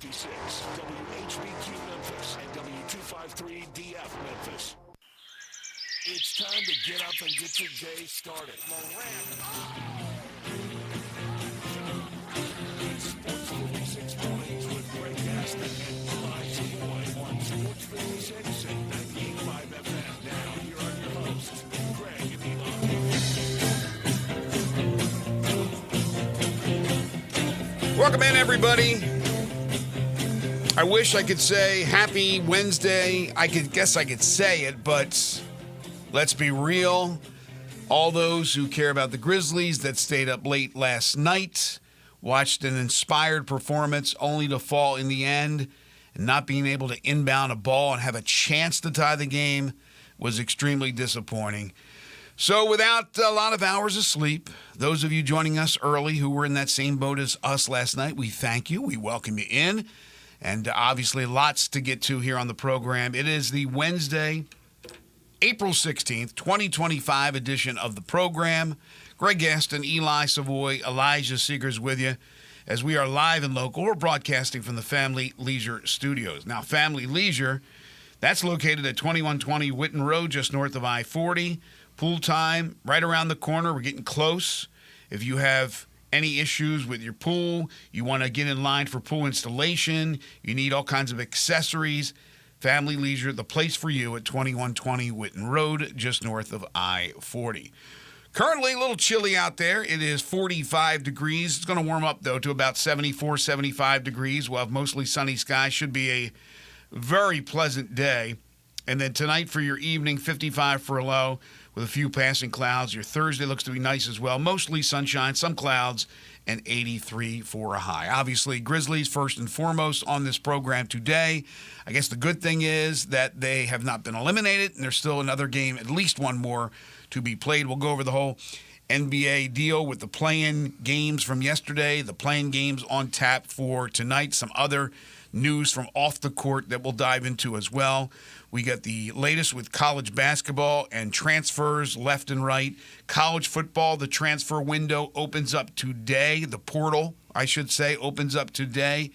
Sports56, WHBQ Memphis, and W253DF Memphis. It's time to get up and get your day started. It's Sports56 mornings with Greg Gaston and Eli Savoy on Sports 56 and 98.5 FM. Now, here are your hosts, Greg and Eli. Welcome in, everybody. I wish I could say happy Wednesday. I guess I could say it, but let's be real. All those who care about the Grizzlies that stayed up late last night, watched an inspired performance only to fall in the end, and not being able to inbound a ball and have a chance to tie the game was extremely disappointing. So without a lot of hours of sleep, those of you joining us early who were in that same boat as us last night, we thank you. We welcome you in. And obviously lots to get to here on the program. It is the Wednesday, April 16th, 2025 edition of the program. Greg Gaston, Eli Savoy, Elijah Seegers with you as we are live and local. We're broadcasting from the Family Leisure Studios. Now, Family Leisure, that's located at 2120 Whitten Road, just north of I-40. Pool time right around the corner. We're getting close. If you have any issues with your pool, you want to get in line for pool installation, you need all kinds of accessories, Family Leisure, the place for you at 2120 Whitten Road, just north of I-40. Currently, a little chilly out there. It is 45 degrees. It's going to warm up, though, to about 74, 75 degrees. We'll have mostly sunny skies. Should be a very pleasant day. And then tonight for your evening, 55 for a low with a few passing clouds. Your Thursday looks to be nice as well. Mostly sunshine, some clouds, and 83 for a high. Obviously, Grizzlies first and foremost on this program today. I guess the good thing is that they have not been eliminated, and there's still another game, at least one more, to be played. We'll go over the whole NBA deal with the play-in games from yesterday, the play-in games on tap for tonight, some other news from off the court that we'll dive into as well. We got the latest with college basketball and transfers left and right. College football, the transfer window opens up today. The portal, I should say, opens up today.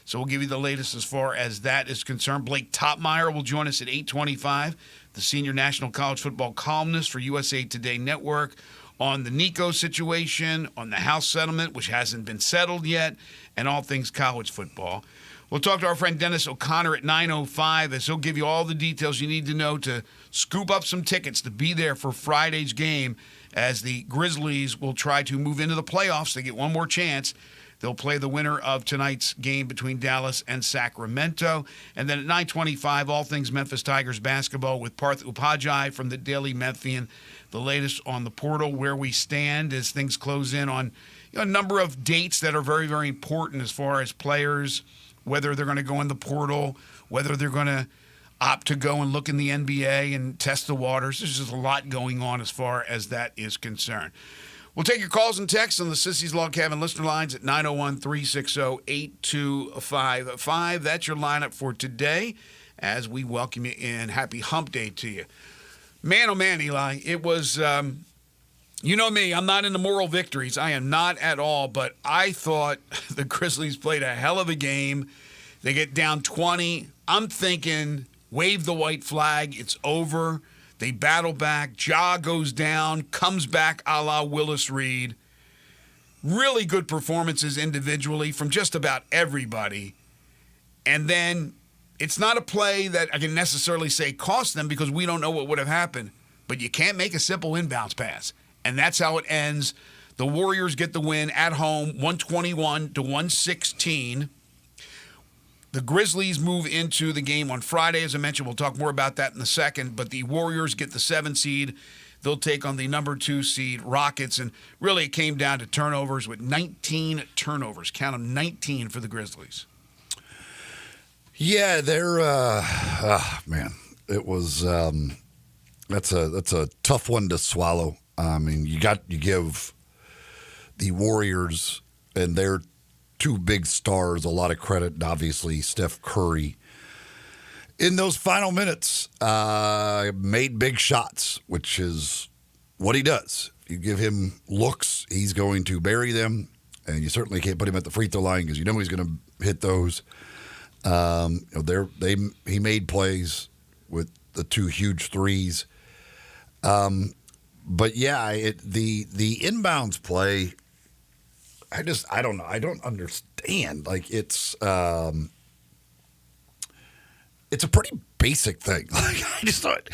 So we'll give you the latest as far as that is concerned. Blake Topmeyer will join us at 8:25, the senior national college football columnist for USA Today Network, on the Nico situation, on the House settlement, which hasn't been settled yet, and all things college football. We'll talk to our friend Dennis O'Connor at 9:05 as he'll give you all the details you need to know to scoop up some tickets to be there for Friday's game as the Grizzlies will try to move into the playoffs. They get one more chance. They'll play the winner of tonight's game between Dallas and Sacramento. And then at 9:25, all things Memphis Tigers basketball with Parth Upadhyay from the Daily Memphian. The latest on the portal, where we stand as things close in on a number of dates that are very, very important as far as players, whether they're going to go in the portal, whether they're going to opt to go and look in the NBA and test the waters. There's just a lot going on as far as that is concerned. We'll take your calls and texts on the Sissy's Log Cabin listener lines at 901-360-8255. That's your lineup for today as we welcome you in. Happy hump day to you. Man, oh man, Eli, it was, you know me, I'm not into moral victories. I am not at all, but I thought the Grizzlies played a hell of a game. They get down 20. I'm thinking, wave the white flag, it's over. They battle back. Ja goes down, comes back a la Willis Reed. Really good performances individually from just about everybody. And then it's not a play that I can necessarily say cost them because we don't know what would have happened. But you can't make a simple inbounds pass. And that's how it ends. The Warriors get the win at home, 121-116. The Grizzlies move into the game on Friday. As I mentioned, we'll talk more about that in a second. But the Warriors get the 7 seed. They'll take on the number 2 seed Rockets. And really it came down to turnovers with 19 turnovers. Count them, 19 for the Grizzlies. Yeah, they're man, it was that's a tough one to swallow. I mean, you give the Warriors and their 2 big stars a lot of credit, and obviously Steph Curry. In those final minutes, made big shots, which is what he does. You give him looks, he's going to bury them, and you certainly can't put him at the free throw line because you know he's going to hit those. He made plays with the 2 huge threes. But yeah, the inbounds play, I don't know. I don't understand. Like it's a pretty basic thing. Like I just thought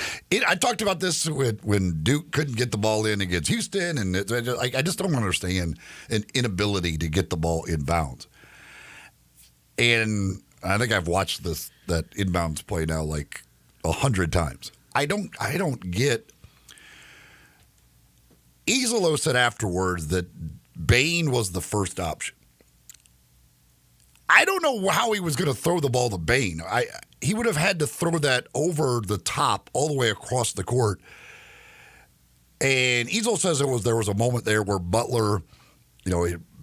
I talked about this when Duke couldn't get the ball in against Houston, and I just don't understand an inability to get the ball inbounds. And I think I've watched that inbounds play now like 100 times. I don't get. Iserlohn said afterwards that Bain was the first option. I don't know how he was going to throw the ball to Bain. He would have had to throw that over the top all the way across the court. And Iserlohn says there was a moment there where Butler,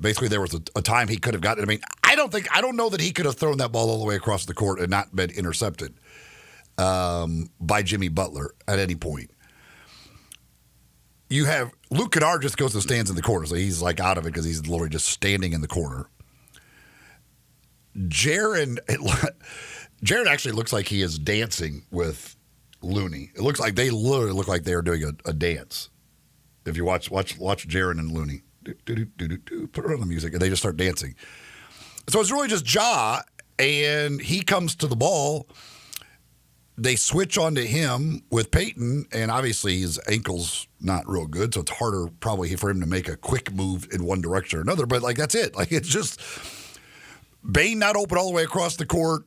basically there was a time he could have gotten it. I mean, I don't know that he could have thrown that ball all the way across the court and not been intercepted by Jimmy Butler at any point. You have Luke Kennard just goes and stands in the corner, so he's like out of it because he's literally just standing in the corner. Jaron actually looks like he is dancing with Looney. It looks like they literally look like they are doing a dance. If you watch Jaron and Looney, put it on the music, and they just start dancing. So it's really just Ja, and he comes to the ball. They switch onto him with Peyton, and obviously his ankle's not real good, so it's harder probably for him to make a quick move in one direction or another. But, that's it. It's just Bain not open all the way across the court.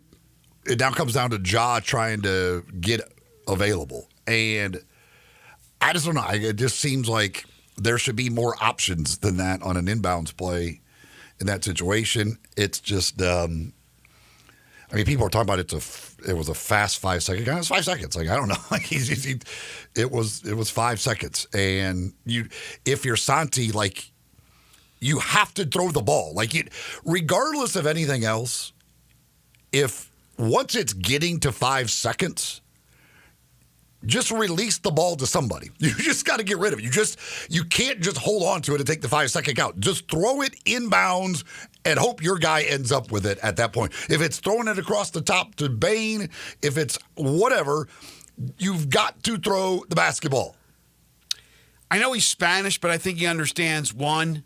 It now comes down to Ja trying to get available. And I just don't know. It just seems like there should be more options than that on an inbounds play in that situation. It's just people are talking about it was a fast 5 second. It was 5 seconds. I don't know. It was 5 seconds. And if you're Santi, you have to throw the ball. Regardless of anything else, if once it's getting to 5 seconds, just release the ball to somebody. You just got to get rid of it. You can't just hold on to it and take the 5 second count. Just throw it inbounds and hope your guy ends up with it at that point. If it's throwing it across the top to Bain, if it's whatever, you've got to throw the basketball. I know he's Spanish, but I think he understands 1,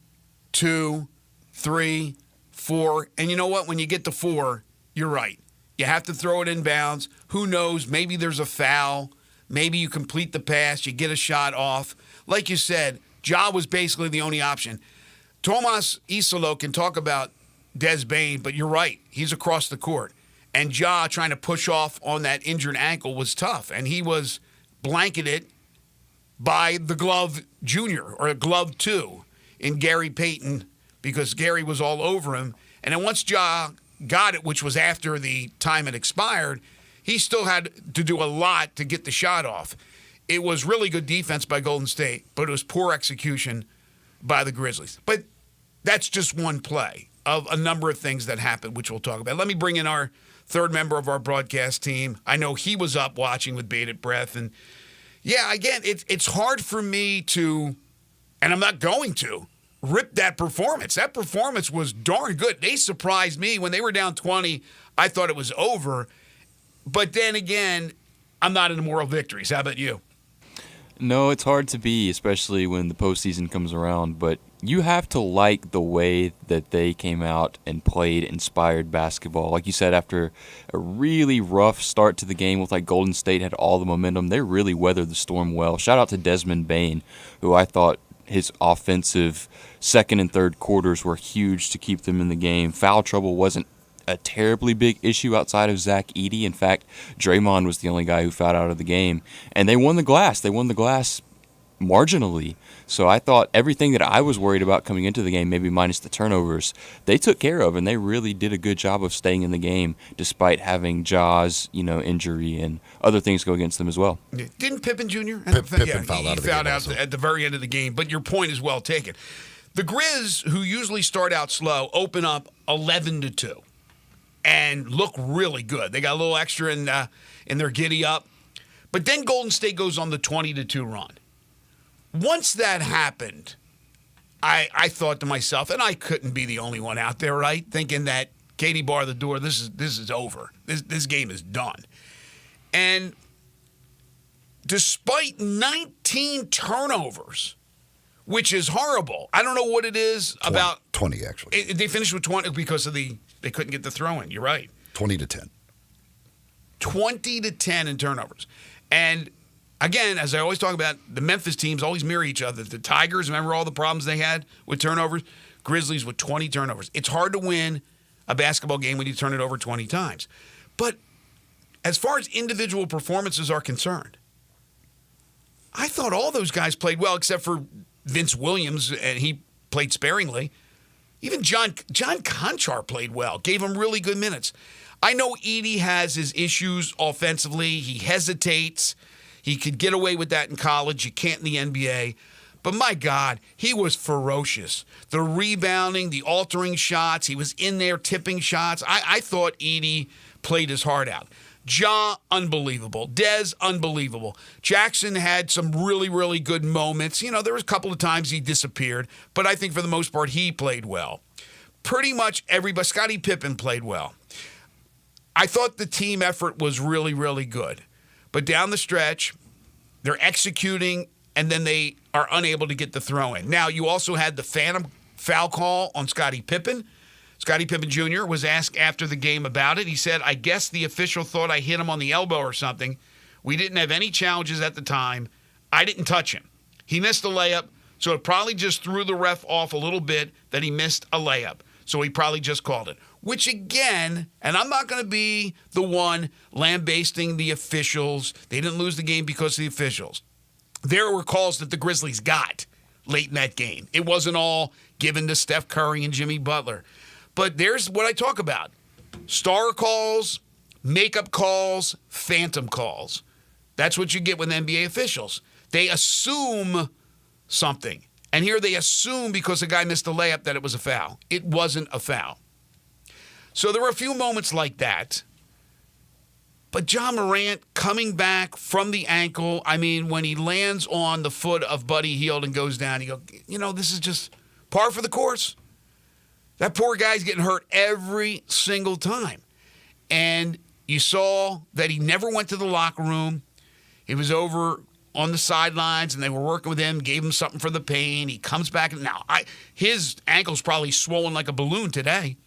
2, 3, 4. And you know what? When you get to 4, you're right. You have to throw it inbounds. Who knows? Maybe there's a foul. Maybe you complete the pass, you get a shot off. Like you said, Ja was basically the only option. Tomas Iserlohn can talk about Des Bain, but you're right. He's across the court. And Ja trying to push off on that injured ankle was tough. And he was blanketed by the glove junior, or glove 2, in Gary Payton, because Gary was all over him. And then once Ja got it, which was after the time had expired, he still had to do a lot to get the shot off. It was really good defense by Golden State, but it was poor execution by the Grizzlies. But that's just one play of a number of things that happened, which we'll talk about. Let me bring in our third member of our broadcast team. I know he was up watching with bated breath. And, yeah, again, it's hard for me to, and I'm not going to, rip that performance. That performance was darn good. They surprised me. When they were down 20, I thought it was over. But then again, I'm not into moral victories. How about you? No, it's hard to be, especially when the postseason comes around. But you have to like the way that they came out and played inspired basketball. Like you said, after a really rough start to the game with Golden State had all the momentum, they really weathered the storm well. Shout out to Desmond Bain, who I thought his offensive second and third quarters were huge to keep them in the game. Foul trouble wasn't a terribly big issue outside of Zach Edey. In fact, Draymond was the only guy who fouled out of the game. And they won the glass. They won the glass marginally. So I thought everything that I was worried about coming into the game, maybe minus the turnovers, they took care of, and they really did a good job of staying in the game despite having Ja's, injury and other things go against them as well. Didn't Pippen Jr.? Pippen fouled out of the game also. At the very end of the game, but your point is well taken. The Grizz, who usually start out slow, open up 11-2. And look really good. They got a little extra in their giddy up. But then Golden State goes on the 20-2 run. Once that happened, I thought to myself, and I couldn't be the only one out there, right, thinking that Katie bar the door. This is over. This game is done. And despite 19 turnovers, which is horrible. I don't know what it is 20, about 20 actually. They finished with 20 because of they couldn't get the throw in. You're right. 20-10. 20-10 in turnovers. And again, as I always talk about, the Memphis teams always mirror each other. The Tigers, remember all the problems they had with turnovers? Grizzlies with 20 turnovers. It's hard to win a basketball game when you turn it over 20 times. But as far as individual performances are concerned, I thought all those guys played well except for Vince Williams, and he played sparingly. Even John Conchar played well, gave him really good minutes. I know Edey has his issues offensively. He hesitates. He could get away with that in college. You can't in the NBA. But my God, he was ferocious. The rebounding, the altering shots, he was in there tipping shots. I thought Edey played his heart out. Ja, unbelievable. Dez, unbelievable. Jackson had some really, really good moments. You know, there was a couple of times he disappeared, but I think for the most part he played well. Pretty much everybody. Scottie Pippen played well. I thought the team effort was really, really good. But down the stretch, they're executing, and then they are unable to get the throw in. Now, you also had the phantom foul call on Scottie Pippen. Scottie Pippen Jr. was asked after the game about it. He said, I guess the official thought I hit him on the elbow or something. We didn't have any challenges at the time. I didn't touch him. He missed a layup, so it probably just threw the ref off a little bit that he missed a layup. So he probably just called it. Which again, and I'm not going to be the one lambasting the officials. They didn't lose the game because of the officials. There were calls that the Grizzlies got late in that game. It wasn't all given to Steph Curry and Jimmy Butler. But there's what I talk about. Star calls, makeup calls, phantom calls. That's what you get with NBA officials. They assume something. And here they assume because the guy missed a layup that it was a foul. It wasn't a foul. So there were a few moments like that. But John Morant coming back from the ankle, I mean, when he lands on the foot of Buddy Hield and goes down, you go, you know, this is just par for the course. That poor guy's getting hurt every single time. And you saw that he never went to the locker room. He was over on the sidelines, and they were working with him, gave him something for the pain. He comes back. Now, his ankle's probably swollen like a balloon today.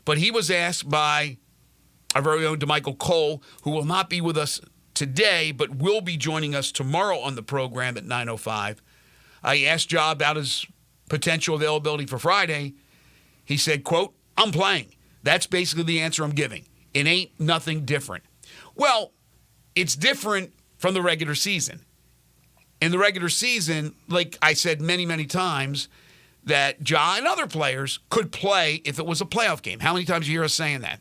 But he was asked by our very own DeMichael Cole, who will not be with us today, but will be joining us tomorrow on the program at 9:05. I asked Ja about his potential availability for Friday. He said, quote, I'm playing. That's basically the answer I'm giving. It ain't nothing different. Well, it's different from the regular season. In the regular season, like I said many, many times, that Ja and other players could play if it was a playoff game. How many times do you hear us saying that?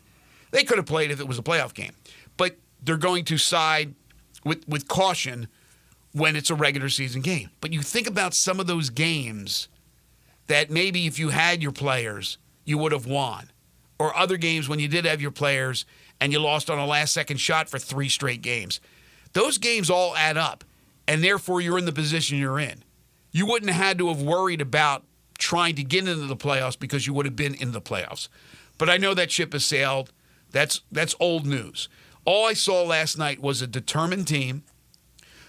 They could have played if it was a playoff game. But they're going to side with caution when it's a regular season game. But you think about some of those games that maybe if you had your players, you would have won. Or other games when you did have your players and you lost on a last-second shot for 3 straight games. Those games all add up, and therefore you're in the position you're in. You wouldn't have had to have worried about trying to get into the playoffs because you would have been in the playoffs. But I know that ship has sailed. That's old news. All I saw last night was a determined team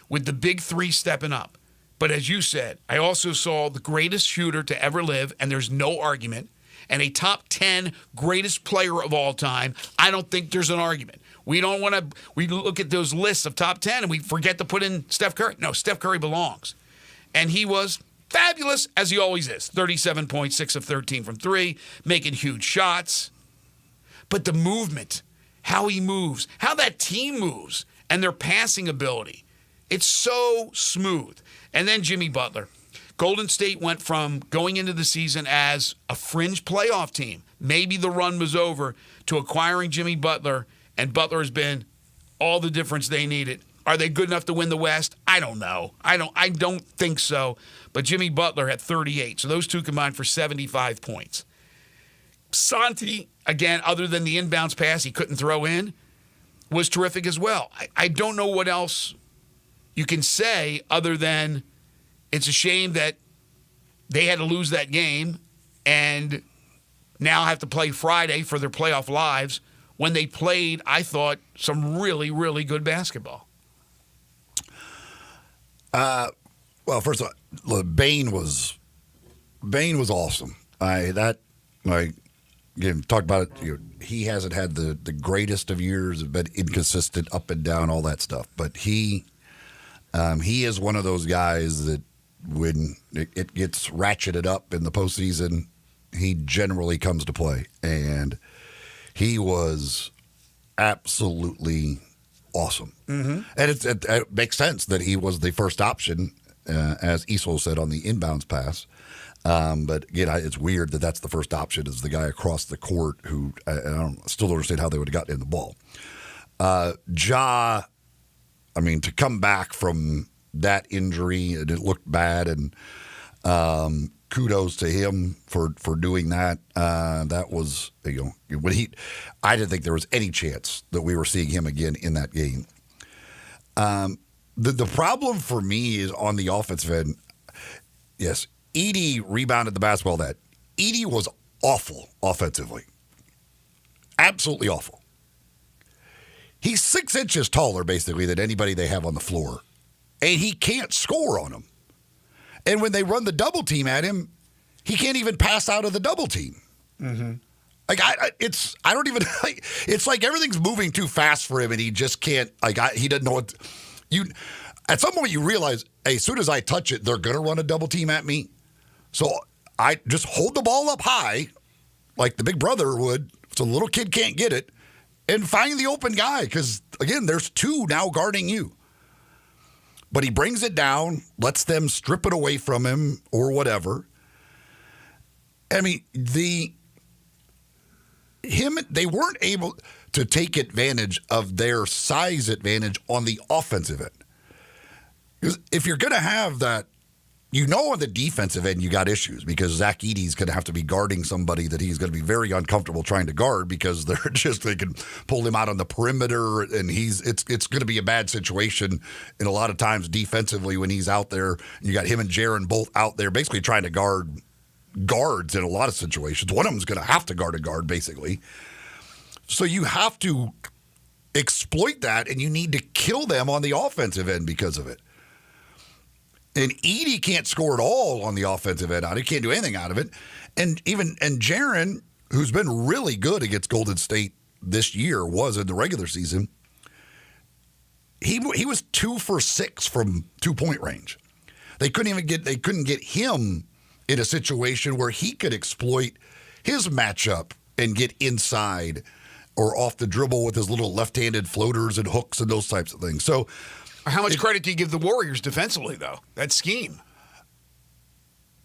with the big 3 stepping up. But as you said, I also saw the greatest shooter to ever live, and there's no argument, and a top 10 greatest player of all time. I don't think there's an argument. We don't want to. We look at those lists of top 10 and we forget to put in Steph Curry. No, Steph Curry belongs. And he was fabulous, as he always is. 37 points, 6 of 13 from 3, making huge shots. But the movement, how he moves, how that team moves, and their passing ability, it's so smooth. And then Jimmy Butler. Golden State went from going into the season as a fringe playoff team, maybe the run was over, to acquiring Jimmy Butler, and Butler has been all the difference they needed. Are they good enough to win the West? I don't know. I don't think so. But Jimmy Butler had 38, so those two combined for 75 points. Santi, again, other than the inbounds pass he couldn't throw in, was terrific as well. I don't know what else you can say other than it's a shame that they had to lose that game, and now have to play Friday for their playoff lives when they played, I thought, some really, really good basketball. Well, first of all, look, Bain was awesome. Again, talked about it. He hasn't had the greatest of years, been inconsistent, up and down, all that stuff. But he is one of those guys that when it gets ratcheted up in the postseason, he generally comes to play, and he was absolutely awesome. Mm-hmm. And it makes sense that he was the first option, as Esau said on the inbounds pass. But again, it's weird that that's the first option is the guy across the court who I still don't understand how they would have gotten in the ball. To come back from that injury and it looked bad, and kudos to him for doing that. That was when I didn't think there was any chance that we were seeing him again in that game. The problem for me is on the offensive end. Yes, Edey rebounded the basketball. That Edey was awful offensively, absolutely awful. He's 6 inches taller, basically, than anybody they have on the floor, and he can't score on them. And when they run the double team at him, he can't even pass out of the double team. Mm-hmm. It's like everything's moving too fast for him, and he just can't. He doesn't know what. At some point, you realize, hey, as soon as I touch it, they're gonna run a double team at me. So I just hold the ball up high, like the big brother would, so the little kid can't get it, and find the open guy. Because again, there's 2 now guarding you. But he brings it down, lets them strip it away from him or whatever. I mean, they weren't able to take advantage of their size advantage on the offensive end. Because if you're going to have that, on the defensive end, you got issues because Zach Edey's going to have to be guarding somebody that he's going to be very uncomfortable trying to guard because they can pull him out on the perimeter, and it's going to be a bad situation. And a lot of times defensively when he's out there, you got him and Jaren both out there basically trying to guard guards in a lot of situations. One of them's going to have to guard a guard basically. So you have to exploit that, and you need to kill them on the offensive end because of it. And Edey can't score at all on the offensive end. He can't do anything out of it. And Jaren, who's been really good against Golden State this year, was in the regular season. He was 2 for 6 from 2-point range. They couldn't get him in a situation where he could exploit his matchup and get inside or off the dribble with his little left-handed floaters and hooks and those types of things. So. How much credit do you give the Warriors defensively, though? That scheme.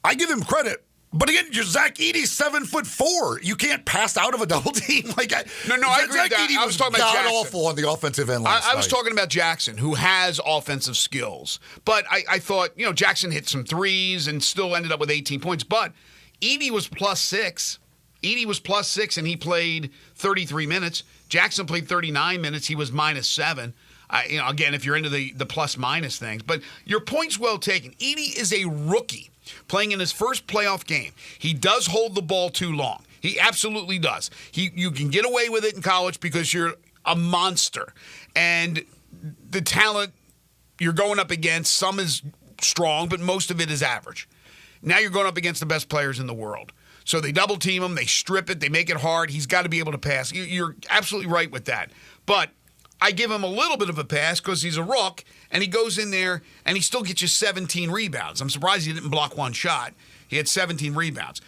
I give him credit, but again, Zach Edey's 7'4". You can't pass out of a double team I agree with that. I was talking about Jackson. Awful on the offensive end last I was talking about Jackson, who has offensive skills, but I thought Jackson hit some threes and still ended up with 18 points. But Edey was +6. Edey was +6, and he played 33 minutes. Jackson played 39 minutes. He was -7. Again, if you're into the plus-minus things. But your point's well taken. Edey is a rookie playing in his first playoff game. He does hold the ball too long. He absolutely does. You can get away with it in college because you're a monster. And the talent you're going up against, some is strong, but most of it is average. Now you're going up against the best players in the world. So they double team him, they strip it, they make it hard. He's got to be able to pass. You're absolutely right with that. But I give him a little bit of a pass because he's a rook, and he goes in there, and he still gets you 17 rebounds. I'm surprised he didn't block one shot. He had 17 rebounds.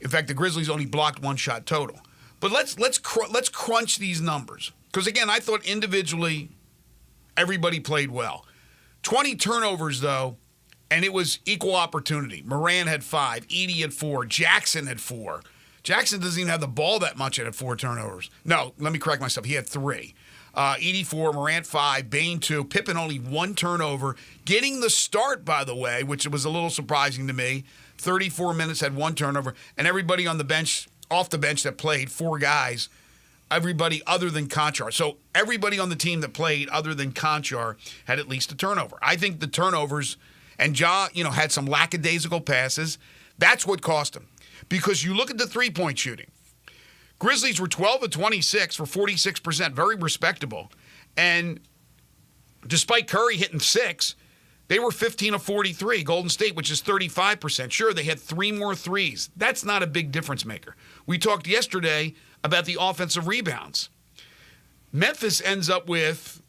In fact, the Grizzlies only blocked one shot total. But let's crunch these numbers because, again, I thought individually everybody played well. 20 turnovers, though, and it was equal opportunity. Moran had 5. Edey had 4. Jackson had 4. Jackson doesn't even have the ball that much and had 4 turnovers. No, let me correct myself. He had 3. Edey 4, Morant 5, Bain 2, Pippen only 1 turnover. Getting the start, by the way, which was a little surprising to me. 34 minutes, had 1 turnover. And everybody on the bench, off the bench that played, 4 guys, everybody other than Conchar. So everybody on the team that played other than Conchar had at least a turnover. I think the turnovers, and Ja, had some lackadaisical passes. That's what cost him. Because you look at the three-point shooting. Grizzlies were 12 of 26 for 46%, very respectable. And despite Curry hitting 6, they were 15 of 43. Golden State, which is 35%. Sure, they had 3 more threes. That's not a big difference maker. We talked yesterday about the offensive rebounds. Memphis ends up with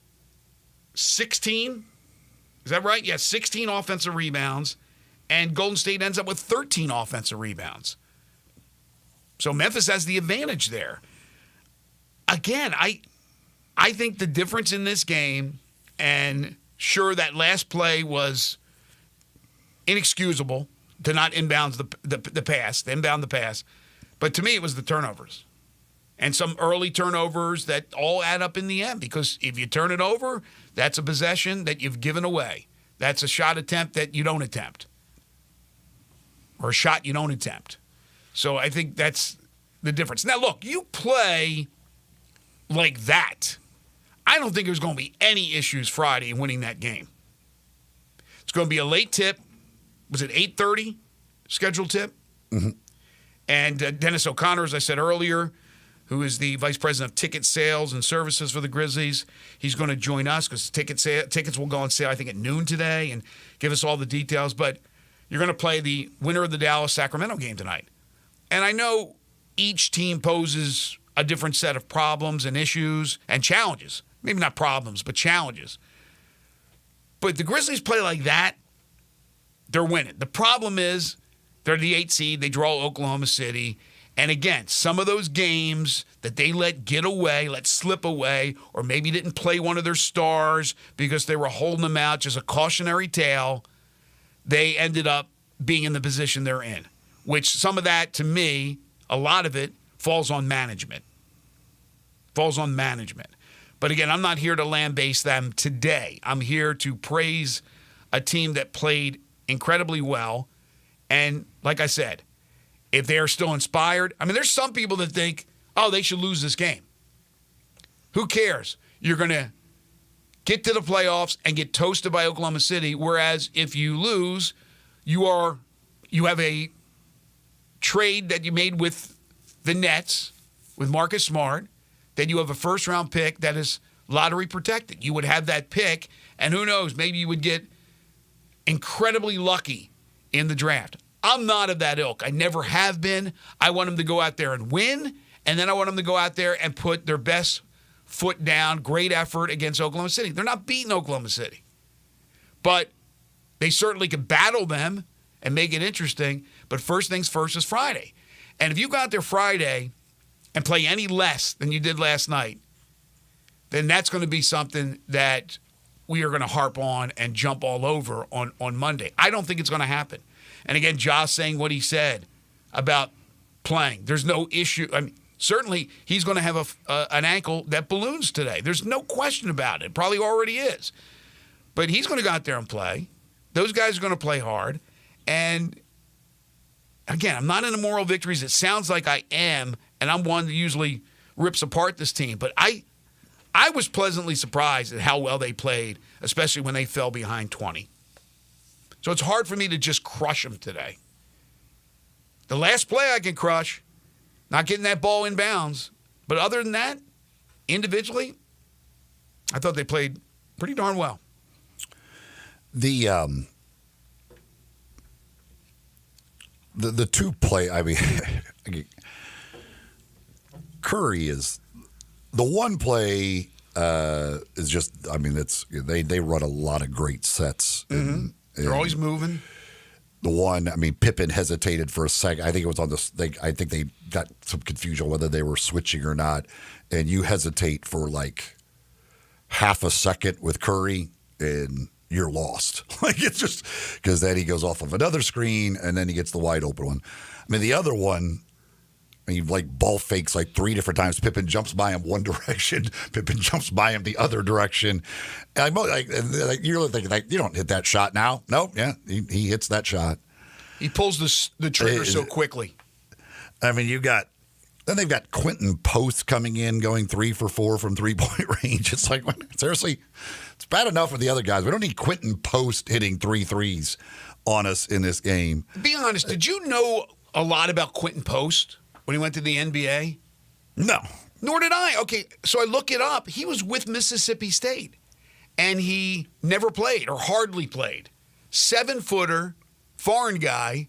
16. Is that right? Yeah, 16 offensive rebounds. And Golden State ends up with 13 offensive rebounds. So Memphis has the advantage there. Again, I think the difference in this game, and sure, that last play was inexcusable to not inbound the pass. But to me, it was the turnovers. And some early turnovers that all add up in the end, because if you turn it over, that's a possession that you've given away. That's a shot attempt that you don't attempt. Or a shot you don't attempt. So I think that's the difference. Now, look, you play like that. I don't think there's going to be any issues Friday in winning that game. It's going to be a late tip. Was it 8:30 scheduled tip? Mm-hmm. And Dennis O'Connor, as I said earlier, who is the vice president of ticket sales and services for the Grizzlies, he's going to join us because tickets will go on sale, I think, at noon today and give us all the details. But you're going to play the winner of the Dallas-Sacramento game tonight. And I know each team poses a different set of problems and issues and challenges. Maybe not problems, but challenges. But the Grizzlies play like that, they're winning. The problem is they're the 8th seed. They draw Oklahoma City. And again, some of those games that they let get away, let slip away, or maybe didn't play one of their stars because they were holding them out, just a cautionary tale, they ended up being in the position they're in. Which some of that, to me, a lot of it, falls on management. But again, I'm not here to lambaste them today. I'm here to praise a team that played incredibly well. And like I said, if they are still inspired, I mean, there's some people that think, oh, they should lose this game. Who cares? You're going to get to the playoffs and get toasted by Oklahoma City, whereas if you lose, you have a trade that you made with the Nets, with Marcus Smart, then you have a first-round pick that is lottery protected. You would have that pick, and who knows, maybe you would get incredibly lucky in the draft. I'm not of that ilk. I never have been. I want them to go out there and win, and then I want them to go out there and put their best foot down, great effort against Oklahoma City. They're not beating Oklahoma City, but they certainly could battle them and make it interesting. But first things first is Friday. And if you go out there Friday and play any less than you did last night, then that's going to be something that we are going to harp on and jump all over on Monday. I don't think it's going to happen. And again, Josh saying what he said about playing. There's no issue. I mean, certainly he's going to have an ankle that balloons today. There's no question about it. Probably already is. But he's going to go out there and play. Those guys are going to play hard. And again, I'm not into moral victories. It sounds like I am, and I'm one that usually rips apart this team. But I was pleasantly surprised at how well they played, especially when they fell behind 20. So it's hard for me to just crush them today. The last play I can crush, not getting that ball in bounds. But other than that, individually, I thought they played pretty darn well. The two play, I mean, Curry is the one play is just, I mean, it's they run a lot of great sets. Mm-hmm. They're always moving. The one, I mean, Pippen hesitated for a second. I think it was on this. I think they got some confusion whether they were switching or not. And you hesitate for like half a second with Curry, and you're lost. Like, it's just because then he goes off of another screen, and then he gets the wide open one. I mean, the other one, he like ball fakes like 3 different times. Pippen jumps by him one direction. Pippen jumps by him the other direction. And you're thinking, like, you don't hit that shot now. Nope, yeah, he hits that shot. He pulls the trigger so quickly. I mean, then they've got Quentin Post coming in, going 3 for 4 from 3-point range. It's like, seriously, it's bad enough with the other guys. We don't need Quentin Post hitting 3 threes on us in this game. Be honest, did you know a lot about Quentin Post when he went to the NBA? No. Nor did I. Okay, so I look it up. He was with Mississippi State, and he never played or hardly played. 7-footer, foreign guy.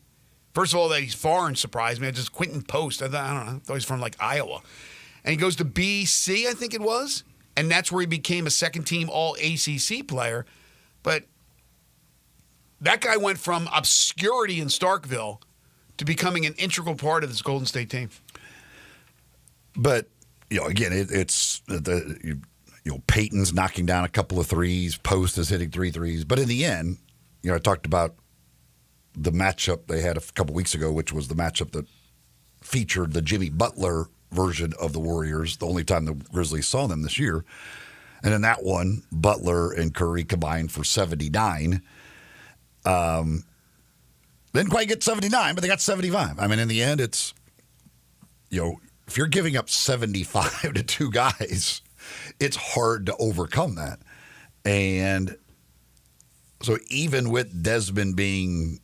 First of all, that he's foreign surprised me. Just Quentin Post. I don't know. I thought he's from like Iowa. And he goes to BC, I think it was, and that's where he became a second-team All-ACC player. But that guy went from obscurity in Starkville to becoming an integral part of this Golden State team. But, again, it's Peyton's knocking down a couple of threes. Post is hitting 3 threes. But in the end, I talked about the matchup they had a couple weeks ago, which was the matchup that featured the Jimmy Butler version of the Warriors, the only time the Grizzlies saw them this year. And in that one, Butler and Curry combined for 79. Didn't quite get 79, but they got 75. I mean, in the end, it's, if you're giving up 75 to two guys, it's hard to overcome that. And so even with Desmond being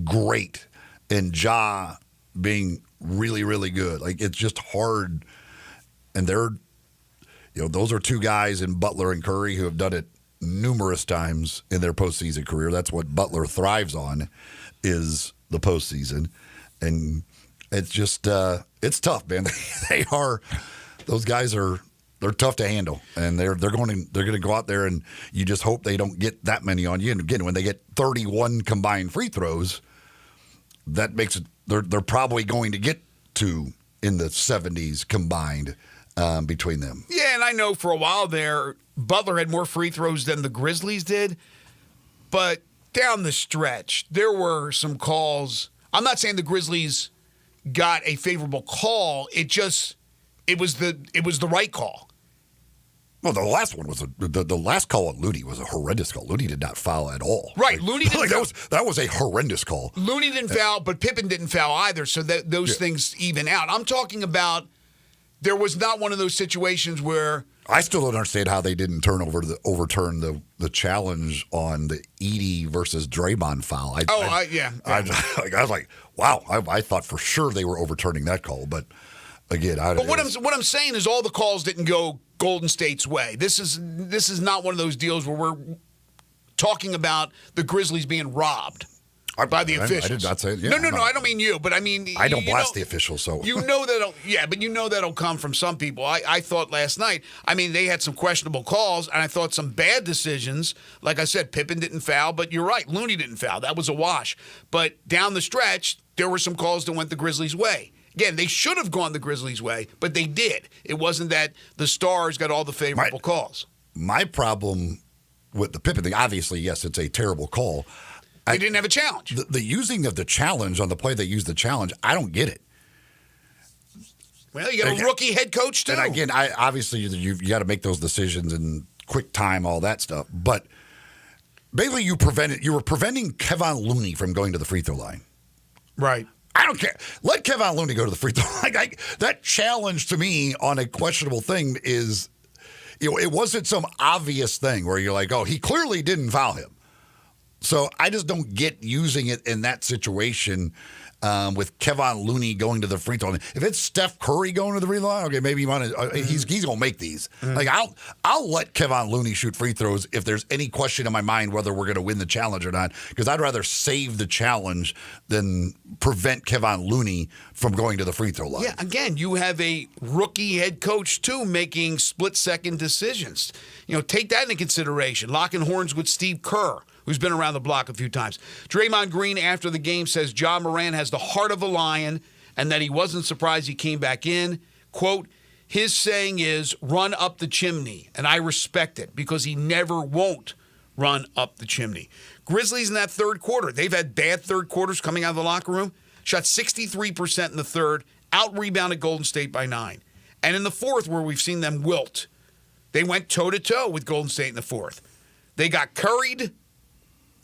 great and Ja being really, really good, like it's just hard. And they're, those are two guys in Butler and Curry who have done it numerous times in their postseason career. That's what Butler thrives on, is the postseason. And it's just, it's tough, man. Those guys they're tough to handle, and they're going to go out there, and you just hope they don't get that many on you. And again, when they get 31 combined free throws, that makes it they're probably going to get to in the 70s combined between them. Yeah, and I know for a while there, Butler had more free throws than the Grizzlies did, but down the stretch, there were some calls. I'm not saying the Grizzlies got a favorable call. It was the right call. Well, the last one was the last call on Looney was a horrendous call. Looney did not foul at all. Right, Looney didn't foul. That was a horrendous call. Looney didn't foul, but Pippen didn't foul either, so those things even out. I'm talking about there was not one of those situations where I still don't understand how they didn't overturn the challenge on the Edey versus Draymond foul. I was like, wow. I thought for sure they were overturning that call, but again, what I'm saying is all the calls didn't go Golden State's way. This is not one of those deals where we're talking about the Grizzlies being robbed by the officials. I did not say it. Yeah, no. I don't mean you, but I mean I don't blast the officials. So that'll come from some people. I thought last night. I mean, they had some questionable calls, and I thought some bad decisions. Like I said, Pippen didn't foul, but you're right, Looney didn't foul. That was a wash. But down the stretch, there were some calls that went the Grizzlies' way. Again, they should have gone the Grizzlies' way, but they did. It wasn't that the Stars got all the favorable calls. My problem with the Pippen thing, obviously, yes, it's a terrible call. They didn't have a challenge. The using of the challenge on the play they used the challenge, I don't get it. Well, you got a rookie head coach, too. And again, obviously, you got to make those decisions in quick time, all that stuff. But basically, you were preventing Kevon Looney from going to the free throw line. Right. I don't care. Let Kevon Looney go to the free throw line. That challenge to me on a questionable thing is, it wasn't some obvious thing where you're like, oh, he clearly didn't foul him. So I just don't get using it in that situation with Kevon Looney going to the free throw line. If it's Steph Curry going to the free throw line, okay, maybe you want to. He's going to make these. Like I'll let Kevon Looney shoot free throws if there's any question in my mind whether we're going to win the challenge or not, because I'd rather save the challenge than prevent Kevon Looney from going to the free throw line. Yeah, again, you have a rookie head coach too making split-second decisions. Take that into consideration. Locking horns with Steve Kerr, who's been around the block a few times. Draymond Green, after the game, says Ja Morant has the heart of a lion and that he wasn't surprised he came back in. Quote, his saying is, run up the chimney, and I respect it because he never won't run up the chimney. Grizzlies in that third quarter, they've had bad third quarters coming out of the locker room, shot 63% in the third, out-rebounded Golden State by 9. And in the fourth, where we've seen them wilt, they went toe-to-toe with Golden State in the fourth. They got curried,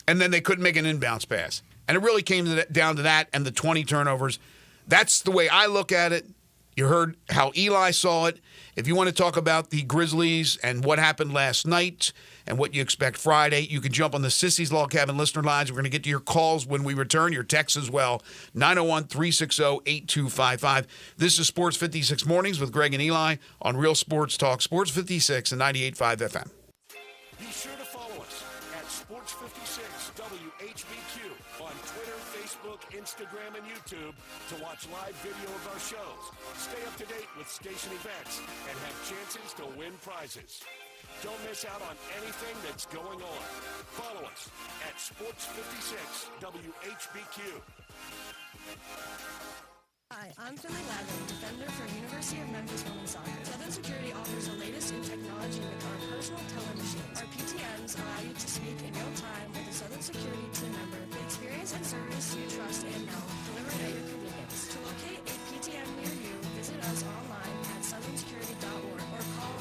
and then they couldn't make an inbounds pass. And it really came down to that and the 20 turnovers. That's the way I look at it. You heard how Eli saw it. If you want to talk about the Grizzlies and what happened last night and what you expect Friday, you can jump on the Sissy's Log Cabin listener lines. We're going to get to your calls when we return, your texts as well, 901-360-8255. This is Sports 56 Mornings with Greg and Eli on Real Sports Talk, Sports 56 and 98.5 FM. Be sure to follow us at Sports56 WHBQ on Twitter, Facebook, Instagram, and YouTube to watch live video of our shows. Stay up to date with station events and have chances to win prizes. Don't miss out on anything that's going on. Follow us at Sports56 WHBQ. Hi, I'm Finley Lavin, defender for University of Memphis Women's Soccer. Southern Security offers the latest in technology with our personal teller machines. Our PTMs allow you to speak in real time with a Southern Security team member. The experience and service you trust and know, delivered at your convenience. To locate a PTM near you, visit us online at southernsecurity.org or call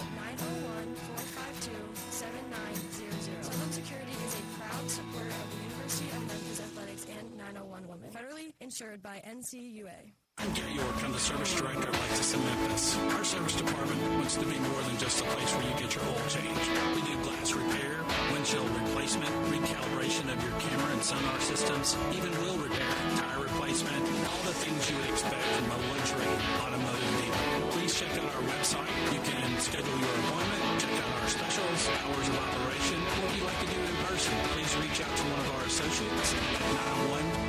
901-452-7900. Southern Security is a proud supporter of the University of Memphis Athletics and 901 Women. Federally insured by NCUA. I'm Gary York. I'm the service director of Lexus in Memphis. Our service department wants to be more than just a place where you get your oil changed. We do glass repair, windshield replacement, recalibration of your camera and sonar systems, even wheel repair, tire replacement, all the things you would expect from a luxury automotive dealer. Please check out our website. You can schedule your appointment, check out our specials, hours of operation, or if you'd like to do it in person, please reach out to one of our associates at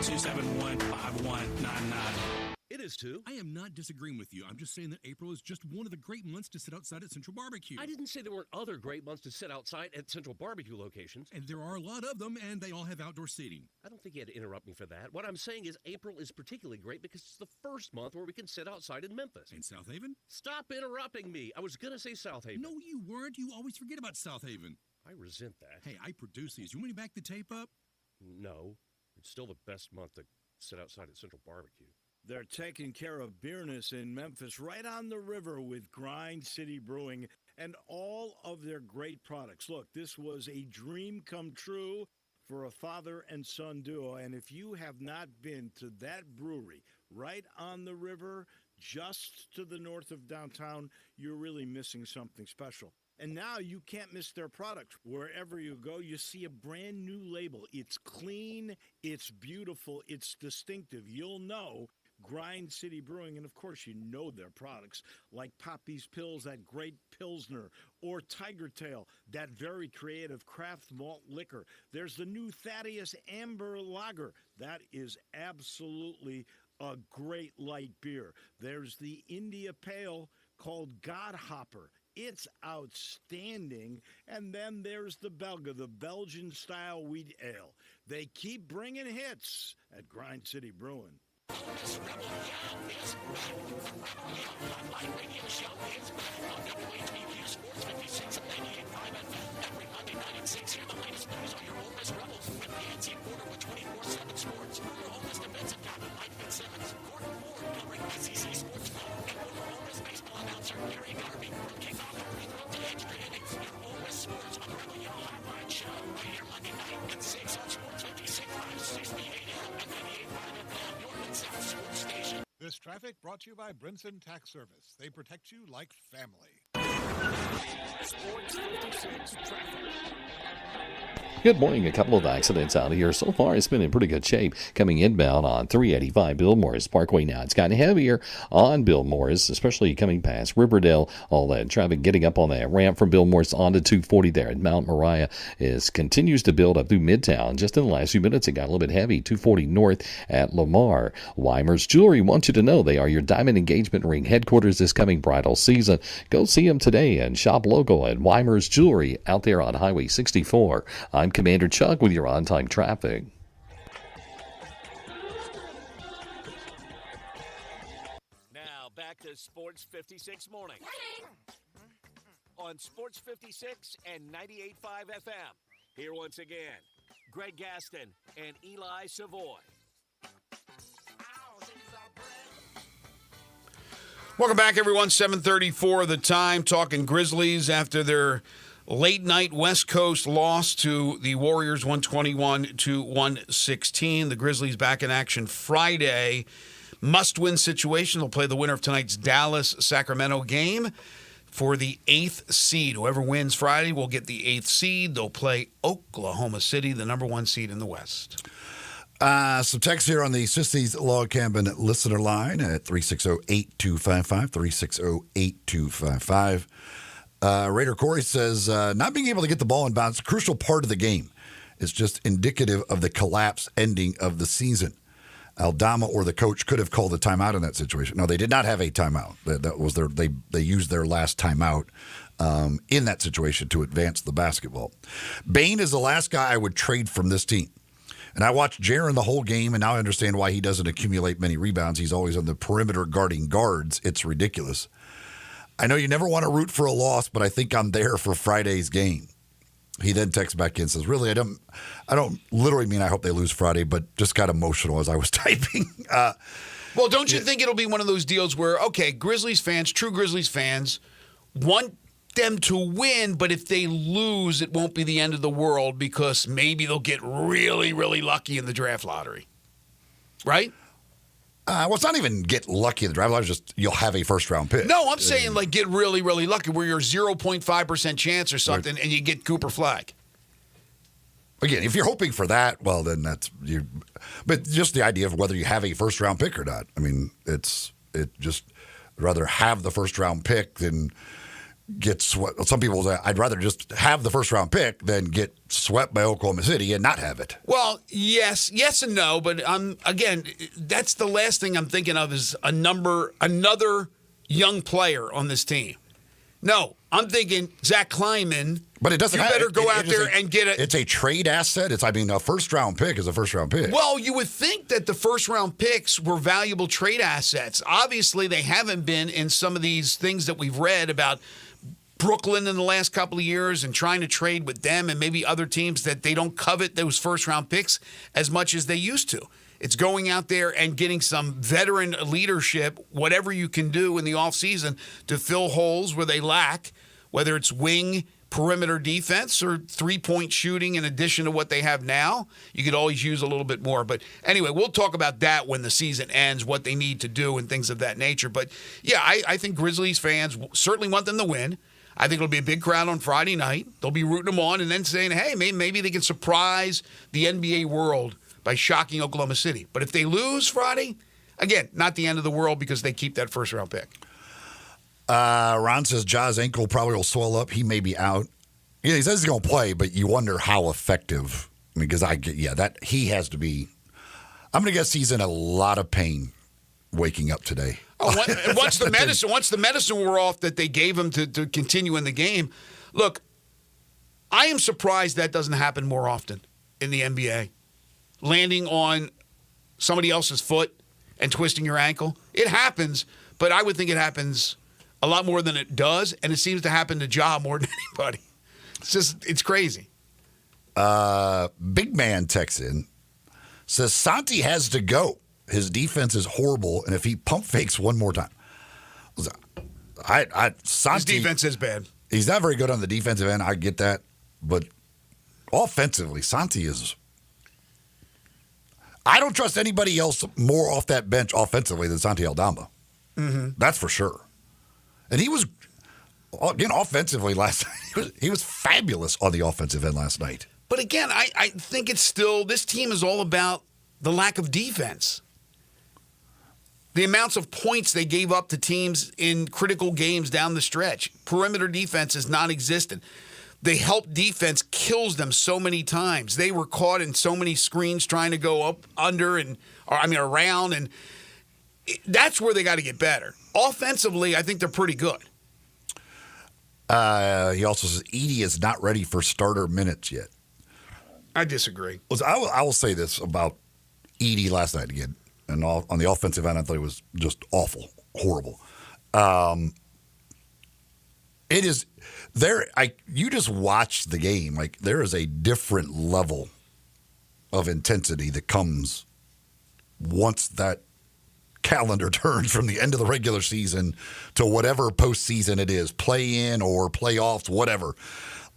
901-271-5199. It is too. I am not disagreeing with you. I'm just saying that April is just one of the great months to sit outside at Central Barbecue. I didn't say there weren't other great months to sit outside at Central Barbecue locations. And there are a lot of them, and they all have outdoor seating. I don't think you had to interrupt me for that. What I'm saying is April is particularly great because it's the first month where we can sit outside in Memphis. In South Haven? Stop interrupting me. I was going to say South Haven. No, you weren't. You always forget about South Haven. I resent that. Hey, I produce these. You want me to back the tape up? No. It's still the best month to sit outside at Central Barbecue. They're taking care of beerness in Memphis right on the river with Grind City Brewing and all of their great products. Look, this was a dream come true for a father and son duo. And if you have not been to that brewery right on the river, just to the north of downtown, you're really missing something special. And now you can't miss their products. Wherever you go, you see a brand new label. It's clean, it's beautiful, it's distinctive. You'll know Grind City Brewing, and of course you know their products like Poppy's Pills, that great Pilsner, or Tiger Tail, that very creative craft malt liquor. There's the new Thaddeus Amber Lager. That is absolutely a great light beer. There's the India Pale called God Hopper. It's outstanding. And then there's the Belga, the Belgian-style wheat ale. They keep bringing hits at Grind City Brewing. This traffic brought to you by Brinson Tax Service. They protect you like family. Sports 56 traffic. Good morning. A couple of accidents out here. So far, it's been in pretty good shape. Coming inbound on 385 Bill Morris Parkway now. It's gotten heavier on Bill Morris, especially coming past Riverdale. All that traffic getting up on that ramp from Bill Morris onto 240 there at Mount Moriah continues to build up through Midtown. Just in the last few minutes, it got a little bit heavy. 240 north at Lamar. Weimer's Jewelry wants you to know they are your diamond engagement ring headquarters this coming bridal season. Go see them today and shop local at Weimer's Jewelry out there on Highway 64. I'm Commander Chuck with your on-time traffic. Now back to Sports 56 Morning. On Sports 56 and 98.5 FM. Here once again, Greg Gaston and Eli Savoy. Welcome back, everyone. 7:34 the time. Talking Grizzlies after their late night West Coast loss to the Warriors 121-116. The Grizzlies back in action Friday. must-win situation. They'll play the winner of tonight's Dallas-Sacramento game for the 8th seed. Whoever wins Friday will get the 8th seed. They'll play Oklahoma City, the number 1 seed in the West. Some text here on the Sissy's Log Cabin listener line at 360-8255, 360-8255. Raider Corey says, not being able to get the ball in bounds is a crucial part of the game. It's just indicative of the collapse ending of the season. Aldama or the coach could have called a timeout in that situation. No, they did not have a timeout. That was they used their last timeout in that situation to advance the basketball. Bain is the last guy I would trade from this team. And I watched Jaren the whole game, and now I understand why he doesn't accumulate many rebounds. He's always on the perimeter guarding guards. It's ridiculous. I know you never want to root for a loss, but I think I'm there for Friday's game. He then texts back in and says, really, I don't literally mean I hope they lose Friday, but just got emotional as I was typing. Well, don't you think it'll be one of those deals where, okay, Grizzlies fans, true Grizzlies fans, want them to win, but if they lose, it won't be the end of the world because maybe they'll get really, really lucky in the draft lottery. Right? Well, it's not even get lucky in the draft lottery, just you'll have a first-round pick. No, I'm saying like get really, really lucky where you're 0.5% chance or something and you get Cooper Flag. Again, if you're hoping for that, well, then that's you. But just the idea of whether you have a first-round pick or not. I mean, I'd rather have the first-round pick than get swept. Some people say, I'd rather just have the first-round pick than get swept by Oklahoma City and not have it. Well, yes and no, but again, that's the last thing I'm thinking of is another young player on this team. No, I'm thinking Zach Kleiman. But it doesn't. You better go out there and get it. It's a trade asset. A first-round pick is a first-round pick. Well, you would think that the first-round picks were valuable trade assets. Obviously, they haven't been in some of these things that we've read about Brooklyn in the last couple of years and trying to trade with them and maybe other teams that they don't covet those first-round picks as much as they used to. It's going out there and getting some veteran leadership, whatever you can do in the offseason to fill holes where they lack, whether it's wing, perimeter defense, or three-point shooting in addition to what they have now. You could always use a little bit more. But anyway, we'll talk about that when the season ends, what they need to do and things of that nature. But, yeah, I think Grizzlies fans certainly want them to win. I think it'll be a big crowd on Friday night. They'll be rooting them on and then saying, hey, maybe they can surprise the NBA world by shocking Oklahoma City. But if they lose Friday, again, not the end of the world because they keep that first-round pick. Ron says Ja's ankle probably will swell up. He may be out. Yeah, he says he's going to play, but you wonder how effective. I mean, because that he has to be. I'm going to guess he's in a lot of pain waking up today. Oh, once the medicine wore off that they gave him to continue in the game. Look, I am surprised that doesn't happen more often in the NBA. Landing on somebody else's foot and twisting your ankle. It happens, but I would think it happens a lot more than it does, and it seems to happen to Ja more than anybody. It's crazy. Big man texts in, says Santi has to go. His defense is horrible, and if he pump fakes one more time, Santi, his defense is bad. He's not very good on the defensive end. I get that, but offensively, Santi is. I don't trust anybody else more off that bench offensively than Santi Aldama. Mm-hmm. That's for sure. And he was, again, offensively last night. He was fabulous on the offensive end last night. But again, I think it's still, this team is all about the lack of defense. The amounts of points they gave up to teams in critical games down the stretch. Perimeter defense is non-existent. The help defense kills them so many times. They were caught in so many screens trying to go up, under, around, and that's where they got to get better. Offensively, I think they're pretty good. He also says Edey is not ready for starter minutes yet. I disagree. I will say this about Edey last night again. And on the offensive end, I thought it was just awful, horrible. It is there. You just watch the game. Like there is a different level of intensity that comes once that calendar turns from the end of the regular season to whatever postseason it is, play-in or playoffs, whatever.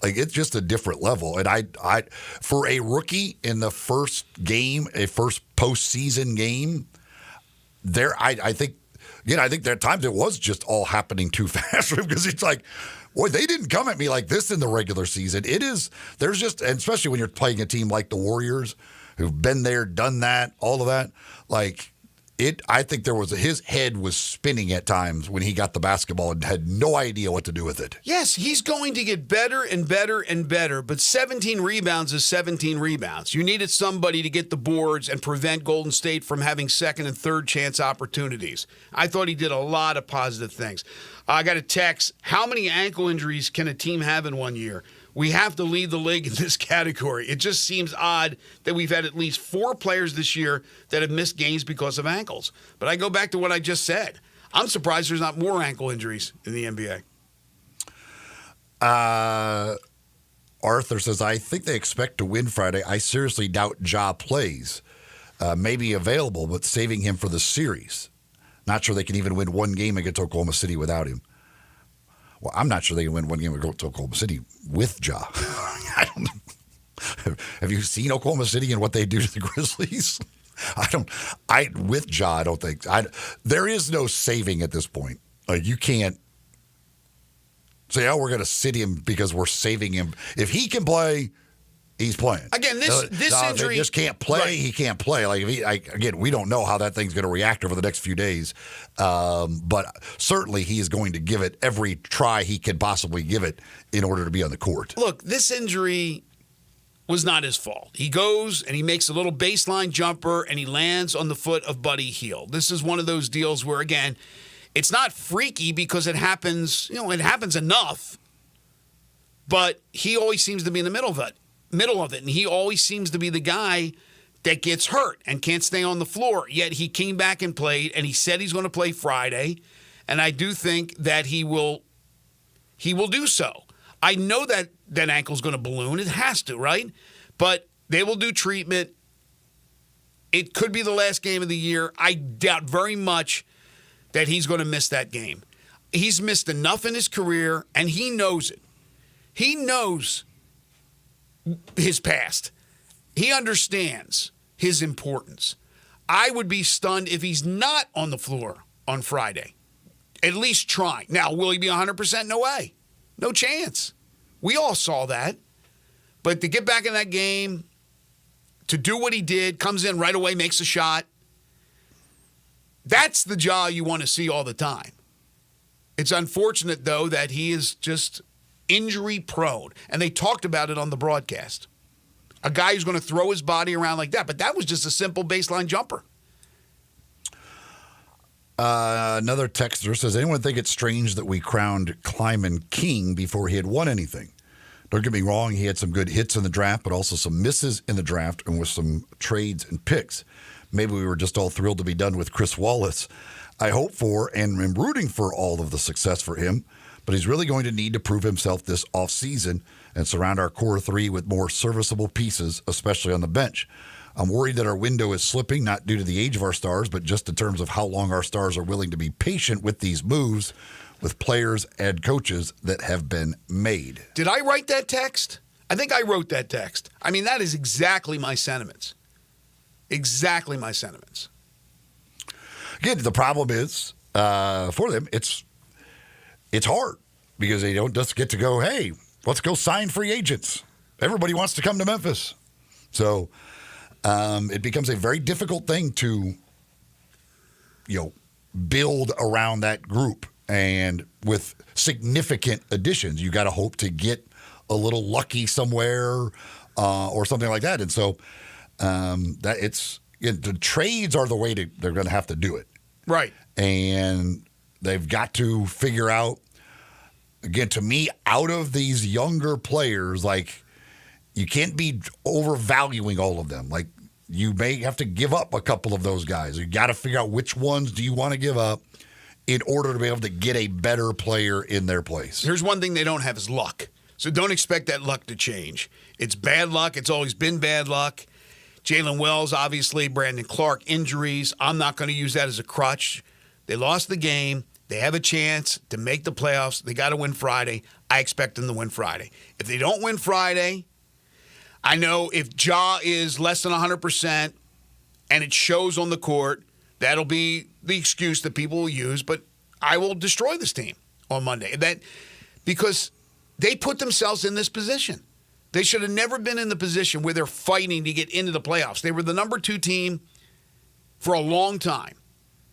Like it's just a different level. And I for a rookie in the first game, a first postseason game, I think, again, I think there are times it was just all happening too fast for him because it's like, boy, they didn't come at me like this in the regular season. There's just, and especially when you're playing a team like the Warriors who've been there, done that, all of that, like, I think his head was spinning at times when he got the basketball and had no idea what to do with it. Yes, he's going to get better and better and better, but 17 rebounds is 17 rebounds. You needed somebody to get the boards and prevent Golden State from having second and third chance opportunities. I thought he did a lot of positive things. I got a text, how many ankle injuries can a team have in 1 year? We have to lead the league in this category. It just seems odd that we've had at least 4 players this year that have missed games because of ankles. But I go back to what I just said. I'm surprised there's not more ankle injuries in the NBA. Arthur says, I think they expect to win Friday. I seriously doubt Ja plays. Maybe available, but saving him for the series. Not sure they can even win one game against Oklahoma City without him. Well, I'm not sure they can win one game against Oklahoma City with Ja. I don't know. Have you seen Oklahoma City and what they do to the Grizzlies? With Ja, I don't think. There is no saving at this point. You can't say, we're going to sit him because we're saving him. If he can play, he's playing. Again, this injury. If he just can't play, right. He can't play. Again, we don't know how that thing's going to react over the next few days. But certainly he is going to give it every try he can possibly give it in order to be on the court. Look, this injury was not his fault. He goes and he makes a little baseline jumper and he lands on the foot of Buddy Hield. This is one of those deals where, again, it's not freaky because it happens, it happens enough, but he always seems to be in the middle of it, and he always seems to be the guy that gets hurt and can't stay on the floor. Yet he came back and played, and he said he's going to play Friday, and I do think that he will do so. I know that ankle's going to balloon. It has to, right? But they will do treatment. It could be the last game of the year. I doubt very much that he's going to miss that game. He's missed enough in his career, and he knows it. He knows his past. He understands his importance. I would be stunned if he's not on the floor on Friday, at least trying. Now, will he be 100%? No way. No chance. We all saw that. But to get back in that game, to do what he did, comes in right away, makes a shot, that's the Ja you want to see all the time. It's unfortunate, though, that he is just injury prone. And they talked about it on the broadcast. A guy who's going to throw his body around like that. But that was just a simple baseline jumper. Another texter says, anyone think it's strange that we crowned Kleiman king before he had won anything? Don't get me wrong, he had some good hits in the draft, but also some misses in the draft and with some trades and picks. Maybe we were just all thrilled to be done with Chris Wallace. I hope for and am rooting for all of the success for him, but he's really going to need to prove himself this offseason and surround our core three with more serviceable pieces, especially on the bench. I'm worried that our window is slipping, not due to the age of our stars, but just in terms of how long our stars are willing to be patient with these moves with players and coaches that have been made. Did I write that text? I think I wrote that text. I mean, that is exactly my sentiments. Exactly my sentiments. Again, the problem is, for them, it's hard because they don't just get to go, hey, let's go sign free agents. Everybody wants to come to Memphis. So it becomes a very difficult thing to, build around that group. And with significant additions, you got to hope to get a little lucky somewhere or something like that. And so the trades are the way they're going to have to do it. Right. And they've got to figure out, again, to me, out of these younger players, like, you can't be overvaluing all of them. Like, you may have to give up a couple of those guys. You got to figure out which ones do you want to give up in order to be able to get a better player in their place. Here's one thing they don't have is luck. So don't expect that luck to change. It's bad luck. It's always been bad luck. Jalen Wells, obviously, Brandon Clark, injuries. I'm not going to use that as a crutch. They lost the game. They have a chance to make the playoffs. They got to win Friday. I expect them to win Friday. If they don't win Friday, I know if Ja is less than 100% and it shows on the court, that'll be the excuse that people will use, but I will destroy this team on Monday. Because they put themselves in this position. They should have never been in the position where they're fighting to get into the playoffs. They were the number 2 team for a long time.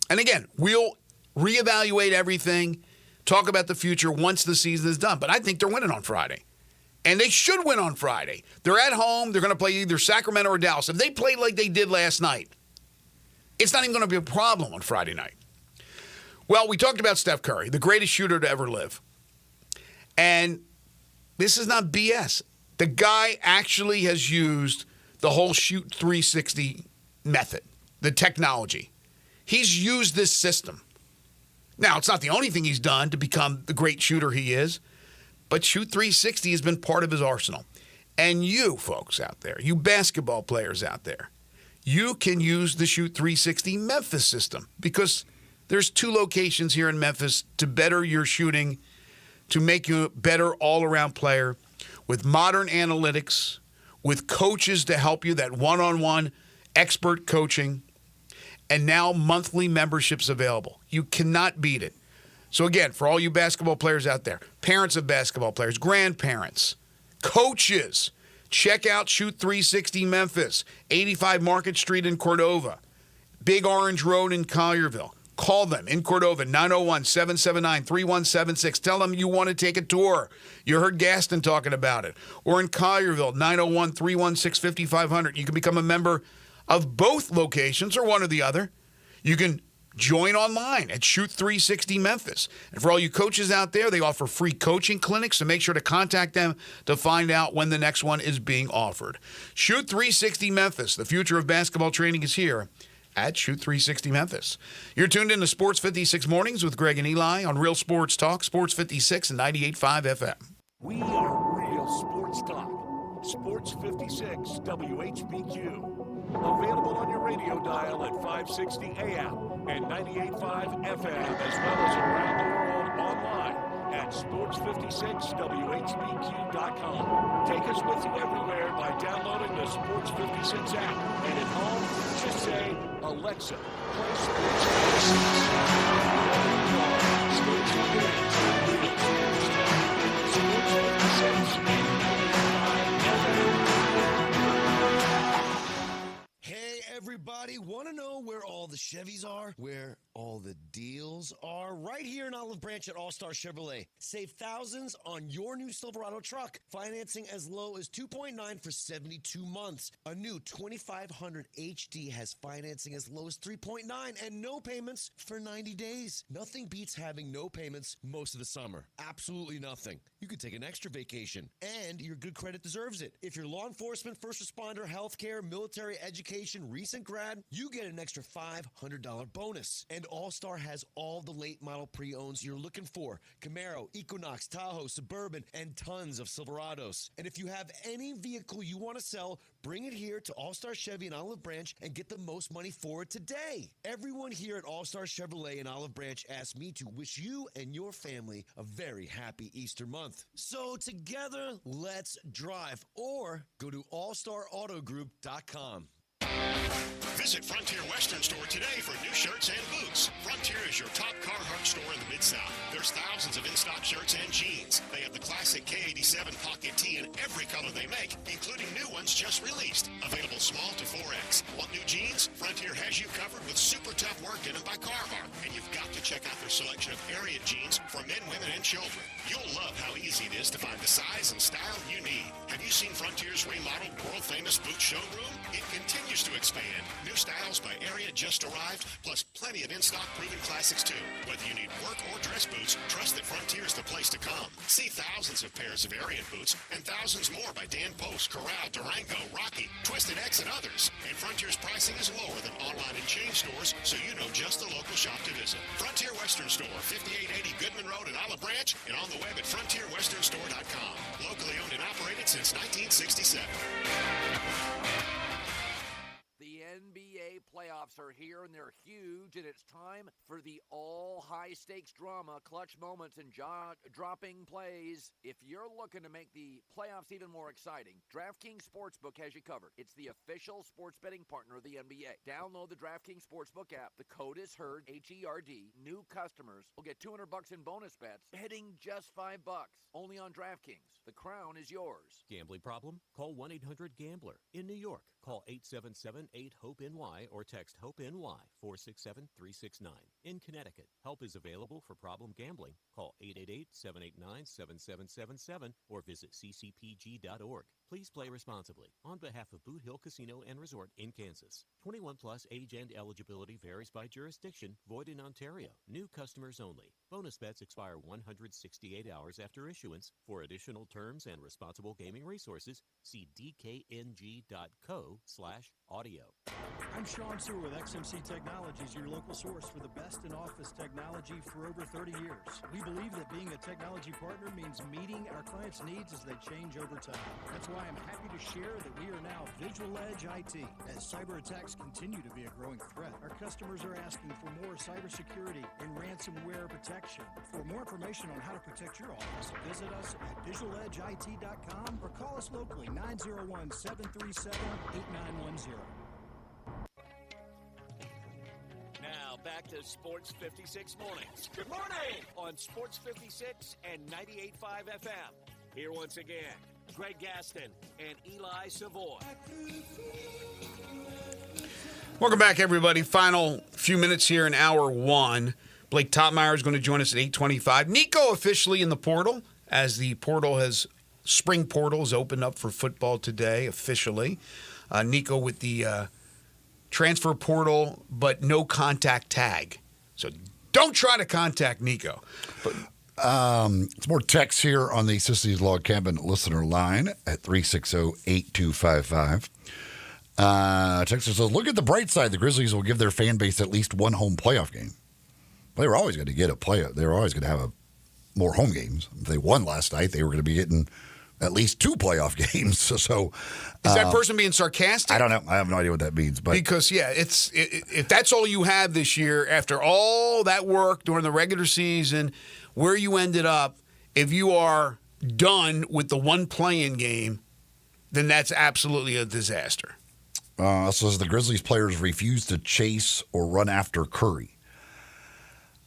And again, we'll reevaluate everything, talk about the future once the season is done. But I think they're winning on Friday. And they should win on Friday. They're at home. They're going to play either Sacramento or Dallas. If they play like they did last night, it's not even going to be a problem on Friday night. Well, we talked about Steph Curry, the greatest shooter to ever live. And this is not BS. The guy actually has used the whole Shoot 360 method, the technology. He's used this system. Now, it's not the only thing he's done to become the great shooter he is, but Shoot 360 has been part of his arsenal. And you folks out there, you basketball players out there, you can use the Shoot 360 Memphis system because there's 2 locations here in Memphis to better your shooting, to make you a better all-around player with modern analytics, with coaches to help you, that one-on-one expert coaching, and now monthly memberships available. You cannot beat it. So again, for all you basketball players out there, parents of basketball players, grandparents, coaches, check out Shoot 360 Memphis, 85 Market Street in Cordova, Big Orange Road in Collierville. Call them in Cordova, 901-779-3176. Tell them you want to take a tour. You heard Gaston talking about it. Or in Collierville, 901-316-5500. You can become a member of both locations or one or the other. You can join online at Shoot 360 Memphis. And for all you coaches out there, they offer free coaching clinics, so make sure to contact them to find out when the next one is being offered. Shoot 360 Memphis. The future of basketball training is here at Shoot 360 Memphis. You're tuned in to Sports 56 Mornings with Greg and Eli on Real Sports Talk, Sports 56 and 98.5 FM. We are Real Sports Talk. Sports 56 WHBQ. Available on your radio dial at 560 AM and 98.5 FM, as well as around the world online at sports56whbq.com. Take us with you everywhere by downloading the Sports 56 app. And at home, just say, Alexa, play Sports 56. Sports 56 and 95 FM. Hey, everybody, want to know where all the Chevys are? Where all the deals are? Right here in Olive Branch at All-Star Chevrolet. Save thousands on your new Silverado truck. Financing as low as 2.9 for 72 months. A new 2500 HD has financing as low as 3.9 and no payments for 90 days. Nothing beats having no payments most of the summer. Absolutely nothing. You could take an extra vacation, and your good credit deserves it. If you're law enforcement, first responder, healthcare, military, education, recent grad, you get an extra $500 bonus. And All-Star has all the late model pre-owns you're looking for. Camaro, Equinox, Tahoe, Suburban, and tons of Silverados. And if you have any vehicle you want to sell, bring it here to All-Star Chevy in Olive Branch and get the most money for it today. Everyone here at All-Star Chevrolet in Olive Branch asked me to wish you and your family a very happy Easter month. So together, let's drive, or go to allstarautogroup.com. Visit Frontier Western Store today for new shirts and boots. Frontier is your top Carhartt store in the Mid-South. There's thousands of in-stock shirts and jeans. They have the classic K87 pocket tee in every color they make, including new ones just released. Available small to 4X. Want new jeans? Frontier has you covered with super tough work in them by Carhartt. And you've got to check out their selection of area jeans for men, women, and children. You'll love how easy it is to find the size and style you need. Have you seen Frontier's remodeled world-famous boot showroom? It continues to expand. New styles by Area just arrived, plus plenty of in-stock proven classics too. Whether you need work or dress boots, trust that Frontier is the place to come. See thousands of pairs of Area boots and thousands more by Dan Post, Corral, Durango, Rocky, Twisted X, and others. And Frontier's pricing is lower than online and chain stores, so you know just the local shop to visit. Frontier Western Store, 5880 Goodman Road in Olive Branch, and on the web at frontierwesternstore.com. Locally owned and operated since 1967. The NBA playoffs are here. here, and they're huge, and it's time for the all high-stakes drama, clutch moments, and jaw-dropping plays. If you're looking to make the playoffs even more exciting, DraftKings Sportsbook has you covered. It's the official sports betting partner of the NBA. Download the DraftKings Sportsbook app. The code is HERD, H-E-R-D. New customers will get $200 in bonus bets, betting just $5. Only on DraftKings. The crown is yours. Gambling problem? Call 1-800-GAMBLER. In New York, call 877-8-HOPE-NY or text HOPE-NY 467-369. In Connecticut, help is available for problem gambling. Call 888-789-7777 or visit ccpg.org. Please play responsibly. On behalf of Boot Hill Casino and Resort in Kansas. 21 plus age and eligibility varies by jurisdiction. Void in Ontario. New customers only. Bonus bets expire 168 hours after issuance. For additional terms and responsible gaming resources, see dkng.co/audio. I'm Sean Sewer with XMC Technologies, your local source for the best in office technology for over 30 years. We believe that being a technology partner means meeting our clients' needs as they change over time. That's why I'm happy to share that we are now Visual Edge IT. As cyber attacks continue to be a growing threat, our customers are asking for more cybersecurity and ransomware protection. For more information on how to protect your office, visit us at visualedgeit.com or call us locally 901-737-8910. Now back to Sports 56 Mornings. Good morning on Sports 56 and 98.5 FM. Here once again, Greg Gaston and Eli Savoy. Welcome back, everybody. Final few minutes here in hour one. Blake Topmeyer is going to join us at 8:25. Nico officially in the portal, as the spring portal has opened up for football today officially. Nico with the transfer portal, but no contact tag. So don't try to contact Nico. But it's more text here on the Sissy's Log Cabin listener line at 360-8255. Texas says, look at the bright side. The Grizzlies will give their fan base at least one home playoff game. They were always going to get a playoff. They were always going to have more home games. If they won last night, they were going to be getting at least 2 playoff games. So, is that person being sarcastic? I don't know. I have no idea what that means. But because if that's all you have this year, after all that work during the regular season, where you ended up, if you are done with the one play-in game, then that's absolutely a disaster. Says the Grizzlies players refuse to chase or run after Curry.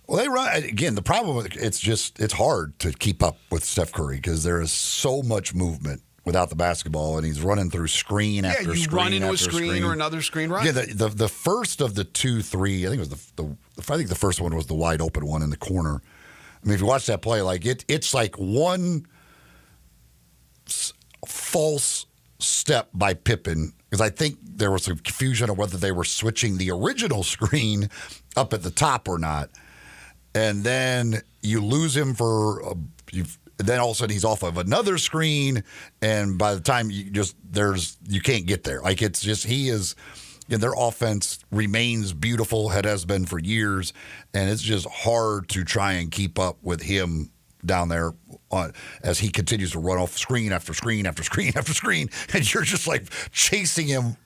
Well, they run again. The problem it's hard to keep up with Steph Curry because there is so much movement without the basketball, and he's running through screen after screen. Yeah, you run into a screen or another screen, right? Yeah, the first of the 2-3, I think it was the first one was the wide open one in the corner. I mean, if you watch that play, like it's like one false step by Pippen, because I think there was some confusion on whether they were switching the original screen up at the top or not. And then you lose him then all of a sudden he's off of another screen, and by the time you can't get there. Like it's just their offense remains beautiful. It has been for years, and it's just hard to try and keep up with him down there as he continues to run off screen after screen after screen after screen, and you're just like chasing him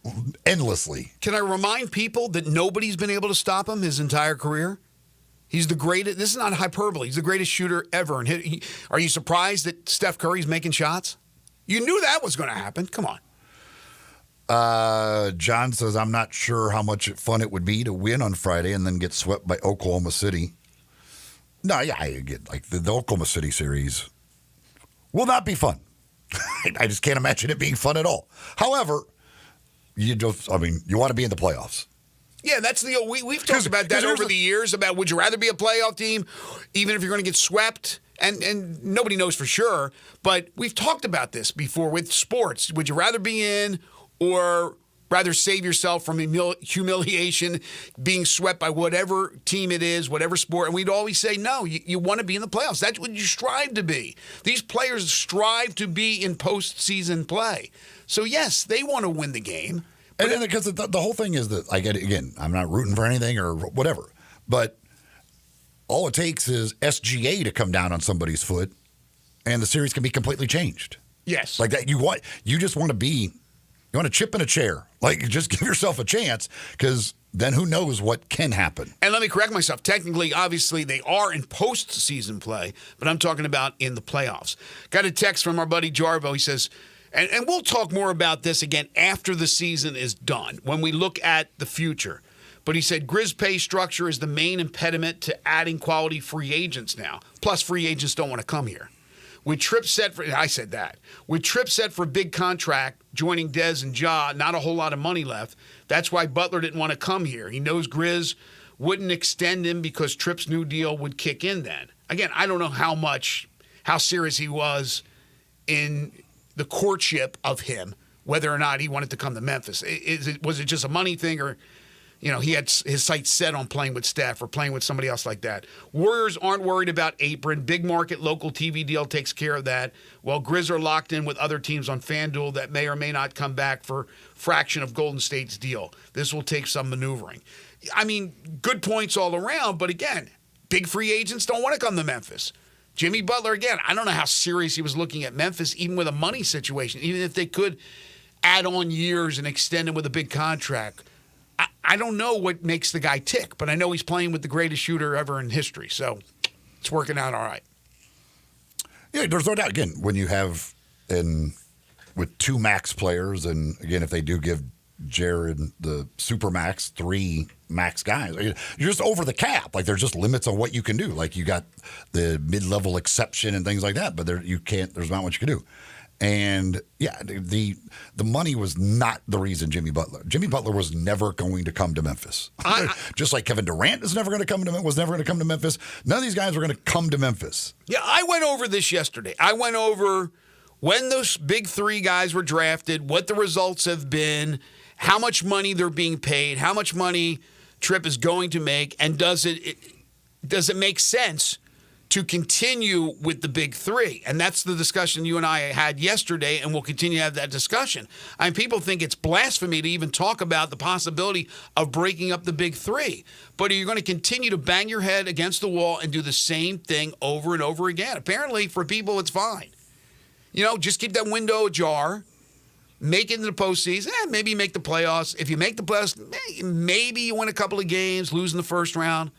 endlessly. Can I remind people that nobody's been able to stop him his entire career? He's the greatest. This is not hyperbole. He's the greatest shooter ever. And are you surprised that Steph Curry's making shots? You knew that was going to happen. Come on. John says, I'm not sure how much fun it would be to win on Friday and then get swept by Oklahoma City. No, yeah, I get like the Oklahoma City series will not be fun. I just can't imagine it being fun at all. However, you want to be in the playoffs. Yeah, that's we've talked about that over the years, about would you rather be a playoff team, even if you're going to get swept, and nobody knows for sure, but we've talked about this before with sports. Would you rather be in or rather save yourself from humiliation, being swept by whatever team it is, whatever sport? And we'd always say, no, you want to be in the playoffs. That's what you strive to be. These players strive to be in postseason play. So, yes, they want to win the game. And because the whole thing is that, again, I'm not rooting for anything or whatever, but all it takes is SGA to come down on somebody's foot, and the series can be completely changed. Yes. Like that, you just want to chip in a chair. Like, just give yourself a chance, because then who knows what can happen. And let me correct myself. Technically, obviously, they are in postseason play, but I'm talking about in the playoffs. Got a text from our buddy Jarvo. He says, and we'll talk more about this again after the season is done, when we look at the future. But he said Grizz pay structure is the main impediment to adding quality free agents now. Plus, free agents don't want to come here. With Tripp set for, I said that. With Tripp set for a big contract, joining Dez and Ja, not a whole lot of money left. That's why Butler didn't want to come here. He knows Grizz wouldn't extend him because Tripp's new deal would kick in then. Again, I don't know how serious he was in the courtship of him, whether or not he wanted to come to Memphis. Was it just a money thing, or he had his sights set on playing with Steph or playing with somebody else like that? Warriors aren't worried about Apron. Big market local TV deal takes care of that. While Grizz are locked in with other teams on FanDuel that may or may not come back for fraction of Golden State's deal. This will take some maneuvering. I mean, good points all around, but again, big free agents don't want to come to Memphis. Jimmy Butler, again, I don't know how serious he was looking at Memphis, even with a money situation, even if they could add on years and extend him with a big contract. I don't know what makes the guy tick, but I know he's playing with the greatest shooter ever in history, so it's working out all right. Yeah, there's no doubt. Again, when you have with two max players, and again, if they do give Jared the super max, 3 max guys, you're just over the cap. Like, there's just limits on what you can do. Like, you got the mid-level exception and things like that, but there's not much you can do. And yeah, the money was not the reason Jimmy Butler was never going to come to Memphis. Just like Kevin Durant was never going to come to Memphis. None of these guys were going to come to Memphis. Yeah, I went over this yesterday. I went over when those big 3 guys were drafted, what the results have been, how much money they're being paid, how much money Tripp is going to make, and does it make sense to continue with the big 3? And that's the discussion you and I had yesterday, and we'll continue to have that discussion. I mean, people think it's blasphemy to even talk about the possibility of breaking up the big 3. But are you going to continue to bang your head against the wall and do the same thing over and over again? Apparently, for people, it's fine. Just keep that window ajar. Make it into the postseason. Maybe you make the playoffs. If you make the playoffs, maybe you win a couple of games, lose in the first round.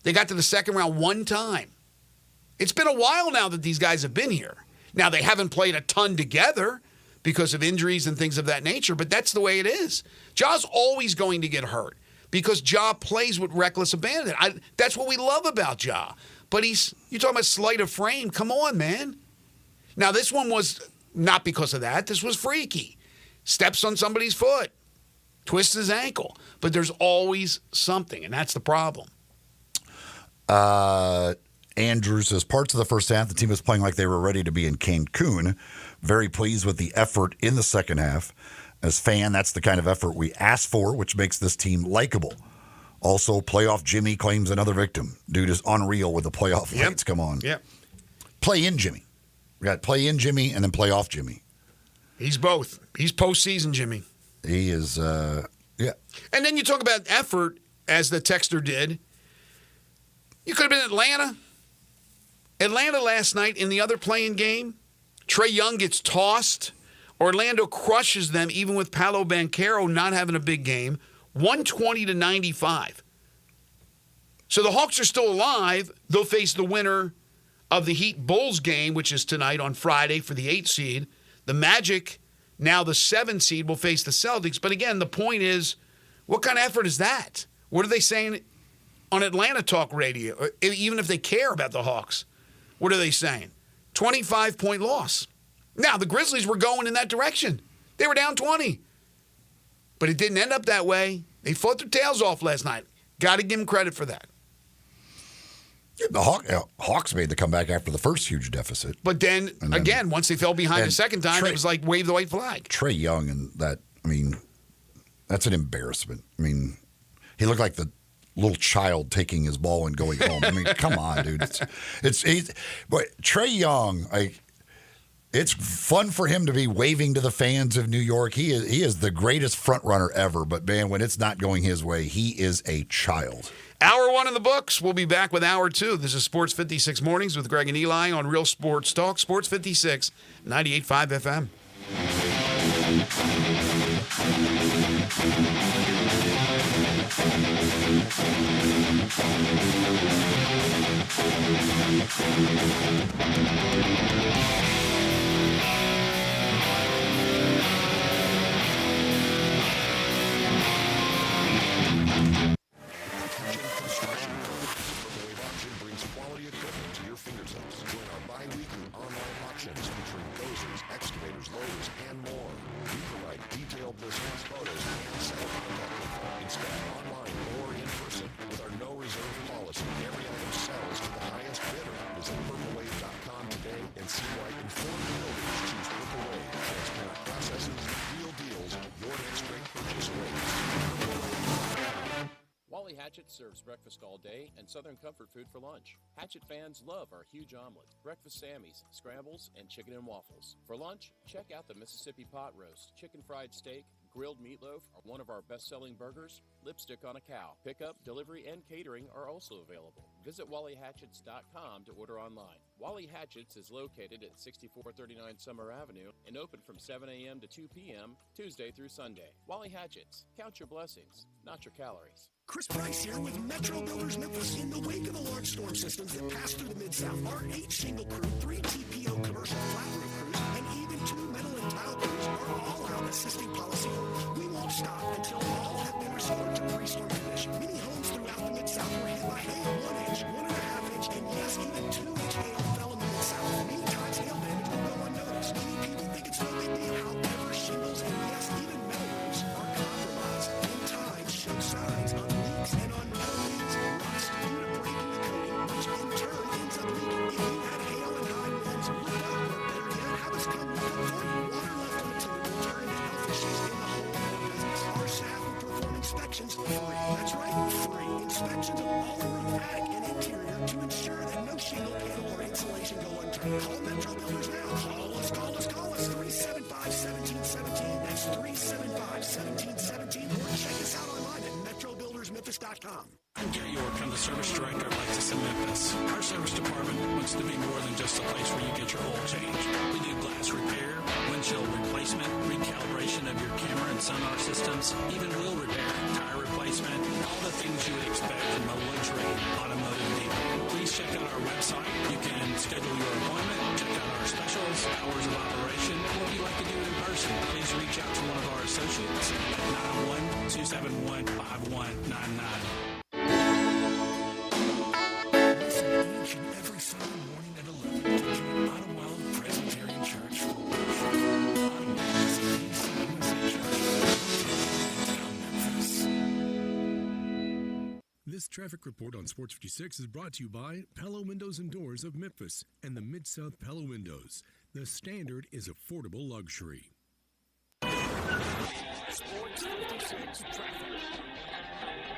They got to the second round one time. It's been a while now that these guys have been here. Now, they haven't played a ton together because of injuries and things of that nature, but that's the way it is. Ja's always going to get hurt because Ja plays with reckless abandon. That's what we love about Ja. But you're talking about sleight of frame. Come on, man. Now, this one was not because of that. This was freaky. Steps on somebody's foot, twists his ankle. But there's always something, and that's the problem. Andrew says, parts of the first half, the team was playing like they were ready to be in Cancun. Very pleased with the effort in the second half. As fan, that's the kind of effort we asked for, which makes this team likable. Also, playoff Jimmy claims another victim. Dude is unreal with the playoff lights. Come on. Yep. Play in Jimmy. We got play in Jimmy and then playoff Jimmy. He's both. He's postseason Jimmy. He is, yeah. And then you talk about effort, as the texter did. You could have been Atlanta. Atlanta last night in the other playing game, Trae Young gets tossed. Orlando crushes them, even with Paolo Banchero not having a big game, 120-95. So the Hawks are still alive. They'll face the winner of the Heat-Bulls game, which is tonight on Friday for the 8th seed. The Magic, now the 7th seed, will face the Celtics. But again, the point is, what kind of effort is that? What are they saying on Atlanta talk radio? Even if they care about the Hawks, what are they saying? 25-point loss. Now, the Grizzlies were going in that direction. They were down 20. But it didn't end up that way. They fought their tails off last night. Got to give them credit for that. Yeah, the Hawks made the comeback after the first huge deficit. But then, again, once they fell behind the second time, it was like wave the white flag. Trae Young and that, that's an embarrassment. He looked like the little child taking his ball and going home. Come on, dude. But Trae Young, it's fun for him to be waving to the fans of New York. He is the greatest front runner ever. But man, when it's not going his way, he is a child. Hour 1 in the books. We'll be back with Hour 2. This is Sports 56 Mornings with Greg and Eli on Real Sports Talk. Sports 56, 98.5 FM. Auction brings quality equipment to your fingertips. Join our bi-weekly online auctions featuring dozers, excavators, loaders, and more. We provide detailed business photos and seller contact info. Inspect online or in person. With our no reserve policy, every item sells to the highest bidder. Visit purplewave.com today and see why informed builders choose Purple Wave. Transparent processes, real deals, your next great purchase waits. Wally Hatchet serves breakfast all day and Southern comfort food for lunch. Hatchet fans love our huge omelet, breakfast Sammys, scrambles, and chicken and waffles. For lunch, check out the Mississippi pot roast, chicken fried steak, grilled meatloaf are one of our best-selling burgers, lipstick on a cow. Pickup, delivery, and catering are also available. Visit WallyHatchets.com to order online. Wally Hatchets is located at 6439 Summer Avenue and open from 7 a.m. to 2 p.m. Tuesday through Sunday. Wally Hatchets. Count your blessings, not your calories. Chris Price here with Metro Builders Memphis. In the wake of the large storm systems that passed through the Mid-South, our 8 shingle crew, 3 TPO commercial flat roof crews, and even 2 metal and tile crews are all out assisting policyholders. We won't stop until all have been restored to pre-storm condition. Many homes throughout the Mid-South were hit by hail, 1 inch, 1.5 inch, and yes, even 2-inch hail fell in the Mid-South. Many times hail damage will go unnoticed. Many people think it's no big deal. However, shingles and yes, even metal roofs are compromised. In time, show signs of leaks and on metal leaks, rust due to breaking the coating, which in turn ends up leaking. If you had hail and high winds, look up, or better yet, have us come look for you. Water left on the tube will turn into health issues in the whole of the business. Our staff will perform inspections free. That's right, free. Inspections of all the roof, attic, and interior to ensure that no shingle, panel, or insulation go unturned. Call Metro Builders now. Call us. 375-1717. That's 375-1717. Or check us out online at metrobuildersmemphis.com. I'm Gary York. I'm the service director of Lexus in Memphis. Our service department wants to be more than just a place where you get your oil changed. We do glass repair, windshield replacement, recalibration of your camera and sonar systems, even wheel repair, tire replacement, all the things you would expect from a luxury automotive dealer. Please check out our website. You can schedule your appointment, check out our specials, hours of operation, or if you'd like to do it in person, please reach out to one of our associates at 901-271-5199. Each and every Sunday morning at 11 to join Ottawa Presbyterian Church for worship. Ottawa CPC downtown Memphis. This traffic report on Sports 56 is brought to you by Palo Windows and Doors of Memphis and the Mid-South Palo Windows. The standard is affordable luxury. Sports 56 traffic.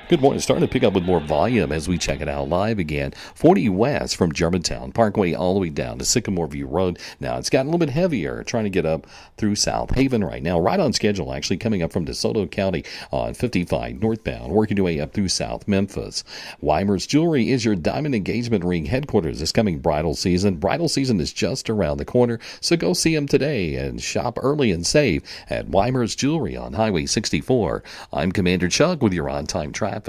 Good morning. Starting to pick up with more volume as we check it out live again. 40 west from Germantown Parkway all the way down to Sycamore View Road. Now it's gotten a little bit heavier trying to get up through South Haven right now. Right on schedule, actually, coming up from DeSoto County on 55 northbound, working your way up through South Memphis. Weimer's Jewelry is your diamond engagement ring headquarters this coming bridal season. Bridal season is just around the corner, so go see them today and shop early and save at Weimer's Jewelry on Highway 64. I'm Commander Chuck with your on-time traffic.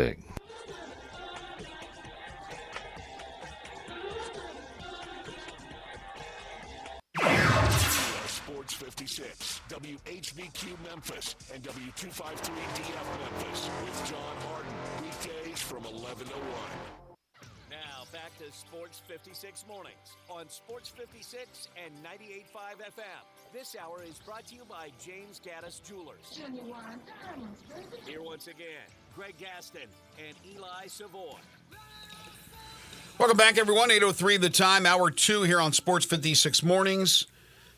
Sports 56, WHBQ Memphis, and W253DF Memphis with John Harden. Weekdays from 11 to 1. Now back to Sports 56 mornings on Sports 56 and 98.5 FM. This hour is brought to you by James Gaddis Jewelers. Here once again, Greg Gaston and Eli Savoy. Welcome back, everyone. 8:03 the time, hour 2 here on Sports 56 mornings.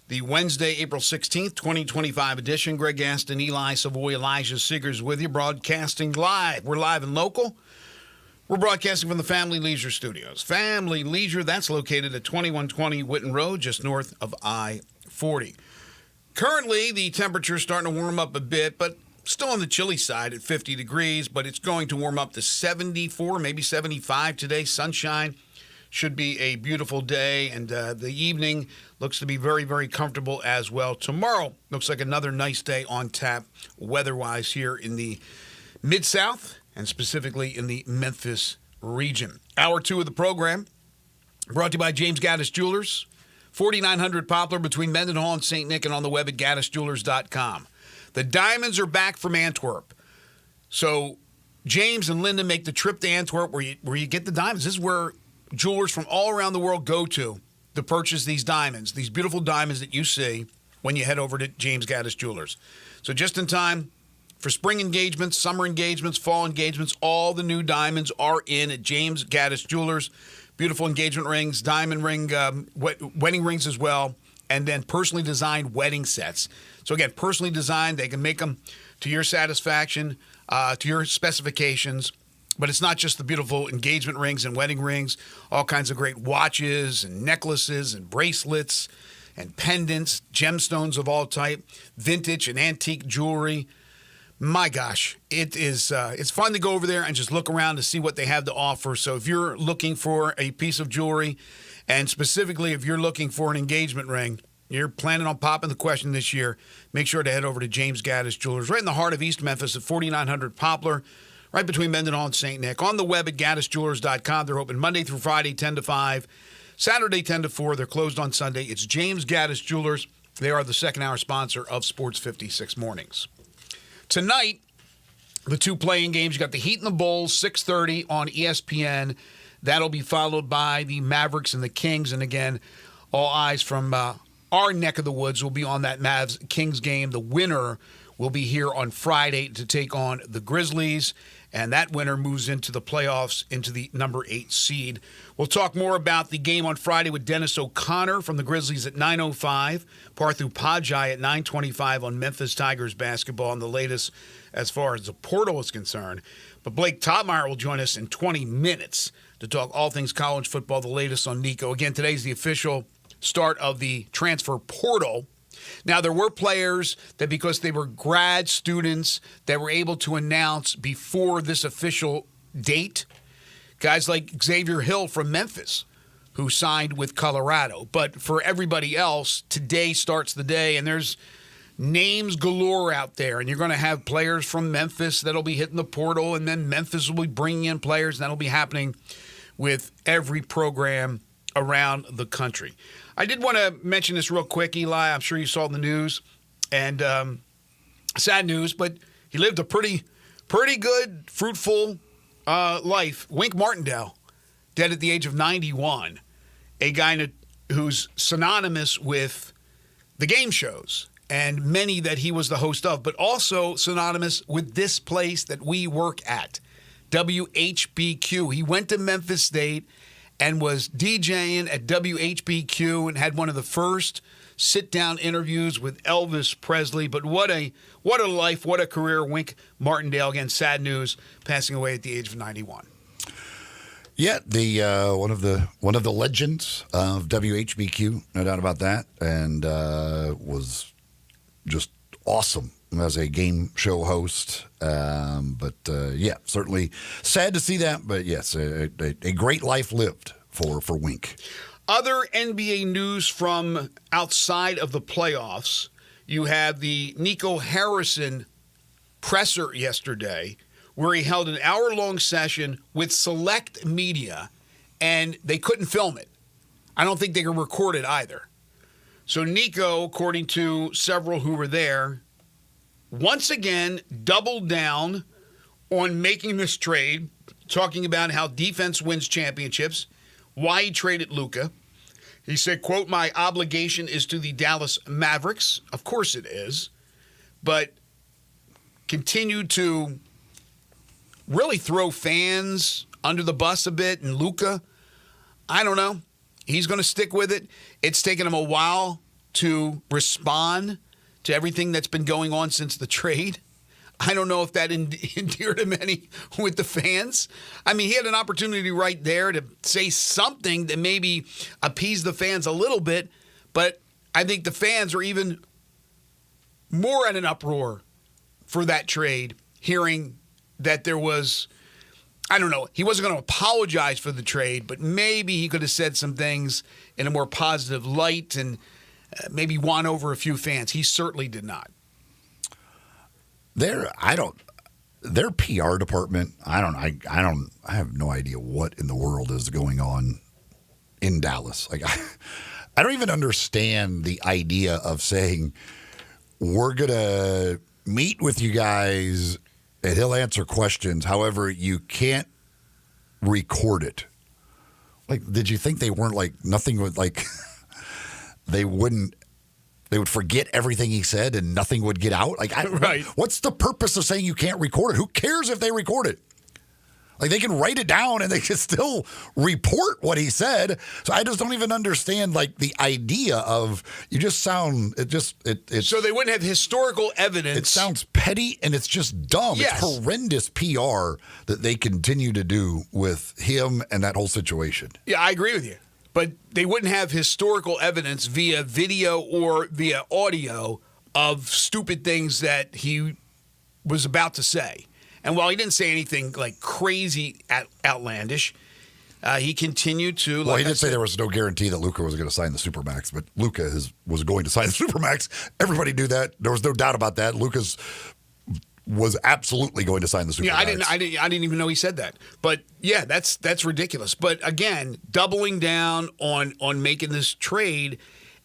The Wednesday, April 16th, 2025 edition. Greg Gaston, Eli Savoy, Elijah Siggers with you, broadcasting live. We're live and local. We're broadcasting from the Family Leisure Studios. Family Leisure, that's located at 2120 Whitten Road, just north of I-40. Currently, the temperature is starting to warm up a bit, but still on the chilly side at 50 degrees, but it's going to warm up to 74, maybe 75 today. Sunshine. Should be a beautiful day, and the evening looks to be very, very comfortable as well. Tomorrow looks like another nice day on tap weather-wise here in the Mid-South and specifically in the Memphis region. Hour 2 of the program Brought to you by James Gaddis Jewelers, 4900 Poplar between Mendenhall and St. Nick, and on the web at gaddisjewelers.com. The diamonds are back from Antwerp. So James and Linda make the trip to Antwerp where you get the diamonds. This is where jewelers from all around the world go to purchase these diamonds, these beautiful diamonds that you see when you head over to James Gaddis Jewelers. So just in time for spring engagements, summer engagements, fall engagements, all the new diamonds are in at James Gaddis Jewelers. Beautiful engagement rings, diamond ring, wedding rings as well, and then personally designed wedding sets. So again, personally designed, they can make them to your satisfaction, to your specifications. But it's not just the beautiful engagement rings and wedding rings, all kinds of great watches and necklaces and bracelets and pendants, gemstones of all type, vintage and antique jewelry. My gosh, it's fun to go over there and just look around to see what they have to offer. So if you're looking for a piece of jewelry, and specifically if you're looking for an engagement ring, you're planning on popping the question this year, make sure to head over to James Gaddis Jewelers, right in the heart of East Memphis at 4900 Poplar, right between Mendenhall and St. Nick. On the web at gaddisjewelers.com. They're open Monday through Friday, 10 to 5, Saturday, 10 to 4. They're closed on Sunday. It's James Gaddis Jewelers. They are the second-hour sponsor of Sports 56 Mornings. Tonight, the two playing games, you got the Heat and the Bulls, 6:30 on ESPN. That'll be followed by the Mavericks and the Kings. And again, all eyes from our neck of the woods will be on that Mavs-Kings game. The winner will be here on Friday to take on the Grizzlies. And that winner moves into the playoffs, into the number 8 seed. We'll talk more about the game on Friday with Dennis O'Connor from the Grizzlies at 9:05. Parthu Pajai at 9:25 on Memphis Tigers basketball, and the latest as far as the portal is concerned. But Blake Topmeyer will join us in 20 minutes to talk all things college football, the latest on Nico. Again, today's the official start of the transfer portal. Now, there were players that, because they were grad students, that were able to announce before this official date. Guys like Xavier Hill from Memphis, who signed with Colorado. But for everybody else, today starts the day, and there's names galore out there. And you're going to have players from Memphis that'll be hitting the portal, and then Memphis will be bringing in players, and that'll be happening with every program around the country. I did want to mention this real quick, Eli. I'm sure you saw the news, and sad news, but he lived a pretty good, fruitful life. Wink Martindale, dead at the age of 91, a guy who's synonymous with the game shows and many that he was the host of, but also synonymous with this place that we work at, WHBQ. He went to Memphis State and was DJing at WHBQ and had one of the first sit-down interviews with Elvis Presley. But what a life, what a career. Wink Martindale, again, sad news, passing away at the age of 91. Yeah, the one of the legends of WHBQ, no doubt about that, and was just awesome as a game show host. Yeah, certainly sad to see that, but yes, a great life lived for Wink. Other NBA news from outside of the playoffs, you have the Nico Harrison presser yesterday, where he held an hour-long session with select media, and they couldn't film it. I don't think they could record it either. So Nico, according to several who were there, once again doubled down on making this trade, talking about how defense wins championships, why he traded Luka. He said, quote, "My obligation is to the Dallas Mavericks." Of course it is. But continued to really throw fans under the bus a bit. And Luka, I don't know. He's going to stick with it. It's taken him a while to respond to everything that's been going on since the trade. I don't know if that endeared him any with the fans. I mean, he had an opportunity right there to say something that maybe appeased the fans a little bit, but I think the fans are even more at an uproar for that trade, hearing that there was, I don't know, he wasn't going to apologize for the trade, but maybe he could have said some things in a more positive light and maybe won over a few fans. He certainly did not. Their PR department, I have no idea what in the world is going on in Dallas. Like, I don't even understand the idea of saying, we're going to meet with you guys and he'll answer questions. However, you can't record it. Like, did you think they weren't like, nothing would like, they would forget everything he said and nothing would get out? Like, right. What's the purpose of saying you can't record it? Who cares if they record it? Like, they can write it down and they can still report what he said. So I just don't even understand, like, the idea of, you just sound, it's so they wouldn't have historical evidence. It sounds petty and it's just dumb. Yes. It's horrendous PR that they continue to do with him and that whole situation. Yeah, I agree with you. But they wouldn't have historical evidence via video or via audio of stupid things that he was about to say. And while he didn't say anything like crazy outlandish, he continued to. Well, he did say there was no guarantee that Luka was going to sign the Supermax, but Luka was going to sign the Supermax. Everybody knew that. There was no doubt about that. Luka's was absolutely going to sign the Supermax. Yeah, I didn't even know he said that. But yeah, that's ridiculous. But again, doubling down on making this trade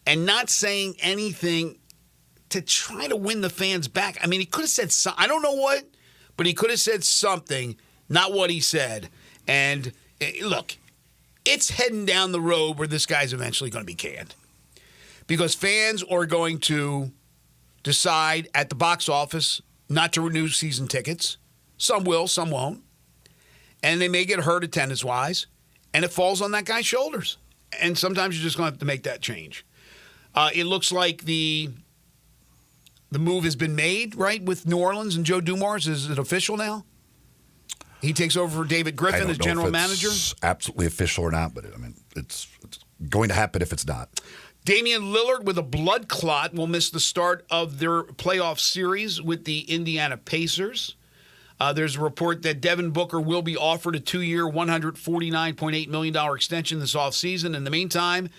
and not saying anything to try to win the fans back. I mean, he could have said something. I don't know what. But he could have said something, not what he said. And look, it's heading down the road where this guy's eventually going to be canned. Because fans are going to decide at the box office not to renew season tickets. Some will, some won't. And they may get hurt attendance-wise. And it falls on that guy's shoulders. And sometimes you're just going to have to make that change. It looks like the move has been made, right, with New Orleans and Joe Dumars. Is it official now? He takes over for David Griffin as general manager? Absolutely official or not, but I mean, it's going to happen if it's not. Damian Lillard with a blood clot will miss the start of their playoff series with the Indiana Pacers. There's a report that Devin Booker will be offered a 2-year, $149.8 million extension this offseason. In the meantime,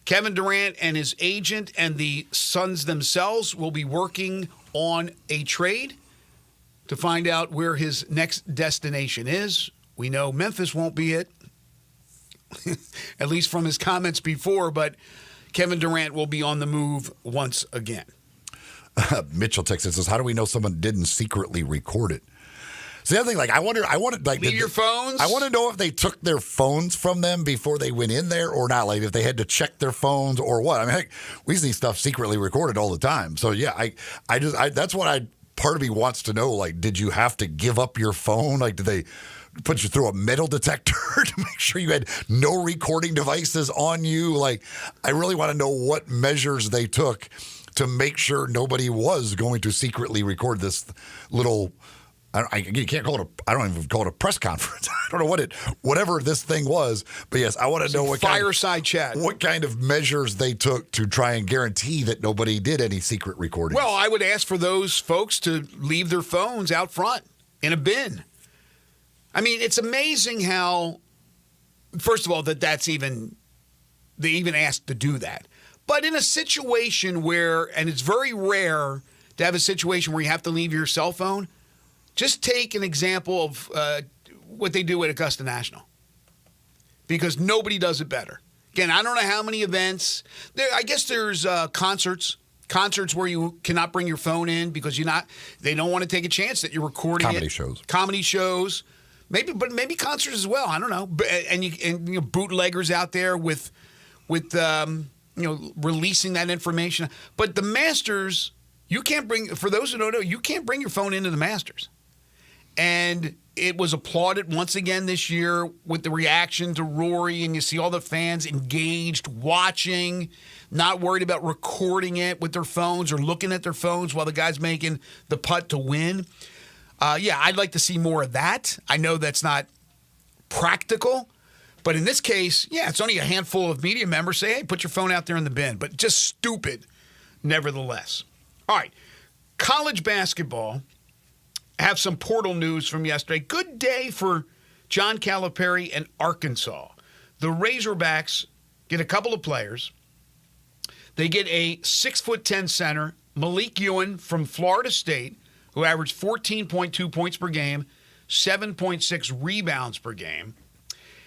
Kevin Durant and his agent and the Suns themselves will be working on a trade to find out where his next destination is. We know Memphis won't be it, at least from his comments before, but Kevin Durant will be on the move once again. Mitchell texts and says, how do we know someone didn't secretly record it? So the other thing, like, I wanted, like, leave your phones. I want to know if they took their phones from them before they went in there or not. Like, if they had to check their phones or what. I mean, heck, we see stuff secretly recorded all the time. So yeah, I that's what part of me wants to know. Like, did you have to give up your phone? Like, did they put you through a metal detector to make sure you had no recording devices on you? Like, I really want to know what measures they took to make sure nobody was going to secretly record this little. You can't call it I don't even call it a press conference. I don't know whatever this thing was. But yes, I want to know what fireside chat. What kind of measures they took to try and guarantee that nobody did any secret recording. Well, I would ask for those folks to leave their phones out front in a bin. I mean, it's amazing how, first of all, they even asked to do that. But in a situation where, and it's very rare to have a situation where you have to leave your cell phone, just take an example of what they do at Augusta National, because nobody does it better. Again, I don't know how many events. I guess there's concerts where you cannot bring your phone in because they don't want to take a chance that you're recording Comedy shows. Maybe concerts as well. I don't know. And bootleggers out there with releasing that information. But the Masters, you can't bring. For those who don't know, you can't bring your phone into the Masters. And it was applauded once again this year with the reaction to Rory, and you see all the fans engaged, watching, not worried about recording it with their phones or looking at their phones while the guy's making the putt to win. I'd like to see more of that. I know that's not practical, but in this case, it's only a handful of media members say, hey, put your phone out there in the bin, but just stupid nevertheless. All right, college basketball. Have some portal news from yesterday. Good day for John Calipari and Arkansas. The Razorbacks get a couple of players. They get a 6'10" center, Malik Ewan from Florida State, who averaged 14.2 points per game, 7.6 rebounds per game.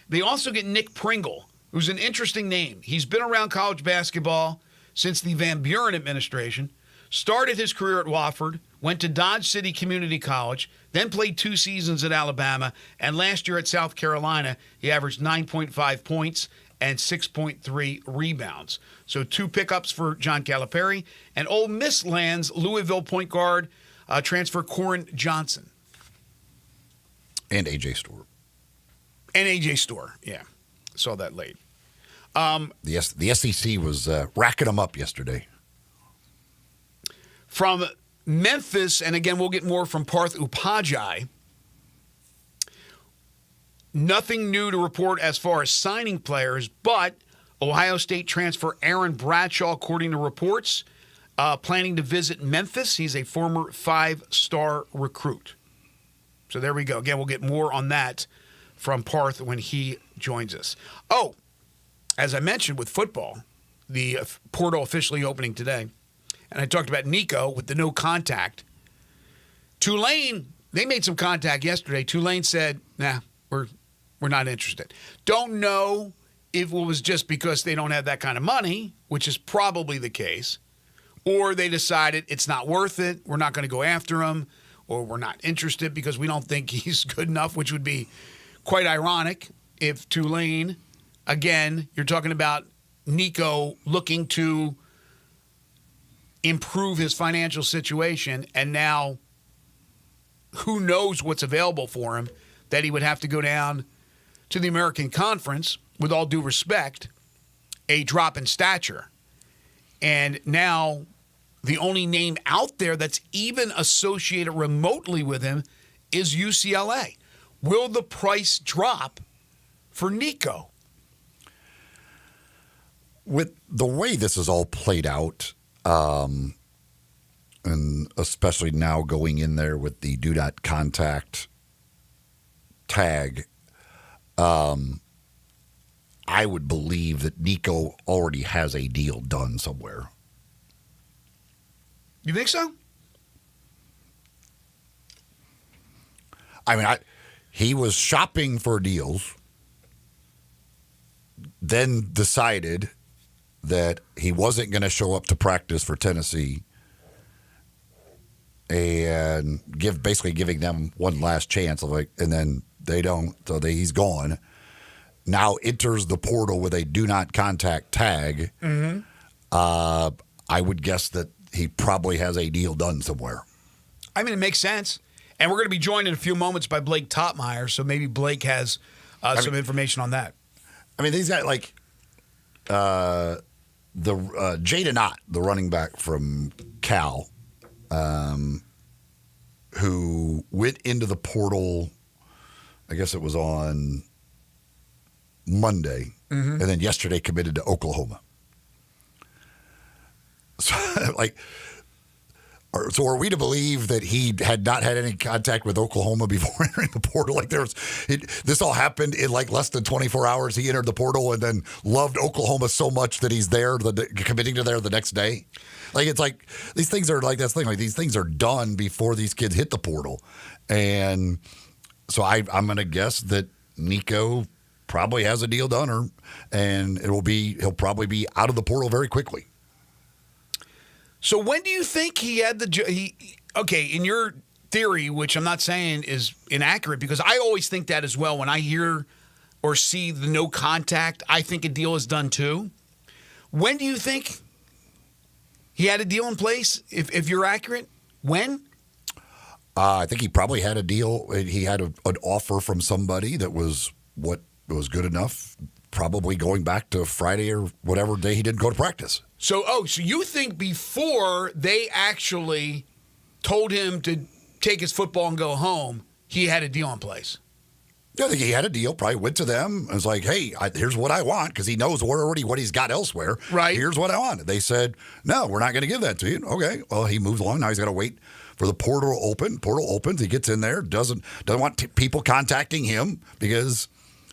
They also get Nick Pringle who's an interesting name. He's been around college basketball since the Van Buren administration, started his career at Wofford, went to Dodge City Community College, then played 2 seasons at Alabama, and last year at South Carolina, he averaged 9.5 points and 6.3 rebounds. So 2 pickups for John Calipari. And Ole Miss lands Louisville point guard transfer Corin Johnson. And A.J. Stewart. And A.J. Stewart, yeah. Saw that late. The SEC was racking them up yesterday. From Memphis, and again, we'll get more from Parth Upajai. Nothing new to report as far as signing players, but Ohio State transfer Aaron Bradshaw, according to reports, planning to visit Memphis. He's a former 5-star recruit. So there we go. Again, we'll get more on that from Parth when he joins us. Oh, as I mentioned with football, the portal officially opening today, and I talked about Nico with the no contact. Tulane, they made some contact yesterday. Tulane said, nah, we're not interested. Don't know if it was just because they don't have that kind of money, which is probably the case, or they decided it's not worth it, we're not going to go after him, or we're not interested because we don't think he's good enough, which would be quite ironic if Tulane, again, you're talking about Nico looking to improve his financial situation, and now who knows what's available for him, that he would have to go down to the American Conference, with all due respect, a drop in stature. And now the only name out there that's even associated remotely with him is UCLA. Will the price drop for Nico? With the way this is all played out, and especially now going in there with the do not contact tag, I would believe that Nico already has a deal done somewhere. You think so? I mean, he was shopping for deals, then decided that he wasn't going to show up to practice for Tennessee, and basically giving them one last chance, and then they don't, so he's gone. Now enters the portal with a do not contact tag. Mm-hmm. I would guess that he probably has a deal done somewhere. I mean, it makes sense. And we're going to be joined in a few moments by Blake Topmeyer, so maybe Blake has some information on that. I mean, these guys, like the Jaden Ott, the running back from Cal, who went into the portal, I guess it was on Monday, and then yesterday committed to Oklahoma. So, so are we to believe that he had not had any contact with Oklahoma before entering the portal? This all happened in less than 24 hours. He entered the portal and then loved Oklahoma so much that he's there, committing to there the next day. It's like these things are like that's the thing. Like these things are done before these kids hit the portal, and so I'm going to guess that Nico probably has a deal done, and he'll probably be out of the portal very quickly. So when do you think he had okay, in your theory, which I'm not saying is inaccurate, because I always think that as well. When I hear or see the no contact, I think a deal is done too. When do you think he had a deal in place, if you're accurate? When? I think he probably had a deal. He had an offer from somebody that was good enough, probably going back to Friday or whatever day he didn't go to practice. So you think before they actually told him to take his football and go home, he had a deal in place? Yeah, I think he had a deal, probably went to them and was like, hey, here's what I want, because he knows already what he's got elsewhere. Right. Here's what I want. They said, no, we're not going to give that to you. Okay, well, he moves along. Now he's got to wait for the portal to open. Portal opens. He gets in there, doesn't want people contacting him because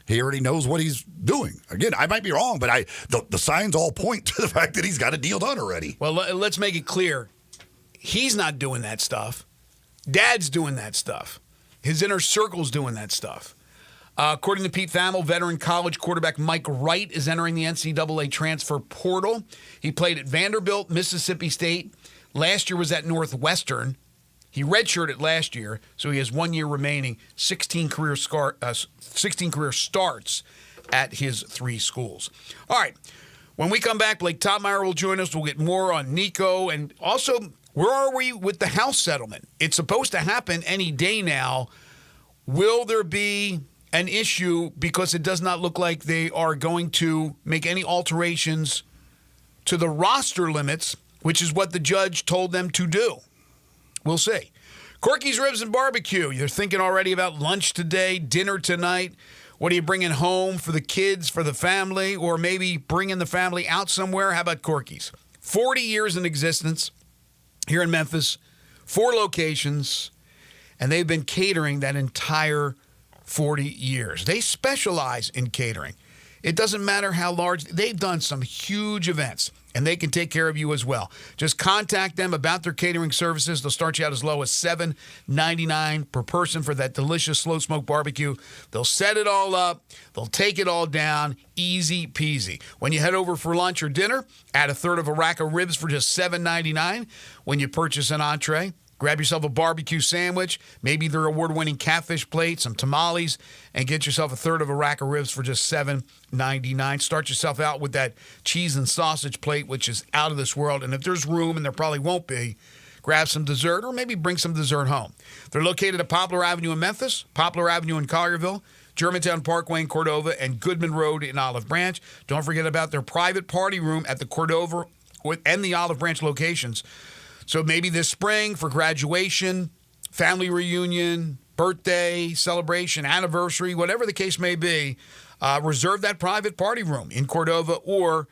he already knows what he's doing. Again, I might be wrong, but the signs all point to the fact that he's got a deal done already. Well, let's make it clear. He's not doing that stuff. Dad's doing that stuff. His inner circle's doing that stuff. According to Pete Thamel, veteran college quarterback Mike Wright is entering the NCAA transfer portal. He played at Vanderbilt, Mississippi State. Last year was at Northwestern. He redshirted last year, so he has 1 year remaining, 16 career starts at his 3 schools. All right, when we come back, Blake Topmeyer will join us. We'll get more on Nico, and also, where are we with the house settlement? It's supposed to happen any day now. Will there be an issue because it does not look like they are going to make any alterations to the roster limits, which is what the judge told them to do? We'll see. Corky's Ribs and Barbecue. You're thinking already about lunch today, dinner tonight. What are you bringing home for the kids, for the family, or maybe bringing the family out somewhere? How about Corky's? 40 years in existence here in Memphis, 4 locations, and they've been catering that entire 40 years. They specialize in catering. It doesn't matter how large. They've done some huge events, and they can take care of you as well. Just contact them about their catering services. They'll start you out as low as $7.99 per person for that delicious slow smoke barbecue. They'll set it all up. They'll take it all down. Easy peasy. When you head over for lunch or dinner, add a third of a rack of ribs for just $7.99 when you purchase an entree. Grab yourself a barbecue sandwich, maybe their award-winning catfish plate, some tamales, and get yourself a third of a rack of ribs for just $7.99. Start yourself out with that cheese and sausage plate, which is out of this world. And if there's room, and there probably won't be, grab some dessert or maybe bring some dessert home. They're located at Poplar Avenue in Memphis, Poplar Avenue in Collierville, Germantown Parkway in Cordova, and Goodman Road in Olive Branch. Don't forget about their private party room at the Cordova and the Olive Branch locations. So maybe this spring for graduation, family reunion, birthday, celebration, anniversary, whatever the case may be, reserve that private party room in Cordova or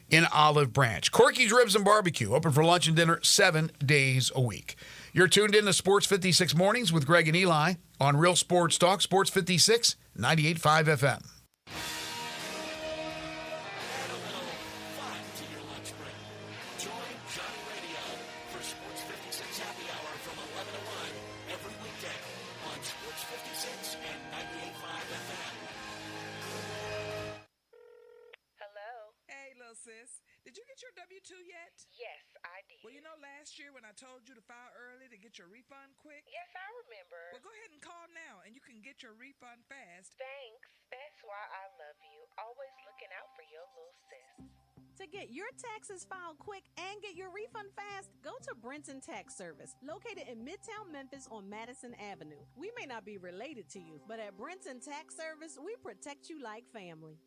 in Olive Branch. Corky's Ribs and Barbecue, open for lunch and dinner 7 days a week. You're tuned in to Sports 56 Mornings with Greg and Eli on Real Sports Talk, Sports 56, 98.5 FM. Sis, did you get your W-2 yet? Yes, I did. Well, you know last year when I told you to file early to get your refund quick? Yes, I remember. Well, go ahead and call now and you can get your refund fast. Thanks. That's why I love you. Always looking out for your little sis. To get your taxes filed quick and get your refund fast, go to Brenton Tax Service, located in Midtown Memphis on Madison Avenue. We may not be related to you, but at Brenton Tax Service, we protect you like family.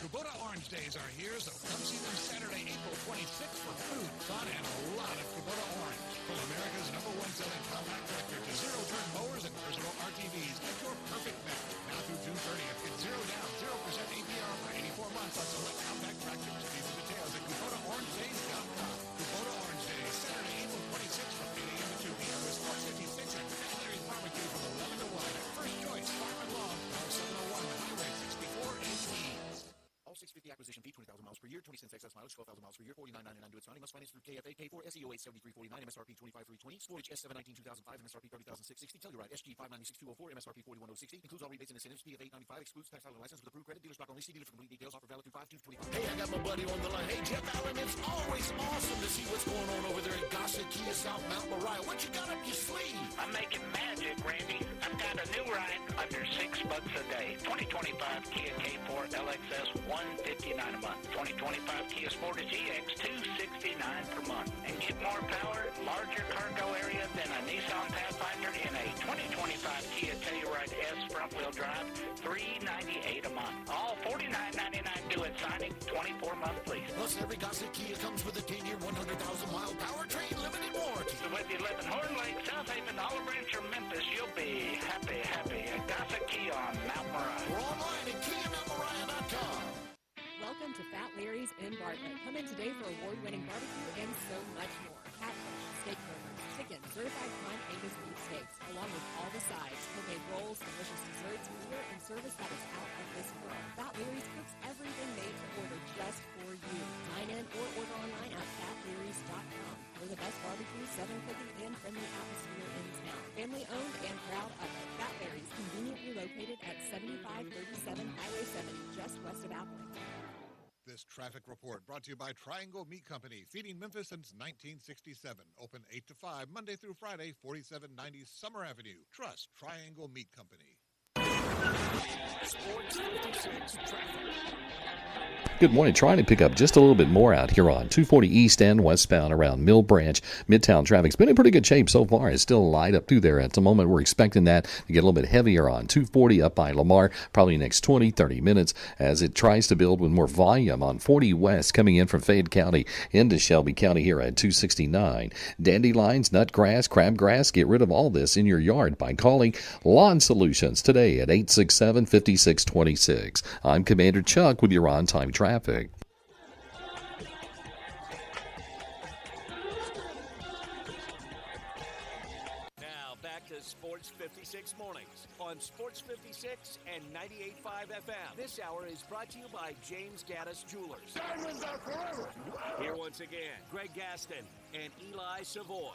Kubota Orange Days are here, so come see them Saturday, April 26th for food, fun, and a lot of Kubota Orange. From America's #1 selling compact tractor to zero-turn mowers and personal RTVs, get your perfect match. Now through June 30th, get 0 down, 0% APR for 84 months on select compact tractors. See the details at KubotaOrangeDays.com. Kubota Orange Days, Saturday, April 26th from 8 a.m. to 2 p.m. with Sports 56 and Fat Larry's Barbecue from 11 to 1. First choice, Farm and Lawn, 701 Highway 64 in Queens. All 650 acquisition fee, 20,000 miles per year, 20 cents excess mileage, 12,000 miles per year, $49.99 to its signing. Must finance through KFA, K4, SEO 873.49, MSRP 25,320, Sportage S719 2005, MSRP 30,660, Telluride SG 596,204, MSRP 41,060. Includes all rebates and incentives, PF 895, excludes tax title and license with approved credit. Dealer stock only. See dealer for complete details. Offer valid through 5/2/25. Hey, I got my buddy on the line. Hey, Jeff Allen, it's always awesome to see what's going on over there in Gossett Kia, South Mount Moriah. What you got up your sleeve? I'm making magic, Randy. I've got a new ride under $6 a day. 2025 Kia K4 LXS, $159 a month. 2025 Kia Sportage EX, $269 per month. And get more power, larger cargo area than a Nissan Pathfinder in a 2025 Kia Telluride S front-wheel drive, $398 a month. All $49.99 due at signing, 24-month lease. Plus, every Gossett Kia comes with a 10-year, 100,000-mile powertrain limited warranty. So whether you live in Horn Lake, South Haven, Olive Branch, or Memphis, you'll be happy at Gossett Kia on Mount Moriah. We're online at KiaMountMoriah.com. Welcome to Fat Larry's in Bartlett. Come in today for award-winning barbecue and so much more. Catfish, steak burgers, chicken, certified prime Angus beef steaks, along with all the sides, homemade rolls, delicious desserts, beer, and service that is out of this world. Fat Larry's cooks everything made to order just for you. Dine in or order online at fatlarrys.com. For the best barbecue 750 and friendly atmosphere in town. Family owned and proud of it. Fat Larry's, conveniently located at 7537 Highway 70, just west of Appling. This traffic report brought to you by Triangle Meat Company, feeding Memphis since 1967. Open 8 to 5, Monday through Friday, 4790 Summer Avenue. Trust Triangle Meat Company. Sports 56 traffic. Good morning. Trying to pick up just a little bit more out here on 240 East and westbound around Mill Branch. Midtown traffic's been in pretty good shape so far. It's still light up through there at the moment. We're expecting that to get a little bit heavier on 240 up by Lamar, probably next 20, 30 minutes as it tries to build with more volume on 40 West coming in from Fayette County into Shelby County here at 269. Dandelions, nutgrass, crabgrass, get rid of all this in your yard by calling Lawn Solutions today at 867-5626. I'm Commander Chuck with your on-time traffic. Now back to Sports 56 mornings on Sports 56 and 98.5 FM. This hour is brought to you by James Gaddis Jewelers. Diamonds are forever. Here once again, Greg Gaston and Eli Savoy.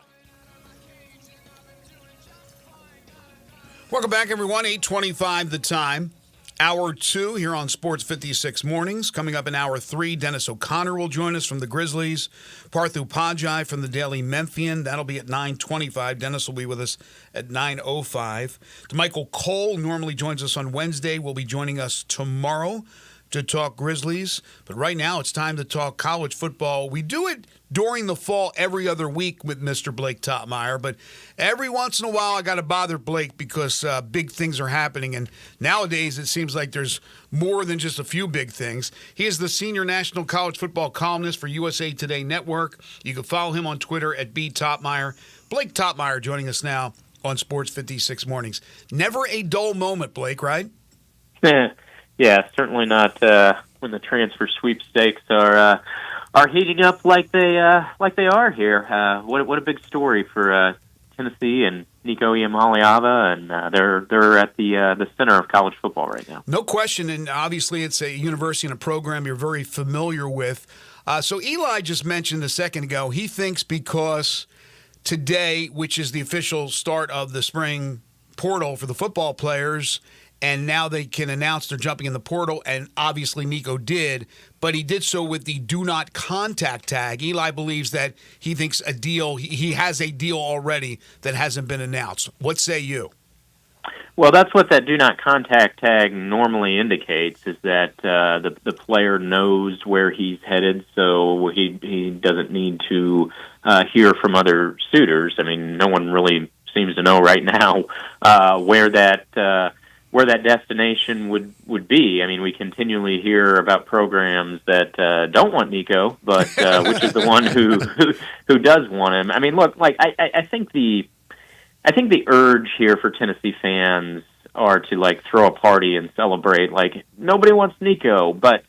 Welcome back, everyone. 8:25 the time. Hour 2 here on Sports 56 Mornings. Coming up in Hour 3, Dennis O'Connor will join us from the Grizzlies. Parthu Pajai from the Daily Memphian. That'll be at 9:25. Dennis will be with us at 9:05. Michael Cole normally joins us on Wednesday. Will be joining us tomorrow to talk Grizzlies. But right now it's time to talk college football. We do it during the fall every other week with Mr. Blake Topmeyer, but every once in a while I got to bother Blake because big things are happening, and nowadays it seems like there's more than just a few big things. He is the senior national college football columnist for USA Today Network. You can follow him on Twitter at @BTopmeyer. Blake Topmeyer joining us now on Sports 56 Mornings. Never a dull moment, Blake, right? Yeah, certainly not when the transfer sweepstakes are heating up like they are here. What a big story for Tennessee and Nico Iamaleava, and they're at the center of college football right now. No question, and obviously it's a university and a program you're very familiar with. So Eli just mentioned a second ago, he thinks because today, which is the official start of the spring portal for the football players, and now they can announce they're jumping in the portal, and obviously Nico did, but he did so with the do not contact tag. Eli believes that he thinks he has a deal already that hasn't been announced. What say you? Well, that's what that do not contact tag normally indicates, is that the player knows where he's headed, so he doesn't need to hear from other suitors. I mean, no one really seems to know right now where that destination would be. I mean, we continually hear about programs that don't want Nico, but which is the one who does want him. I mean, look, I think the urge here for Tennessee fans are to throw a party and celebrate. Nobody wants Nico, but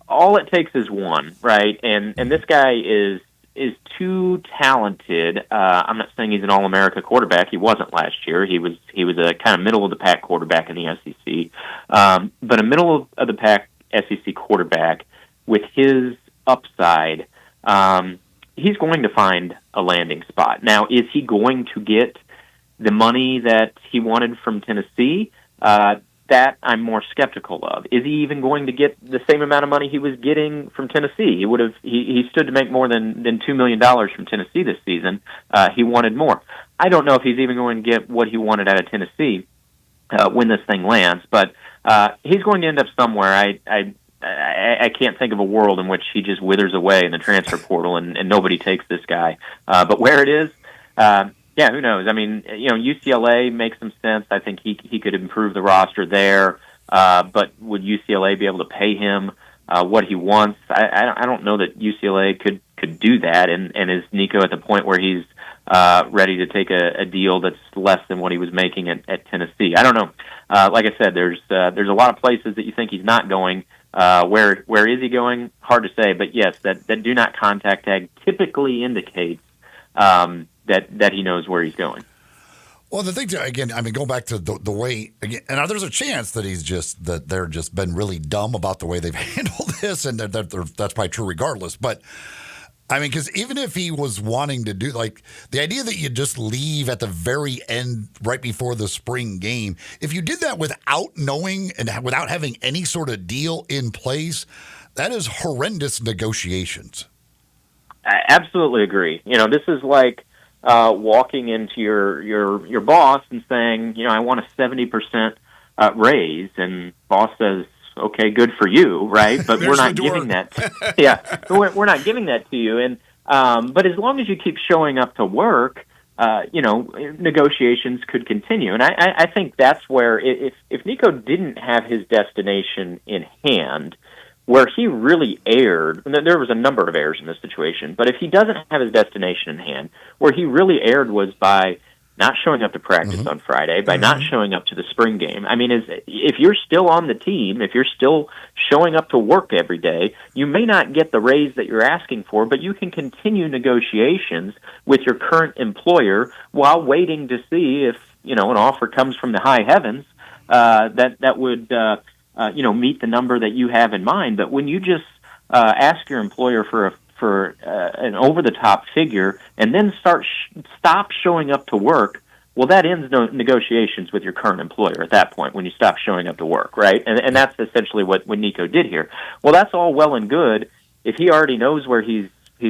all it takes is one, right? And this guy is too talented. I'm not saying he's an All-America quarterback. He wasn't last year. He was a kind of middle-of-the-pack quarterback in the SEC. But a middle-of-the-pack SEC quarterback with his upside, he's going to find a landing spot. Now, is he going to get the money that he wanted from Tennessee? That I'm more skeptical of. Is he even going to get the same amount of money he was getting from Tennessee? He stood to make more than $2 million from Tennessee this season. He wanted more. I don't know if he's even going to get what he wanted out of Tennessee when this thing lands, but he's going to end up somewhere. I can't think of a world in which he just withers away in the transfer portal and nobody takes this guy. But where it is, yeah, who knows? I mean, UCLA makes some sense. I think he could improve the roster there. But would UCLA be able to pay him what he wants? I don't know that UCLA could do that. And is Nico at the point where he's ready to take a deal that's less than what he was making at Tennessee? I don't know. Like I said, there's a lot of places that you think he's not going. Where is he going? Hard to say. But yes, that do not contact tag typically indicates that he knows where he's going. Well, the thing, again, I mean, go back to the way, again, and there's a chance that they're just been really dumb about the way they've handled this, and that's probably true regardless. But I mean, because even if he was wanting to do, like, the idea that you just leave at the very end right before the spring game, if you did that without knowing and without having any sort of deal in place, that is horrendous negotiations. I absolutely agree. This is like walking into your boss and saying, I want a 70% raise, and boss says, okay, good for you, right? But we're not giving that. Yeah, we're not giving that to you. And but as long as you keep showing up to work, negotiations could continue. And I think that's where if Nico didn't have his destination in hand, where he really erred, and there was a number of errors in this situation, but if he doesn't have his destination in hand, where he really erred was by not showing up to practice on Friday, by not showing up to the spring game. I mean, if you're still on the team, if you're still showing up to work every day, you may not get the raise that you're asking for, but you can continue negotiations with your current employer while waiting to see if, an offer comes from the high heavens that would meet the number that you have in mind. But when you just ask your employer for an over-the-top figure and then stop showing up to work, well, that ends negotiations with your current employer at that point when you stop showing up to work, right? And that's essentially what Nico did here. Well, that's all well and good if he already knows where he's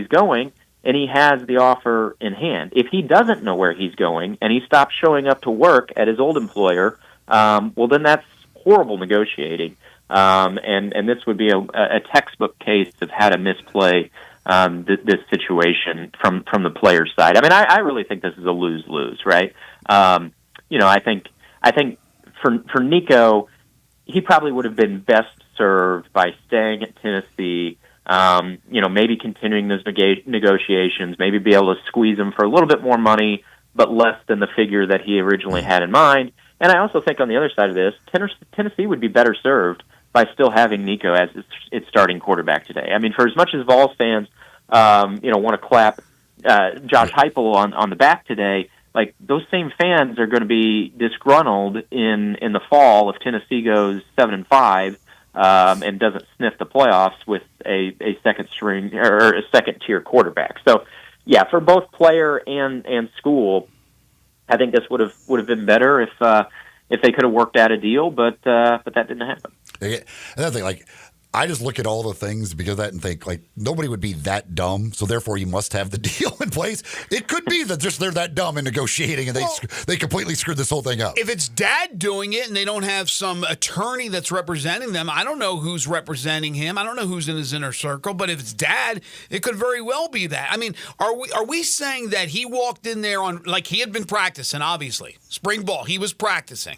going and he has the offer in hand. If he doesn't know where he's going and he stops showing up to work at his old employer, well, then that's horrible negotiating. And this would be a textbook case of how to misplay this situation from the player's side. I mean, I really think this is a lose-lose, right? I think for Nico, he probably would have been best served by staying at Tennessee, maybe continuing those negotiations, maybe be able to squeeze him for a little bit more money, but less than the figure that he originally had in mind. And I also think on the other side of this, Tennessee would be better served by still having Nico as its starting quarterback today. I mean, for as much as Vols fans, want to clap Josh Heupel on the back today, like those same fans are going to be disgruntled in the fall if Tennessee goes 7-5 and doesn't sniff the playoffs with a second string or a second tier quarterback. So, yeah, for both player and school, I think this would have been better if they could have worked out a deal, but that didn't happen. Another thing, I just look at all the things because of that and think, nobody would be that dumb, so therefore you must have the deal in place. It could be that just they're that dumb in negotiating and they completely screwed this whole thing up. If it's dad doing it and they don't have some attorney that's representing them, I don't know who's representing him. I don't know who's in his inner circle, but if it's dad, it could very well be that. I mean, are we saying that he walked in there he had been practicing, obviously, spring ball, he was practicing,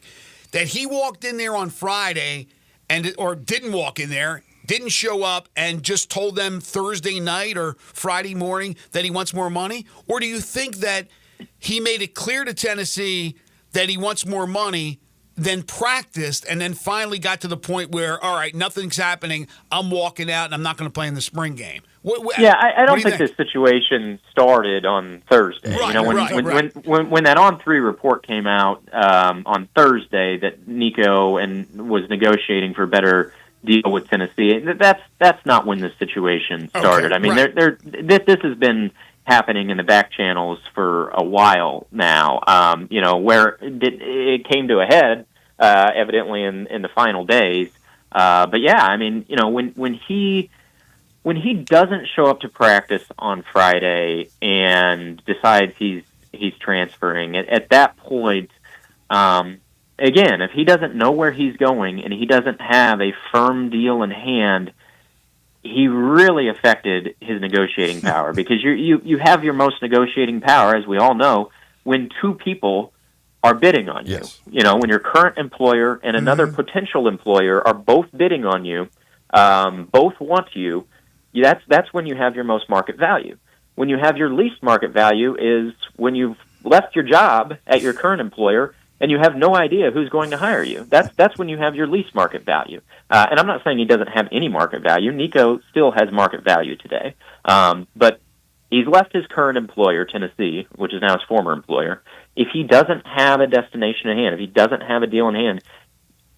that he walked in there on Friday or didn't walk in there, didn't show up, and just told them Thursday night or Friday morning that he wants more money? Or do you think that he made it clear to Tennessee that he wants more money, then practiced, and then finally got to the point where, all right, nothing's happening, I'm walking out, and I'm not going to play in the spring game? I don't think this situation started on Thursday. Right, when that On3 report came out on Thursday that Nico was negotiating for a better deal with Tennessee, that's not when this situation started. Okay, this has been happening in the back channels for a while now. Where it came to a head, evidently in the final days. But yeah, I mean, when he doesn't show up to practice on Friday and decides he's transferring, at that point, again, if he doesn't know where he's going and he doesn't have a firm deal in hand, he really affected his negotiating power because you have your most negotiating power, as we all know, when two people are bidding on you. Yes. When your current employer and another potential employer are both bidding on you, both want you. That's when you have your most market value. When you have your least market value is when you've left your job at your current employer and you have no idea who's going to hire you. That's when you have your least market value. And I'm not saying he doesn't have any market value. Nico still has market value today. But he's left his current employer, Tennessee, which is now his former employer. If he doesn't have a destination in hand, if he doesn't have a deal in hand,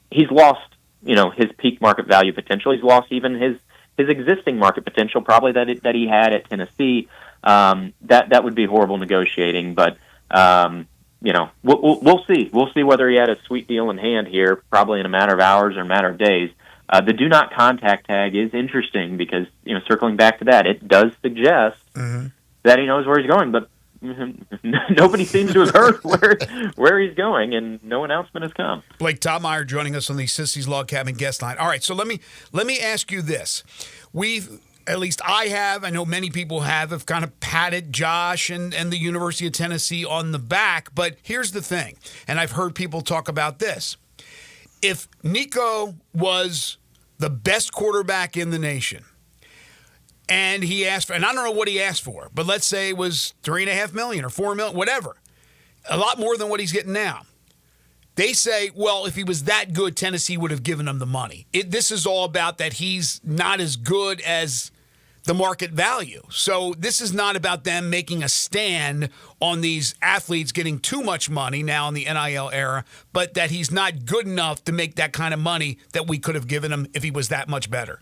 he's lost, his peak market value potential. He's lost even his his existing market potential, probably that he had at Tennessee, that would be horrible negotiating. But we'll see. We'll see whether he had a sweet deal in hand here, probably in a matter of hours or a matter of days. The do not contact tag is interesting because, circling back to that, it does suggest that he knows where he's going, but nobody seems to have heard where he's going, and no announcement has come. Blake Topmeyer joining us on the Sissy's Log Cabin guest line. All right, so let me ask you this. At least I have, I know many people have kind of patted Josh and the University of Tennessee on the back, but here's the thing, and I've heard people talk about this. If Nico was the best quarterback in the nation, and he asked for, and I don't know what he asked for, but let's say it was $3.5 million or $4 million, whatever, a lot more than what he's getting now. They say, well, if he was that good, Tennessee would have given him the money. This is all about that he's not as good as the market value. So this is not about them making a stand on these athletes getting too much money now in the NIL era, but that he's not good enough to make that kind of money that we could have given him if he was that much better.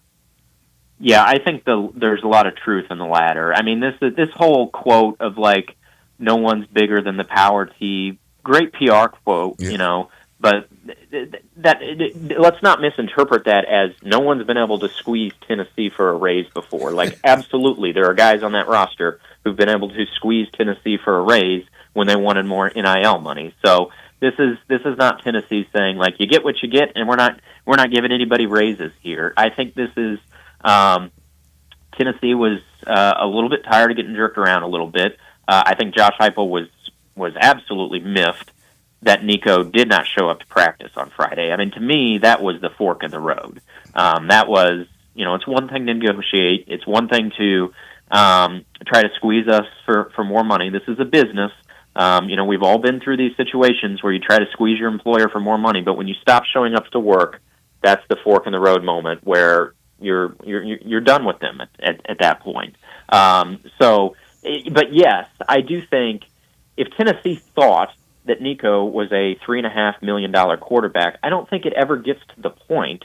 Yeah, I think there's a lot of truth in the latter. I mean, this whole quote of like, no one's bigger than the power T, great PR quote, but let's not misinterpret that as no one's been able to squeeze Tennessee for a raise before. Like, absolutely, there are guys on that roster who've been able to squeeze Tennessee for a raise when they wanted more NIL money. So this is not Tennessee saying like, you get what you get, and we're not giving anybody raises here. I think this is Tennessee was a little bit tired of getting jerked around a little bit. I think Josh Heupel was absolutely miffed that Nico did not show up to practice on Friday. I mean, to me, that was the fork in the road. That was, it's one thing to negotiate. It's one thing to try to squeeze us for more money. This is a business. We've all been through these situations where you try to squeeze your employer for more money, but when you stop showing up to work, that's the fork in the road moment where you're done with them at that point. But yes, I do think if Tennessee thought that Nico was a $3.5 million quarterback, I don't think it ever gets to the point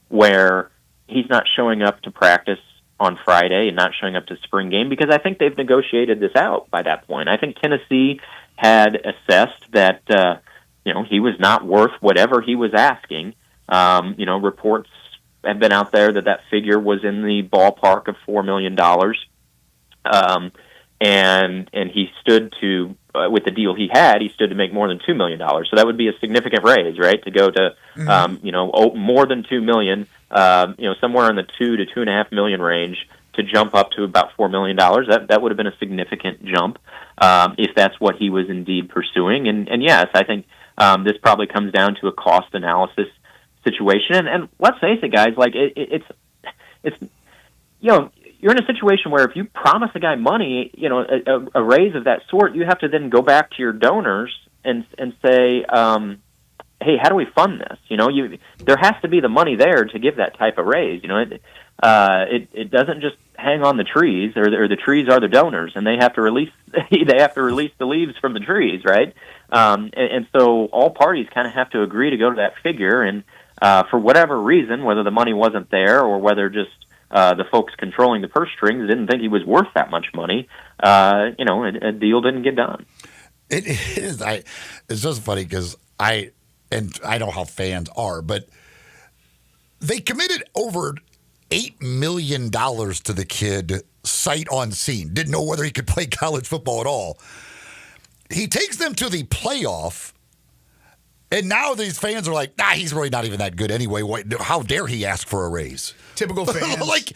where he's not showing up to practice on Friday and not showing up to spring game, because I think they've negotiated this out by that point. I think Tennessee had assessed that he was not worth whatever he was asking. Reports have been out there that figure was in the ballpark of $4 million. And he stood to, with the deal he had, he stood to make more than $2 million. So that would be a significant raise, right? To go to, more than $2 million, somewhere in the $2 to $2.5 million range to jump up to about $4 million. That would have been a significant jump, if that's what he was indeed pursuing. And yes, I think, this probably comes down to a cost analysis situation. And let's face it, guys, like it's you're in a situation where if you promise a guy money, a raise of that sort, you have to then go back to your donors and say, hey, how do we fund this? There has to be the money there to give that type of raise. It doesn't just hang on the trees, or the trees are the donors, and they have to release the leaves from the trees, right? And so all parties kind of have to agree to go to that figure, and for whatever reason, whether the money wasn't there or whether just the folks controlling the purse strings didn't think he was worth that much money, a deal didn't get done. It is. It's just funny because I know how fans are, but they committed over $8 million to the kid sight unseen. Didn't know whether he could play college football at all. He takes them to the playoff, and now these fans are like, he's really not even that good anyway. How dare he ask for a raise? Typical fans. Like,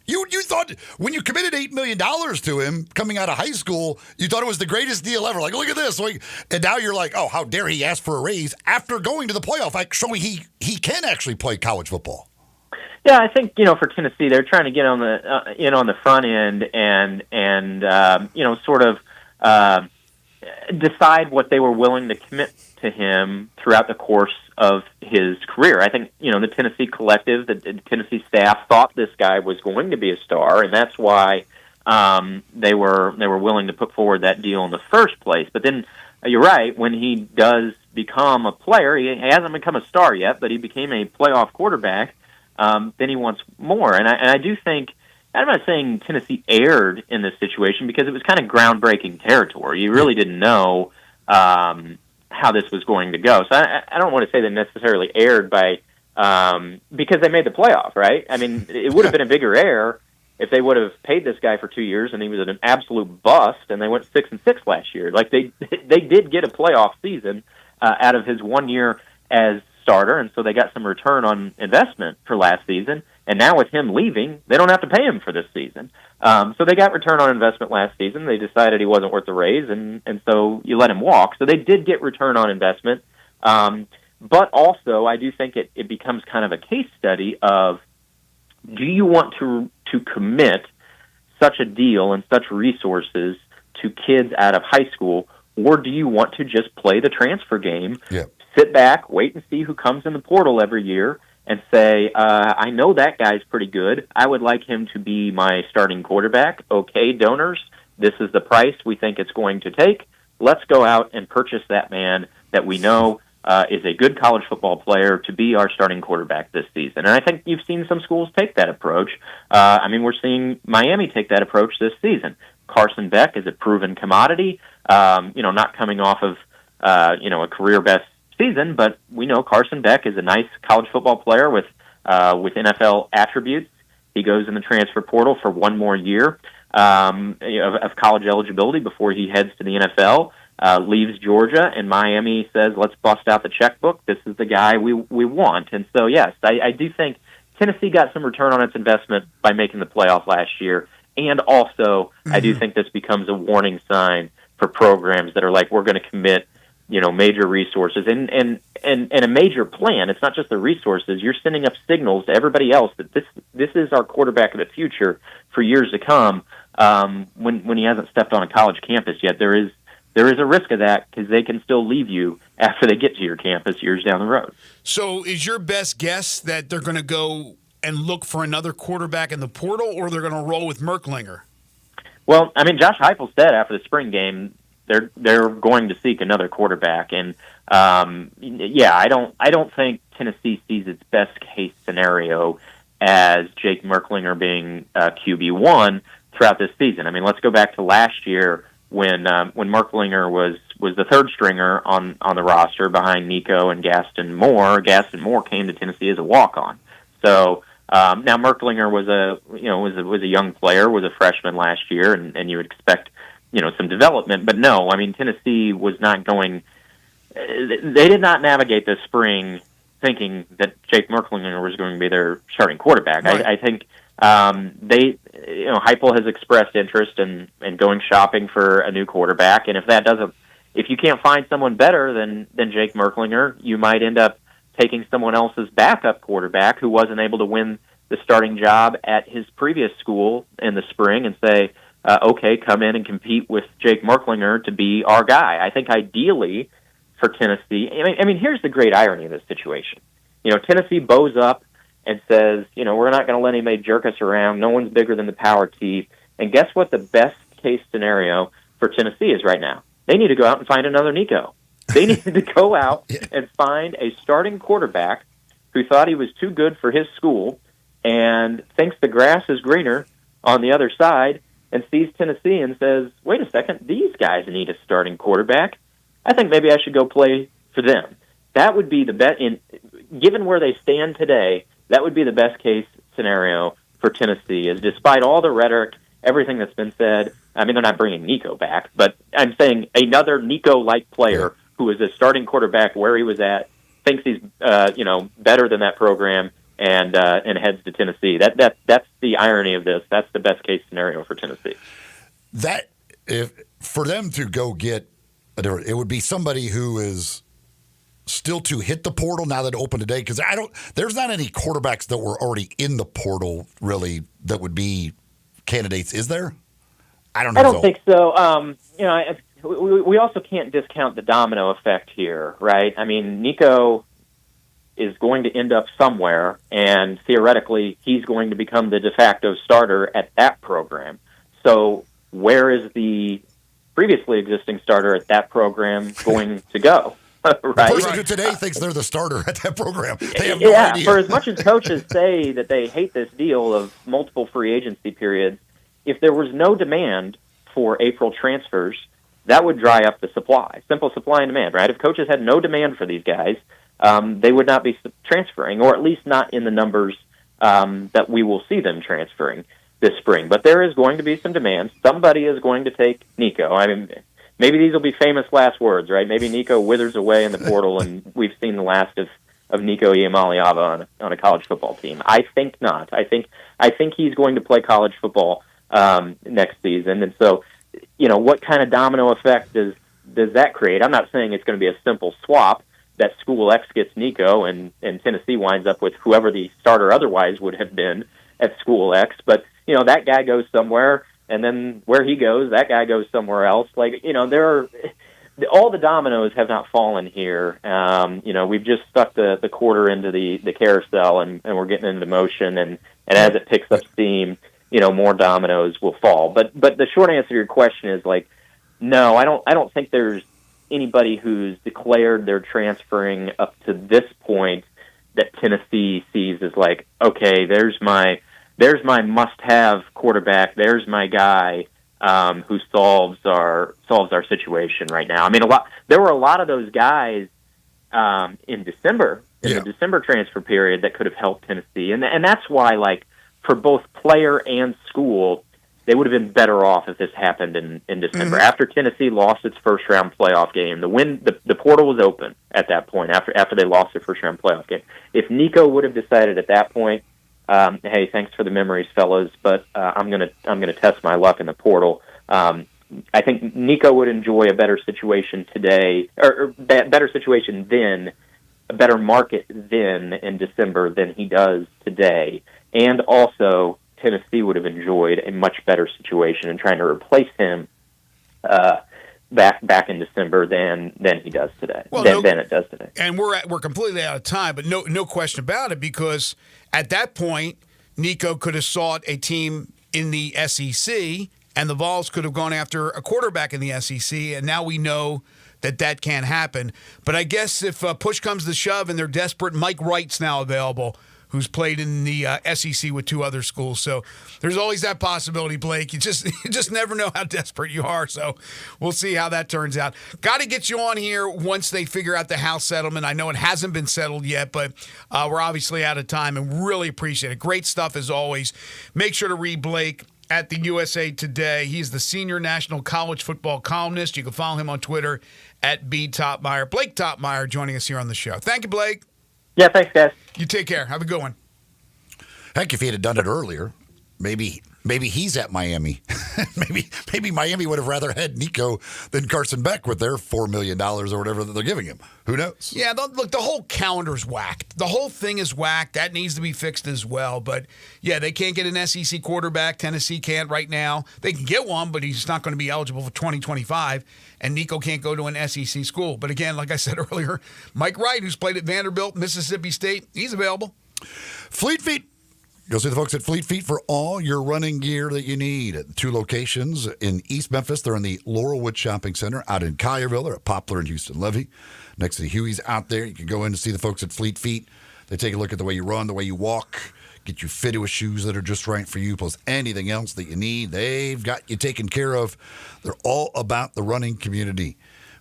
you thought when you committed $8 million to him coming out of high school, you thought it was the greatest deal ever. Like, look at this. And now you're like, oh, how dare he ask for a raise after going to the playoff, like showing he can actually play college football. Yeah, I think for Tennessee, they're trying to get on the on the front end and sort of decide what they were willing to commit to him throughout the course of his career. I think the Tennessee collective, the Tennessee staff thought this guy was going to be a star, and that's why they were willing to put forward that deal in the first place. But then you're right, when he does become a player, he hasn't become a star yet, but he became a playoff quarterback. then he wants more. And I do think, I'm not saying Tennessee erred in this situation because it was kind of groundbreaking territory. You really didn't know how this was going to go. So I don't want to say they necessarily erred by because they made the playoff, right? I mean, it would have been a bigger error if they would have paid this guy for 2 years and he was an absolute bust and they went 6-6 last year. Like they did get a playoff season out of his 1 year as starter, and so they got some return on investment for last season. And now with him leaving, they don't have to pay him for this season. So they got return on investment last season. They decided he wasn't worth the raise, and so you let him walk. So they did get return on investment. But also, I do think it becomes kind of a case study of, do you want to commit such a deal and such resources to kids out of high school, or do you want to just play the transfer game, sit back, wait and see who comes in the portal every year, and say, I know that guy's pretty good. I would like him to be my starting quarterback. Okay, donors, this is the price we think it's going to take. Let's go out and purchase that man that we know is a good college football player to be our starting quarterback this season. And I think you've seen some schools take that approach. I mean, we're seeing Miami take that approach this season. Carson Beck is a proven commodity, not coming off of, a career best season, but we know Carson Beck is a nice college football player with NFL attributes. He goes in the transfer portal for 1 more year of college eligibility before he heads to the NFL. Leaves Georgia, and Miami says, let's bust out the checkbook. This is the guy we want. And so, yes, I do think Tennessee got some return on its investment by making the playoff last year. And also, I do think this becomes a warning sign for programs that are like, we're going to commit, major resources and a major plan. It's not just the resources. You're sending up signals to everybody else that this is our quarterback of the future for years to come. When he hasn't stepped on a college campus yet, there is a risk of that because they can still leave you after they get to your campus years down the road. So is your best guess that they're going to go and look for another quarterback in the portal, or they're going to roll with Merklinger? Well, I mean, Josh Heupel said after the spring game they're going to seek another quarterback, and I don't think Tennessee sees its best case scenario as Jake Merklinger being QB1 throughout this season. I mean, let's go back to last year when Merklinger was the third stringer on the roster behind Nico and Gaston Moore. Gaston Moore came to Tennessee as a walk-on. So now Merklinger was a young player, was a freshman last year, and you would expect some development. But no, I mean, Tennessee was not going. They did not navigate this spring thinking that Jake Merklinger was going to be their starting quarterback. Right. I think Heupel has expressed interest in going shopping for a new quarterback, and if you can't find someone better than Jake Merklinger, you might end up taking someone else's backup quarterback who wasn't able to win the starting job at his previous school in the spring and say, okay, come in and compete with Jake Merklinger to be our guy. I think ideally for Tennessee, I mean, here's the great irony of this situation. Tennessee bows up and says, we're not going to let anybody jerk us around. No one's bigger than the power team. And guess what the best case scenario for Tennessee is right now? They need to go out and find another Nico. They need to go out and find a starting quarterback who thought he was too good for his school and thinks the grass is greener on the other side and sees Tennessee and says, wait a second, these guys need a starting quarterback. I think maybe I should go play for them. That would be the best. Given where they stand today, that would be the best case scenario for Tennessee, is despite all the rhetoric, everything that's been said, I mean, they're not bringing Nico back, but I'm saying another Nico-like player who is a starting quarterback where he was at, thinks he's better than that program, and heads to Tennessee. That's the irony of this. That's the best case scenario for Tennessee. For them to go get it would be somebody who is still to hit the portal now that it opened today, because there's not any quarterbacks that were already in the portal really that would be candidates, is there? I don't know. I don't think so. We also can't discount the domino effect here, right? I mean, Nico is going to end up somewhere, and theoretically, he's going to become the de facto starter at that program. So where is the previously existing starter at that program going to go? The right? person who today thinks they're the starter at that program. They have no idea. For as much as coaches say that they hate this deal of multiple free agency periods, if there was no demand for April transfers, that would dry up the supply. Simple supply and demand, right? If coaches had no demand for these guys, they would not be transferring, or at least not in the numbers that we will see them transferring this spring. But there is going to be some demand. Somebody is going to take Nico. I mean, maybe these will be famous last words, right? Maybe Nico withers away in the portal, and we've seen the last of Nico Iamaleava on a college football team. I think not. I think he's going to play college football next season. And so, what kind of domino effect does that create? I'm not saying it's going to be a simple swap that School X gets Nico and Tennessee winds up with whoever the starter otherwise would have been at School X, but that guy goes somewhere, and then where he goes, that guy goes somewhere else. All the dominoes have not fallen here. We've just stuck the quarter into the carousel, and we're getting into motion, and as it picks up steam, more dominoes will fall. But the short answer to your question is no, I don't think there's anybody who's declared they're transferring up to this point that Tennessee sees as okay, there's my must-have quarterback. There's my guy who solves our situation right now. I mean, there were a lot of those guys in December, the December transfer period that could have helped Tennessee, and that's why, for both player and school, they would have been better off if this happened in December. Mm-hmm. After Tennessee lost its first-round playoff game, the portal was open at that point, after they lost their first-round playoff game. If Nico would have decided at that point, hey, thanks for the memories, fellas, but I'm gonna test my luck in the portal, I think Nico would enjoy a better situation today, or better situation then, a better market then in December than he does today. And also, Tennessee would have enjoyed a much better situation in trying to replace him back in December than he does today. Than it does today. And we're completely out of time, but no question about it, because at that point, Nico could have sought a team in the SEC, and the Vols could have gone after a quarterback in the SEC, and now we know that can't happen. But I guess if push comes to shove and they're desperate, Mike Wright's now available, who's played in the SEC with two other schools. So there's always that possibility, Blake. You just never know how desperate you are. So we'll see how that turns out. Got to get you on here once they figure out the house settlement. I know it hasn't been settled yet, but we're obviously out of time and really appreciate it. Great stuff as always. Make sure to read Blake at the USA Today. He's the senior national college football columnist. You can follow him on Twitter at @BTopmeyer. Blake Topmeyer joining us here on the show. Thank you, Blake. Yeah, thanks, guys. You take care. Have a good one. Heck, if he had done it earlier, maybe he's at Miami. maybe Miami would have rather had Nico than Carson Beck with their $4 million or whatever that they're giving him. Who knows? Yeah, look, the whole calendar's whacked. The whole thing is whacked. That needs to be fixed as well. But, yeah, they can't get an SEC quarterback. Tennessee can't right now. They can get one, but he's not going to be eligible for 2025. And Nico can't go to an SEC school. But, again, like I said earlier, Mike Wright, who's played at Vanderbilt, Mississippi State, he's available. Fleet Feet. Go see the folks at Fleet Feet for all your running gear that you need at 2 locations in East Memphis. They're in the Laurelwood Shopping Center. Out in Collierville, they're at Poplar and Houston Levy. Next to the Huey's out there, you can go in to see the folks at Fleet Feet. They take a look at the way you run, the way you walk, get you fitted with shoes that are just right for you, plus anything else that you need. They've got you taken care of. They're all about the running community.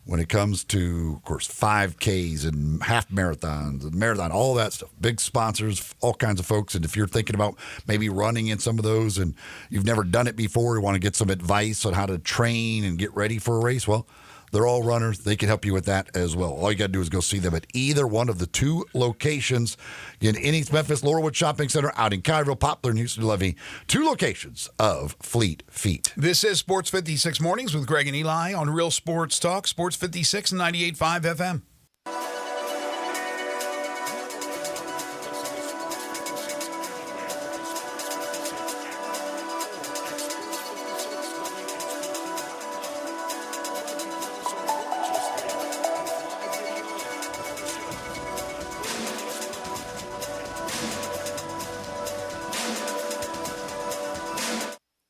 When it comes to, of course, 5Ks and half marathons and marathon, all that stuff. Big sponsors, all kinds of folks. And if you're thinking about maybe running in some of those and you've never done it before, you want to get some advice on how to train and get ready for a race, well, they're all runners. They can help you with that as well. All you got to do is go see them at either one of the 2 locations in East Memphis, Laurelwood Shopping Center, out in Collierville, Poplar, and Houston Levy. 2 locations of Fleet Feet. This is Sports 56 Mornings with Greg and Eli on Real Sports Talk, Sports 56 and 98.5 FM.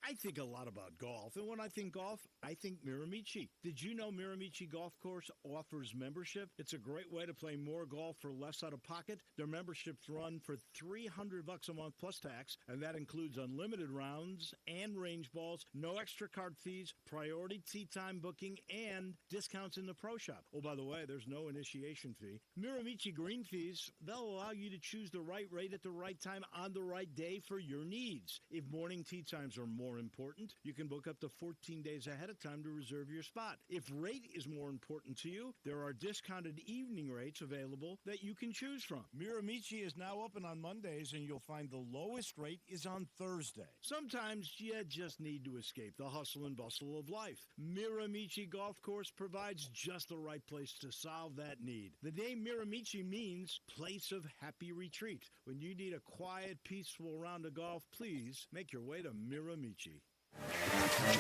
I think a lot about golf. golf. And when I think golf, I think Miramichi. Did you know Miramichi Golf Course offers membership? It's a great way to play more golf for less out of pocket. Their memberships run for $300 a month plus tax, and that includes unlimited rounds and range balls, no extra card fees, priority tee time booking, and discounts in the pro shop. Oh, by the way, there's no initiation fee. Miramichi green fees, they'll allow you to choose the right rate at the right time on the right day for your needs. If morning tee times are more important, you can book up to 14 days ahead of time to reserve your spot. If rate is more important to you, there are discounted evening rates available that you can choose from. Miramichi is now open on Mondays, and you'll find the lowest rate is on Thursday. Sometimes you just need to escape the hustle and bustle of life. Miramichi Golf Course provides just the right place to solve that need. The name Miramichi means place of happy retreat. When you need a quiet, peaceful round of golf, please make your way to Miramichi. Microwave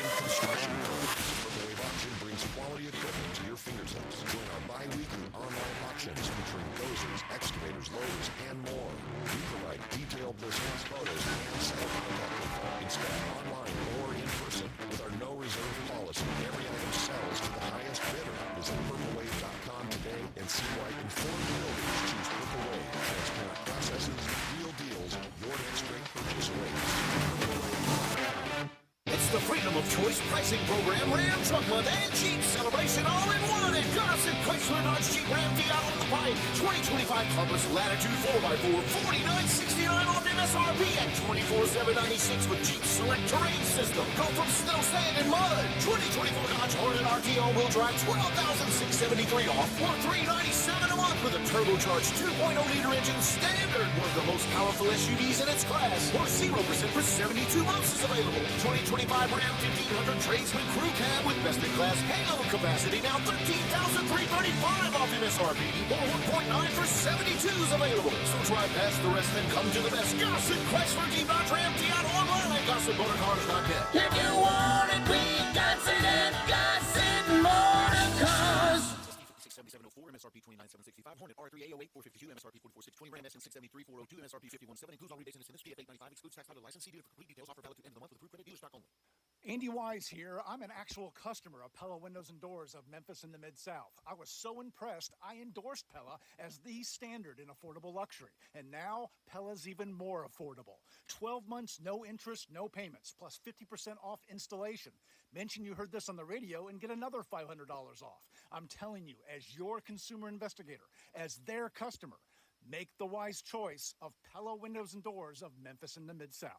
Auction brings quality equipment to your fingertips. Join our bi-weekly online auctions featuring dozers, excavators, loaders, and more. We provide detailed listings, photos, and sale contact info. Inspect online or in person. With our no reserve policy, every item sells to the highest bidder. Visit purplewave.com today and see why informed builders choose Purple Wave. Transparent processes, real deals, your next great purchase waits. It's the Freedom of Choice pricing program, Ram Truck Month and Jeep Celebration all in one at Gossett Chrysler Dodge Jeep Ram Fiat on the Pike. 2025 Compass Latitude 4x4, $49.69 off MSRP and $24,796 with Jeep Select Terrain System. Go from snow, sand, and mud. 2024 Dodge Hornet RT all-wheel drive, $12,673 off or $397 a month with a turbocharged 2.0-liter engine standard. One of the most powerful SUVs in its class. Or 0% for 72 months is available. 2025 Ram 1500 Tradesman Crew Cab with best-in-class payload capacity, now $13,335 off MSRP, or 1.9 for 72 is available. So drive past the rest and come to the best. Gossett Chrysler Jeep Dodge Ram Fiat online at GossettMotorCars.net. If you want it, we Gossett at Gossett Motor Cars. 7704 MSRP 29765 Hornet R3 A08 452 MSRP 44620 Ram SN 673 402 MSRP 517 includes all rebates and incentives. PF 895 excludes tax title license. See dealer for complete details. Offer valid through end of the month with approved credit. Dealer stock only. Andy Wise here. I'm an actual customer of Pella Windows and Doors of Memphis in the Mid-South. I was so impressed, I endorsed Pella as the standard in affordable luxury. And now, Pella's even more affordable. 12 months, no interest, no payments, plus 50% off installation. Mention you heard this on the radio and get another $500 off. I'm telling you, as your consumer investigator, as their customer, make the wise choice of Pella Windows and Doors of Memphis in the Mid-South.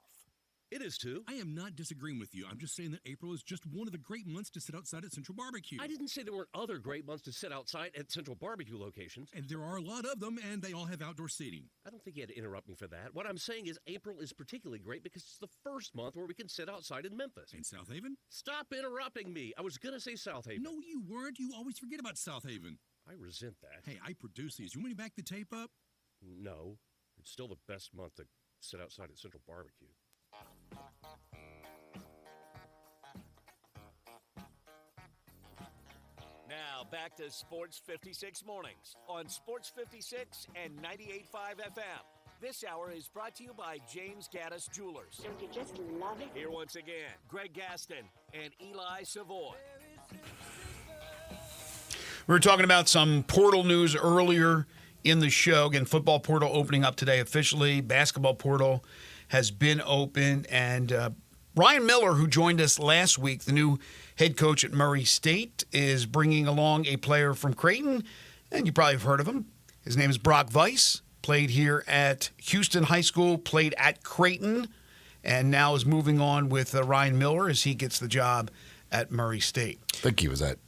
It is too. I am not disagreeing with you. I'm just saying that April is just one of the great months to sit outside at Central Barbecue. I didn't say there weren't other great months to sit outside at Central Barbecue locations. And there are a lot of them, and they all have outdoor seating. I don't think you had to interrupt me for that. What I'm saying is April is particularly great because it's the first month where we can sit outside in Memphis. In South Haven? Stop interrupting me. I was going to say South Haven. No, you weren't. You always forget about South Haven. I resent that. Hey, I produce these. You want me to back the tape up? No. It's still the best month to sit outside at Central Barbecue. Now, back to Sports 56 Mornings on Sports 56 and 98.5 FM. This hour is brought to you by James Gaddis Jewelers. Don't you just love it? Here once again, Greg Gaston and Eli Savoy. We were talking about some portal news earlier in the show. Again, football portal opening up today officially. Basketball portal has been open. And Ryan Miller, who joined us last week, the new head coach at Murray State, is bringing along a player from Creighton. And you probably have heard of him. His name is Brock Weiss. Played here at Houston High School, played at Creighton, and now is moving on with Ryan Miller as he gets the job at Murray State. I think he was at,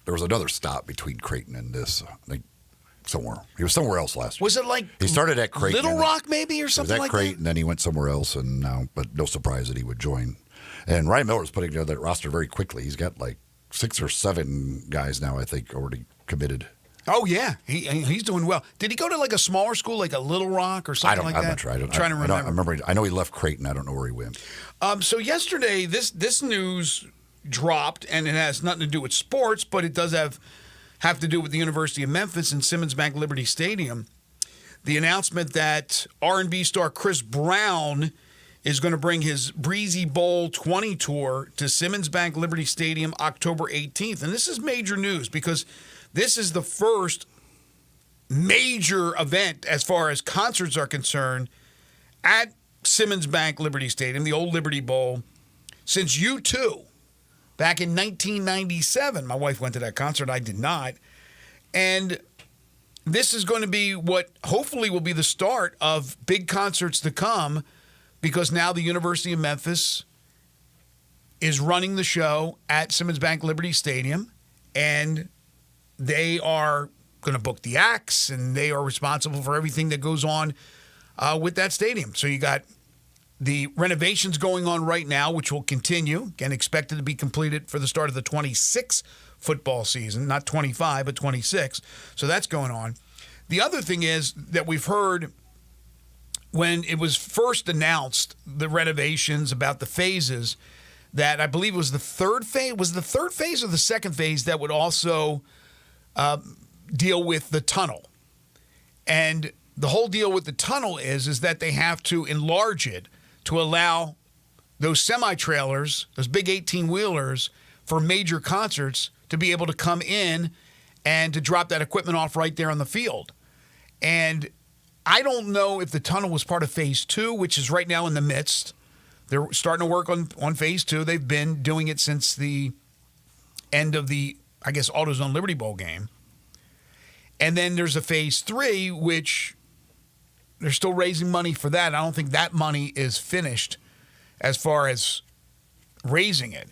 there was another stop between Creighton and this, I think somewhere. He was somewhere else last year. Was it like he started at Creighton, Little Rock maybe or something like that? He was at Creighton, then he went somewhere else, and now, but no surprise that he would join. And Ryan Miller's putting together that roster very quickly. He's got like 6 or 7 guys now, I think, already committed. Oh, yeah. He's doing well. Did he go to like a smaller school, like a Little Rock or something like that? I'm not sure. I'm trying to remember. I know he left Creighton. I don't know where he went. So yesterday, this news dropped, and it has nothing to do with sports, but it does have to do with the University of Memphis and Simmons Bank Liberty Stadium. The announcement that R&B star Chris Brown is going to bring his Breezy Bowl 20 tour to Simmons Bank Liberty Stadium October 18th. And this is major news because this is the first major event as far as concerts are concerned at Simmons Bank Liberty Stadium, the old Liberty Bowl, since U2 back in 1997. My wife went to that concert. I did not. And this is going to be what hopefully will be the start of big concerts to come, because now the University of Memphis is running the show at Simmons Bank Liberty Stadium, and they are going to book the acts, and they are responsible for everything that goes on with that stadium. So you got the renovations going on right now, which will continue, again, expected to be completed for the start of the 26 football season, not 25, but 26. So that's going on. The other thing is that we've heard when it was first announced, the renovations about the phases, that I believe was the third phase. Was the third phase or the second phase that would also deal with the tunnel? And the whole deal with the tunnel is that they have to enlarge it to allow those semi-trailers, those big 18-wheelers for major concerts to be able to come in and to drop that equipment off right there on the field. And I don't know if the tunnel was part of phase 2, which is right now in the midst. They're starting to work on phase 2. They've been doing it since the end of the, I guess, AutoZone Liberty Bowl game. And then there's a phase 3, which they're still raising money for that. I don't think that money is finished as far as raising it.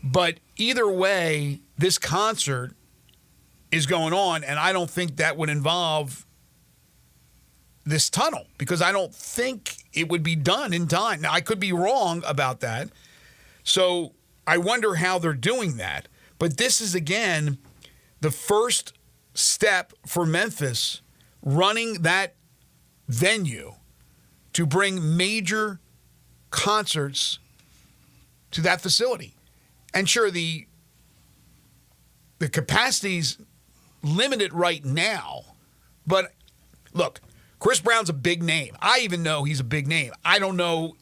But either way, this concert is going on, and I don't think that would involve this tunnel, because I don't think it would be done in time. Now, I could be wrong about that. So I wonder how they're doing that. But this is, again, the first step for Memphis running that venue to bring major concerts to that facility. And sure, the capacity's limited right now, but look, Chris Brown's a big name. I even know he's a big name. I don't know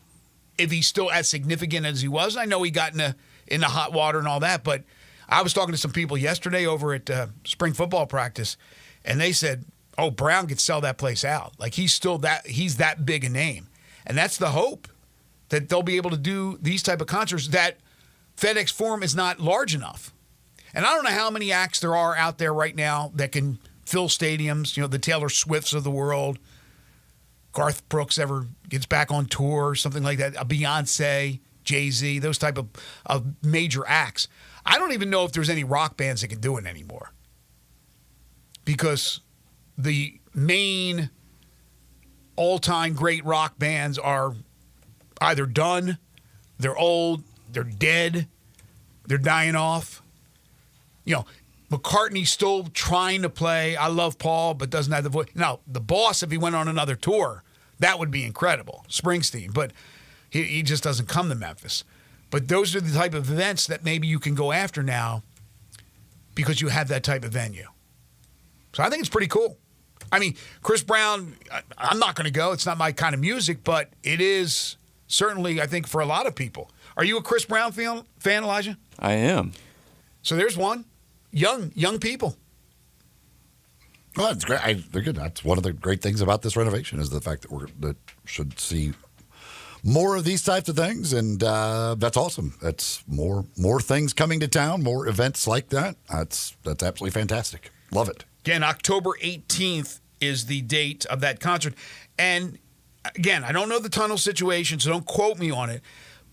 if he's still as significant as he was. I know he got in the hot water and all that, but I was talking to some people yesterday over at spring football practice, and they said, oh, Brown could sell that place out. Like, he's that big a name. And that's the hope, that they'll be able to do these type of concerts, that FedEx Forum is not large enough. And I don't know how many acts there are out there right now that can fill stadiums, the Taylor Swifts of the world, Garth Brooks ever gets back on tour, something like that, a Beyonce, Jay-Z, those type of major acts. I don't even know if there's any rock bands that can do it anymore, because the main all-time great rock bands are either done, they're old, they're dead, they're dying off. McCartney's still trying to play I Love Paul, but doesn't have the voice. Now, the Boss, if he went on another tour, that would be incredible, Springsteen, but he just doesn't come to Memphis. But those are the type of events that maybe you can go after now because you have that type of venue. So I think it's pretty cool. I mean, Chris Brown, I'm not going to go. It's not my kind of music, but it is certainly, I think, for a lot of people. Are you a Chris Brown fan, Elijah? I am. So there's one. Young people. Well, it's great. They're good. That's one of the great things about this renovation, is the fact that that should see more of these types of things, and that's awesome. That's more things coming to town, more events like that. That's absolutely fantastic. Love it. Again, October 18th is the date of that concert. And again, I don't know the tunnel situation, so don't quote me on it,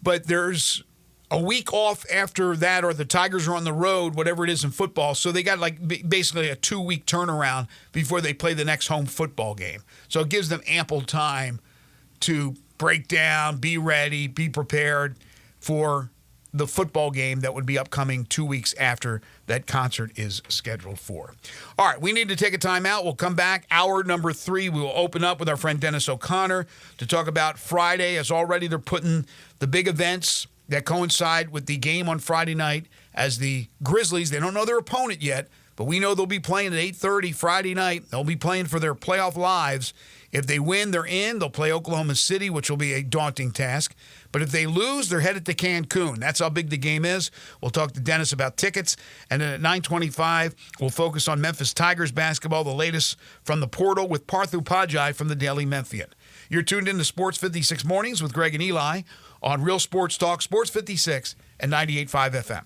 but there's a week off after that, or the Tigers are on the road, whatever it is in football. So they got basically a 2-week turnaround before they play the next home football game. So it gives them ample time to break down, be ready, be prepared for the football game that would be upcoming 2 weeks after that concert is scheduled for. All right, we need to take a timeout. We'll come back. Hour number 3, we will open up with our friend Dennis O'Connor to talk about Friday, as already they're putting the big events that coincide with the game on Friday night as the Grizzlies, they don't know their opponent yet, But we know they'll be playing at 8:30 Friday night. They'll be playing for their playoff lives. If they win, they're in. They'll play Oklahoma City, which will be a daunting task. But if they lose, they're headed to Cancun. That's how big the game is. We'll talk to Dennis about tickets. And then at 9:25, we'll focus on Memphis Tigers basketball, the latest from the portal with Parthu Pajai from the Daily Memphian. You're tuned in to Sports 56 Mornings with Greg and Eli on Real Sports Talk, Sports 56 and 98.5 FM.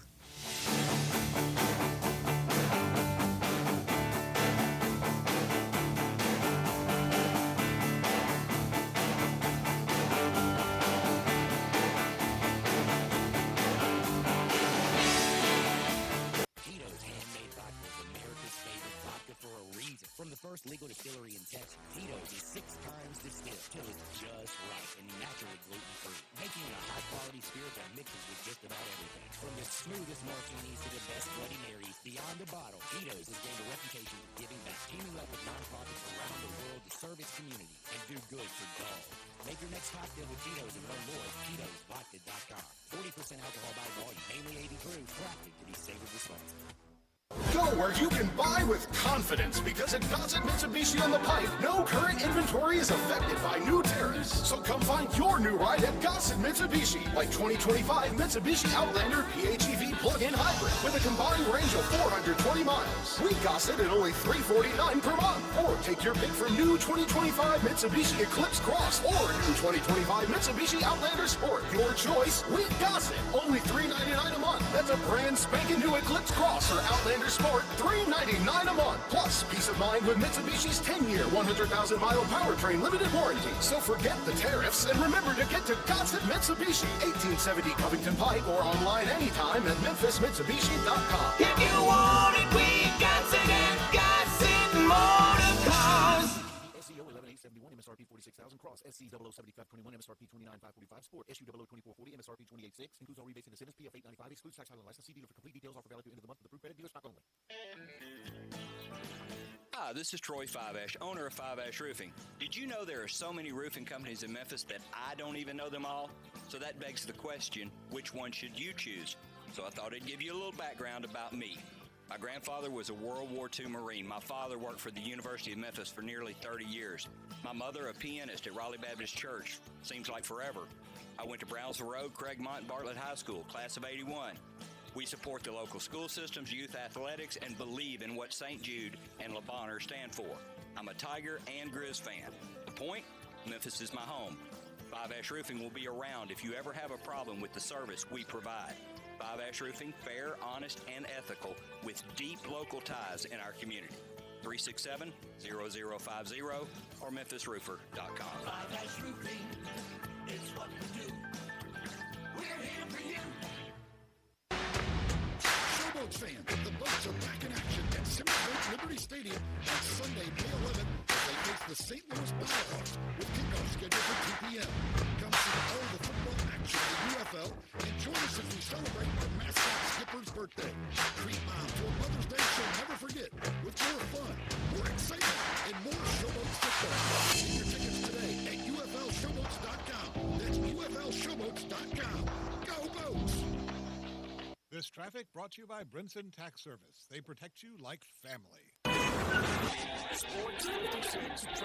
From the first legal distillery in Texas, Tito's is 6 times distilled till it's just right and naturally gluten-free, making it a high-quality spirit that mixes with just about everything. From the smoothest martinis to the best Bloody Marys, beyond the bottle, Tito's has gained a reputation for giving back, teaming up with nonprofits around the world to serve its community and do good for dogs. Make your next cocktail with Tito's and learn more at Tito'sVodka.com. 40% alcohol by volume, mainly 80 proof, crafted to be savored responsibly. Go where you can buy with confidence, because at Gossett Mitsubishi on the Pike, no current inventory is affected by new tariffs. So come find your new ride at Gossett Mitsubishi, like 2025 Mitsubishi Outlander PHEV plug-in hybrid with a combined range of 420 miles. We Gossett at only $349 per month. Or take your pick from new 2025 Mitsubishi Eclipse Cross or new 2025 Mitsubishi Outlander Sport. Your choice, we Gossett. Only $399 a month. That's a brand spanking new Eclipse Cross or Outlander Sport, $399 a month. Plus, peace of mind with Mitsubishi's 10-year, 100,000-mile powertrain limited warranty. So forget the tariffs and remember to get to Gossett Mitsubishi, 1870 Covington Pike, or online anytime at MemphisMitsubishi.com. If you want it, we got it at Gossett Motor Cars. SEO 11871, MSRP 46,000, Cross SC 007521, MSRP 29545, Sport SU 002440, MSRP 286, includes all rebates and incentives, PF 895, excludes tax, title, and license. See dealer for complete details. Offer valid through end of the month with approved credit dealer stock only. Hi, this is Troy Five-Ash, owner of Five-Ash Roofing. Did you know there are so many roofing companies in Memphis that I don't even know them all? So that begs the question, which one should you choose? So I thought I'd give you a little background about me. My grandfather was a World War II Marine. My father worked for the University of Memphis for nearly 30 years. My mother, a pianist at Raleigh Baptist Church. Seems like forever. I went to Brownsville Road, Craigmont, and Bartlett High School, class of 81. We support the local school systems, youth athletics, and believe in what St. Jude and Le Bonheur stand for. I'm a Tiger and Grizz fan. The point? Memphis is my home. Five-Ash Roofing will be around if you ever have a problem with the service we provide. Five-Ash Roofing, fair, honest, and ethical, with deep local ties in our community. 367-0050 or memphisroofer.com. Five-Ash Roofing is what we do. We're here for you. Showboats fans, the boats are back in action at Simmons Liberty Stadium on Sunday, May 11th, as they face the St. Louis Battlehawks with kickoff scheduled for 2 p.m. Come see all the football action of the UFL and join us as we celebrate our mascot Skipper's birthday. Treat Mom to a Mother's Day she'll never forget, with more fun, more excitement, and more Showboats football. Get your tickets today at UFLShowboats.com. That's UFLShowboats.com. Go Boats! This traffic brought to you by Brinson Tax Service. They protect you like family. Sports 56 traffic.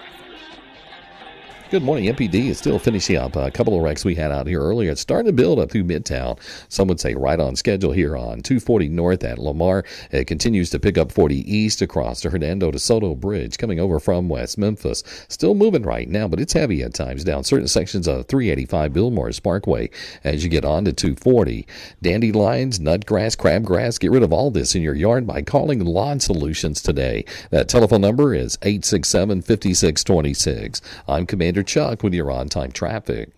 Good morning. MPD is still finishing up a couple of wrecks we had out here earlier. It's starting to build up through Midtown. Some would say right on schedule here on 240 North at Lamar. It continues to pick up 40 East across the Hernando de Soto Bridge coming over from West Memphis. Still moving right now, but it's heavy at times down certain sections of 385 Billmore Parkway as you get on to 240. Dandelions, nutgrass, crabgrass. Get rid of all this in your yard by calling Lawn Solutions today. That telephone number is 867-5626. I'm Commander Chuck with your on-time traffic.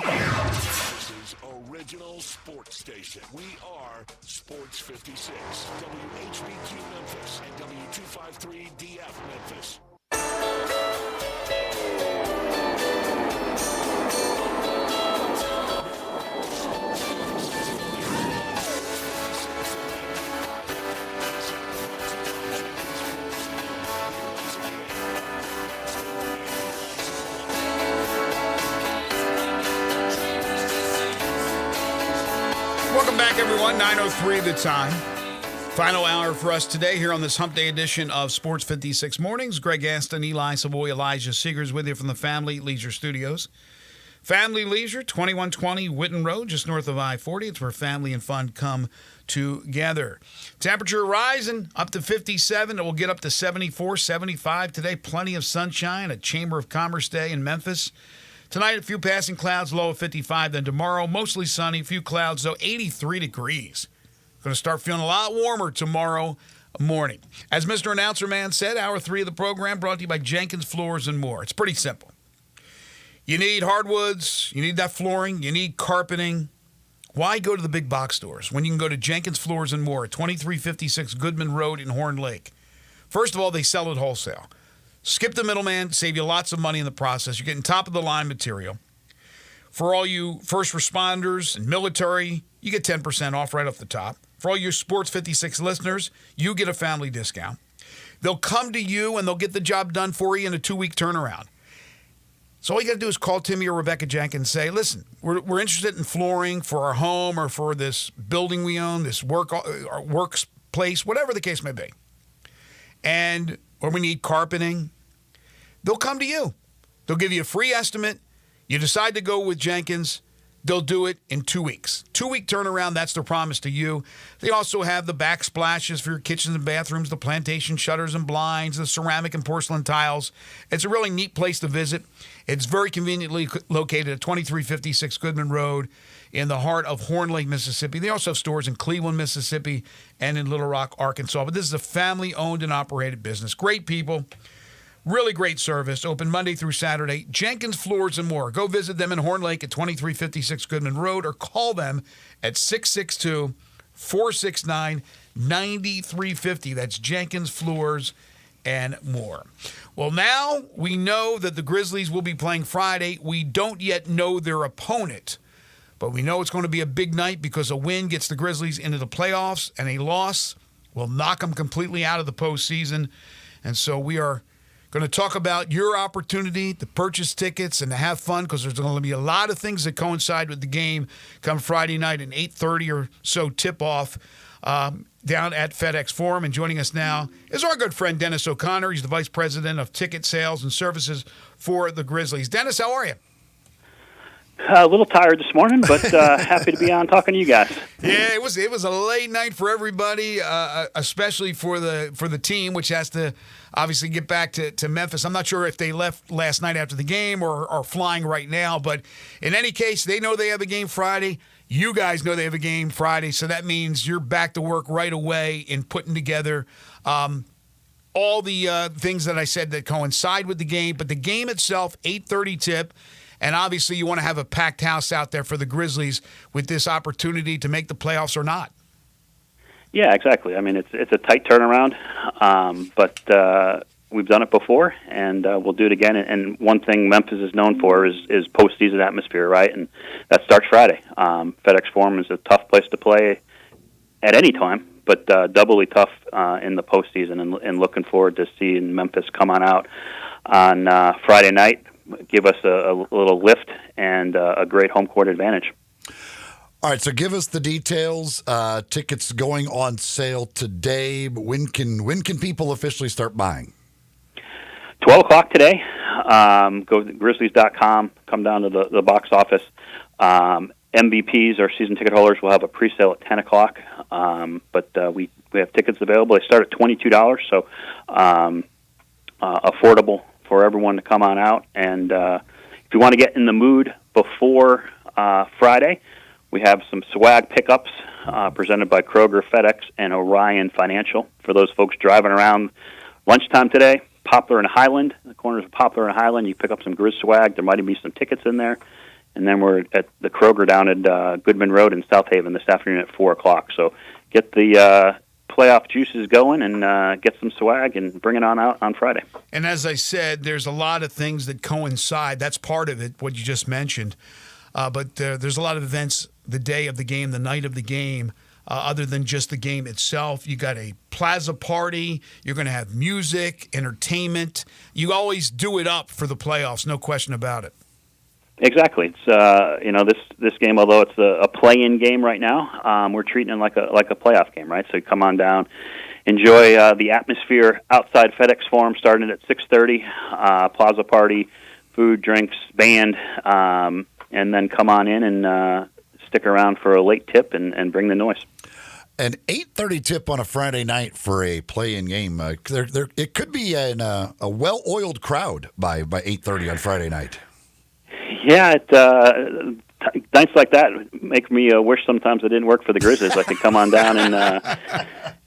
This is Original Sports Station. We are Sports 56, WHBQ Memphis, and W253DF Memphis. back, everyone. 9:03 the time. Final hour for us today here on this Hump Day edition of Sports 56 Mornings. Greg Aston, Eli Savoy, Elijah Seegers with you from the Family Leisure Studios. Family Leisure, 2120 Witten Road, just north of I-40. It's where family and fun come together. Temperature rising up to 57. It will get up to 74, 75 today. Plenty of sunshine, a Chamber of Commerce day in Memphis. Tonight, a few passing clouds, low of 55. Then tomorrow, mostly sunny, a few clouds, though, 83 degrees. Going to start feeling a lot warmer tomorrow morning. As Mr. Announcer Man said, hour 3 of the program brought to you by Jenkins Floors and More. It's pretty simple. You need hardwoods, you need that flooring, you need carpeting. Why go to the big box stores when you can go to Jenkins Floors and More at 2356 Goodman Road in Horn Lake? First of all, they sell it wholesale. Skip the middleman, save you lots of money in the process. You're getting top-of-the-line material. For all you first responders and military, you get 10% off right off the top. For all your Sports 56 listeners, you get a family discount. They'll come to you and they'll get the job done for you in a 2-week turnaround. So all you got to do is call Timmy or Rebecca Jenkins and say, listen, we're interested in flooring for our home or for this building we own, this workplace, whatever the case may be. Or we need carpeting. They'll come to you. They'll give you a free estimate. You decide to go with Jenkins. They'll do it in 2 weeks. 2-week turnaround, that's their promise to you. They also have the backsplashes for your kitchens and bathrooms, the plantation shutters and blinds, the ceramic and porcelain tiles. It's a really neat place to visit. It's very conveniently located at 2356 Goodman Road in the heart of Horn Lake, Mississippi. They also have stores in Cleveland, Mississippi, and in Little Rock, Arkansas. But this is a family-owned and operated business. Great people. Really great service. Open Monday through Saturday. Jenkins Floors and More. Go visit them in Horn Lake at 2356 Goodman Road or call them at 662-469-9350. That's Jenkins Floors and More. Well, now we know that the Grizzlies will be playing Friday. We don't yet know their opponent, but we know it's going to be a big night because a win gets the Grizzlies into the playoffs and a loss will knock them completely out of the postseason. And so we are going to talk about your opportunity to purchase tickets and to have fun because there's going to be a lot of things that coincide with the game come Friday night at 8:30 or so tip-off down at FedEx Forum. And joining us now is our good friend Dennis O'Connor. He's the Vice President of Ticket Sales and Services for the Grizzlies. Dennis, how are you? A little tired this morning, but happy to be on talking to you guys. Yeah, it was a late night for everybody, especially for the team, which has to obviously get back to Memphis. I'm not sure if they left last night after the game or are flying right now, but in any case, they know they have a game Friday. You guys know they have a game Friday, so that means you're back to work right away in putting together all the things that I said that coincide with the game. But the game itself, 8:30 tip. And obviously you want to have a packed house out there for the Grizzlies with this opportunity to make the playoffs or not. Yeah, exactly. I mean, it's a tight turnaround, but we've done it before, and we'll do it again. And one thing Memphis is known for is postseason atmosphere, right? And that starts Friday. FedEx Forum is a tough place to play at any time, but doubly tough in the postseason. And looking forward to seeing Memphis come on out on Friday night, give us a little lift and a great home court advantage. All right, so give us the details. Tickets going on sale today. But when can people officially start buying? 12 o'clock today. Go to Grizzlies.com. Come down to the box office. MVPs, our season ticket holders, will have a pre-sale at 10 o'clock. But we have tickets available. They start at $22, so affordable for everyone to come on out. And if you want to get in the mood before Friday, we have some swag pickups presented by Kroger, FedEx, and Orion Financial. For those folks driving around lunchtime today, Poplar and Highland, the corners of Poplar and Highland, you pick up some Grizz swag. There might even be some tickets in there. And then we're at the Kroger down at Goodman Road in South Haven this afternoon at 4 o'clock. So get the playoff juices going and get some swag and bring it on out on Friday. And as I said, there's a lot of things that coincide. That's part of it, what you just mentioned. But there's a lot of events the day of the game, the night of the game, other than just the game itself. You got a plaza party. You're going to have music, entertainment. You always do it up for the playoffs, no question about it. Exactly. It's this game, although it's a play-in game right now, we're treating it like a playoff game, right? So come on down, enjoy the atmosphere outside FedEx Forum, starting at 6:30. Plaza party, food, drinks, band, and then come on in and stick around for a late tip and bring the noise. An 8:30 tip on a Friday night for a play-in game. It could be a well-oiled crowd by 8:30 on Friday night. Yeah, nights like that make me wish sometimes it didn't work for the Grizzlies. I could come on down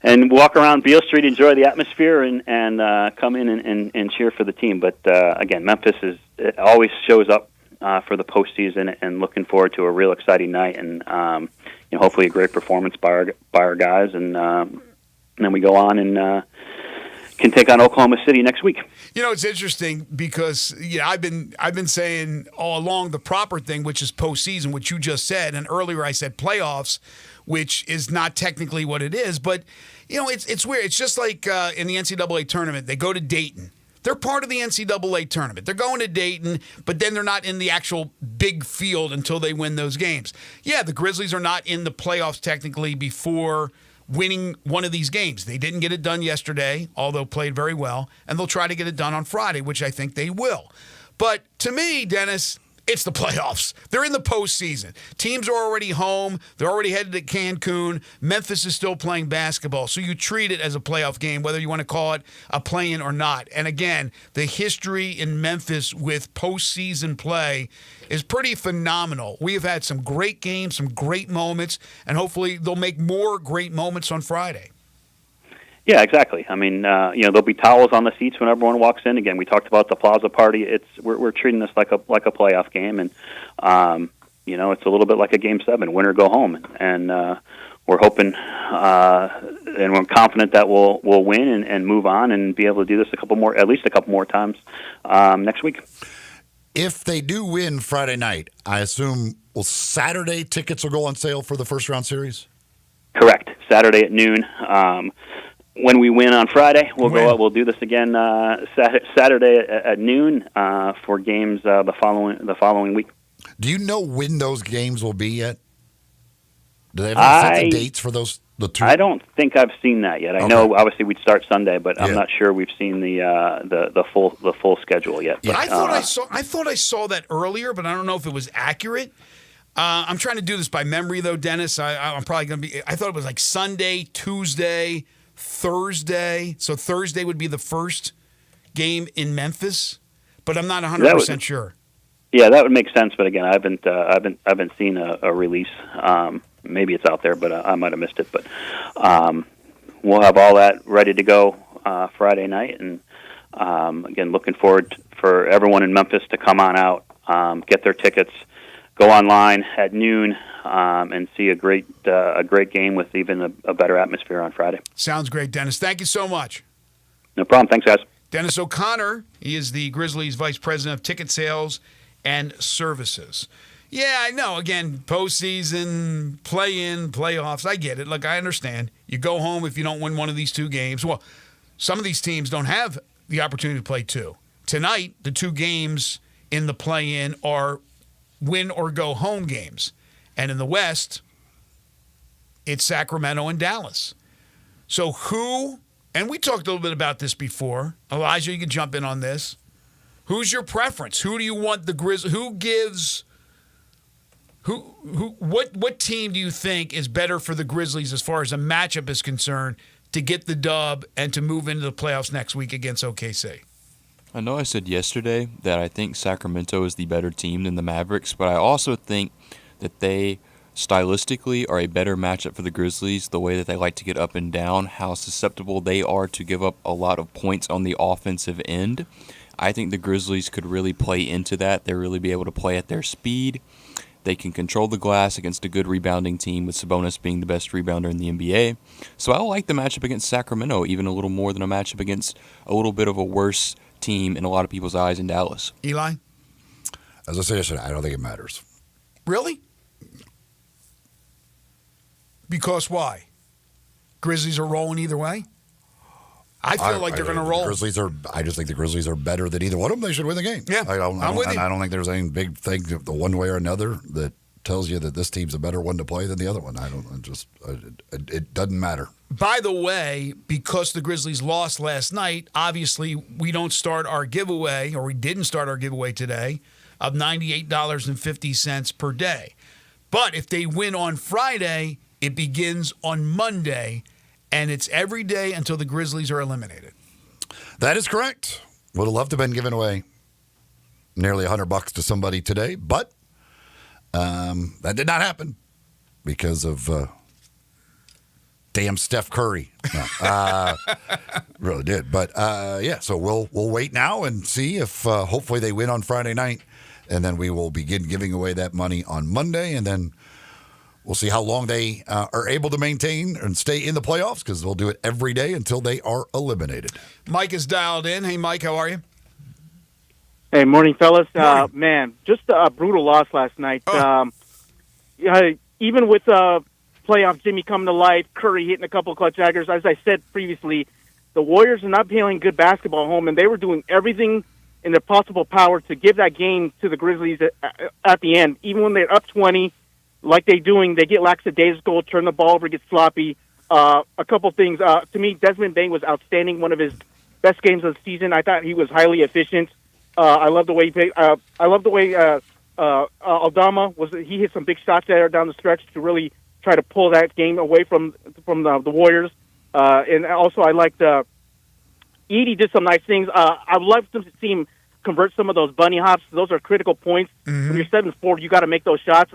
and walk around Beale Street, enjoy the atmosphere, and come in and cheer for the team. But again, Memphis always shows up for the postseason, and looking forward to a real exciting night, and hopefully a great performance by our guys, and then we go on and can take on Oklahoma City next week. It's interesting because I've been saying all along the proper thing, which is postseason, which you just said, and earlier I said playoffs, which is not technically what it is. But it's weird. It's just like in the NCAA tournament, they go to Dayton. They're part of the NCAA tournament. They're going to Dayton, but then they're not in the actual big field until they win those games. Yeah, the Grizzlies are not in the playoffs technically before winning one of these games. They didn't get it done yesterday, although played very well, and they'll try to get it done on Friday, which I think they will. But to me, Dennis, it's the playoffs. They're in the postseason. Teams are already home. They're already headed to Cancun. Memphis is still playing basketball. So you treat it as a playoff game, whether you want to call it a play-in or not. And again, the history in Memphis with postseason play is pretty phenomenal. We have had some great games, some great moments, and hopefully they'll make more great moments on Friday. Yeah, exactly. I mean, there'll be towels on the seats when everyone walks in. Again, we talked about the Plaza party. We're treating this like a playoff game, and it's a little bit like a Game 7, win or go home. And we're hoping and we're confident that we'll win and move on and be able to do this at least a couple more times next week. If they do win Friday night, I assume Saturday tickets will go on sale for the first round series? Correct. Saturday at noon. When we win on Friday, we'll go out. We'll do this again Saturday at noon for games the following week. Do you know when those games will be yet? Do they have set the dates for the two? I don't think I've seen that yet. I know obviously we'd start Sunday, but I'm not sure we've seen the full schedule yet. But I thought I saw that earlier, but I don't know if it was accurate. I'm trying to do this by memory though, Dennis. I'm probably going to be. I thought it was like Sunday, Tuesday, Thursday. So Thursday would be the first game in Memphis, but I'm not 100% sure. Yeah, that would make sense. But again, I haven't seen a release. Maybe it's out there, but I might have missed it. But we'll have all that ready to go Friday night, and again, looking forward for everyone in Memphis to come on out, get their tickets, go online at noon, and see a great game with even a better atmosphere on Friday. Sounds great, Dennis. Thank you so much. No problem. Thanks, guys. Dennis O'Connor, he is the Grizzlies Vice President of Ticket Sales and Services. Yeah, I know. Again, postseason, play-in, playoffs, I get it. Look, I understand. You go home if you don't win one of these two games. Well, some of these teams don't have the opportunity to play two. Tonight, the two games in the play-in are win or go home games. And in the West, it's Sacramento and Dallas. So who, and we talked a little bit about this before. Elijah, you can jump in on this. Who's your preference? Who do you want the Grizzlies? What team do you think is better for the Grizzlies as far as a matchup is concerned to get the dub and to move into the playoffs next week against OKC? I know I said yesterday that I think Sacramento is the better team than the Mavericks, but I also think that they stylistically are a better matchup for the Grizzlies, the way that they like to get up and down, how susceptible they are to give up a lot of points on the offensive end. I think the Grizzlies could really play into that. They'll really be able to play at their speed. They can control the glass against a good rebounding team, with Sabonis being the best rebounder in the NBA. So I like the matchup against Sacramento even a little more than a matchup against a little bit of a worse team in a lot of people's eyes in Dallas. Eli? As I said yesterday, I don't think it matters. Really? Because why? Grizzlies are rolling either way? I feel like they're going to roll. I just think the Grizzlies are better than either one of them. They should win the game. Yeah, I'm with you. I don't think there's any big thing the one way or another that tells you that this team's a better one to play than the other one. It doesn't matter. By the way, because the Grizzlies lost last night, obviously we don't start our giveaway, or we didn't start our giveaway today, of $98.50 per day. But if they win on Friday, it begins on Monday, and it's every day until the Grizzlies are eliminated. That is correct. Would have loved to have been giving away nearly $100 to somebody today, but that did not happen because of damn Steph Curry. No, really did. But yeah, so we'll wait now and see if hopefully they win on Friday night, and then we will begin giving away that money on Monday, and then we'll see how long they are able to maintain and stay in the playoffs, because we'll do it every day until they are eliminated. Mike is dialed in. Hey, Mike, how are you? Hey, morning, fellas. Morning. Man, just a brutal loss last night. Even with playoff Jimmy coming to life, Curry hitting a couple of clutch daggers, as I said previously, the Warriors are not playing good basketball at home, and they were doing everything in their possible power to give that game to the Grizzlies at the end. Even when they're up 20, like they're doing, they get lackadaisical, turn the ball over, get sloppy. A couple things. To me, Desmond Bain was outstanding, one of his best games of the season. I thought he was highly efficient. I love the way he played. I love the way Aldama was. He hit some big shots there down the stretch to really try to pull that game away from the Warriors. And also, I liked Edie did some nice things. I would love to see him convert some of those bunny hops. Those are critical points. When you're 7-4, you got to make those shots.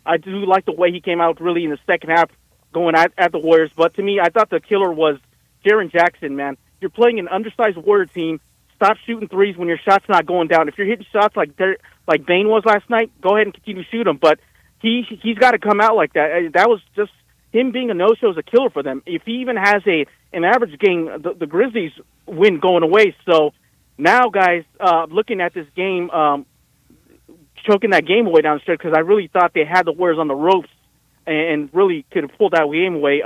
I do like the way he came out really in the second half going at the Warriors. But to me, I thought the killer was Jaren Jackson, man. You're playing an undersized Warrior team. Stop shooting threes when your shot's not going down. If you're hitting shots like Bain was last night, go ahead and continue to shoot them. But he's got to come out like that. That was just him being a no-show is a killer for them. If he even has an average game, the Grizzlies win going away. So now, guys, looking at this game, choking that game away down the stretch, because I really thought they had the Warriors on the ropes and really could have pulled that game away.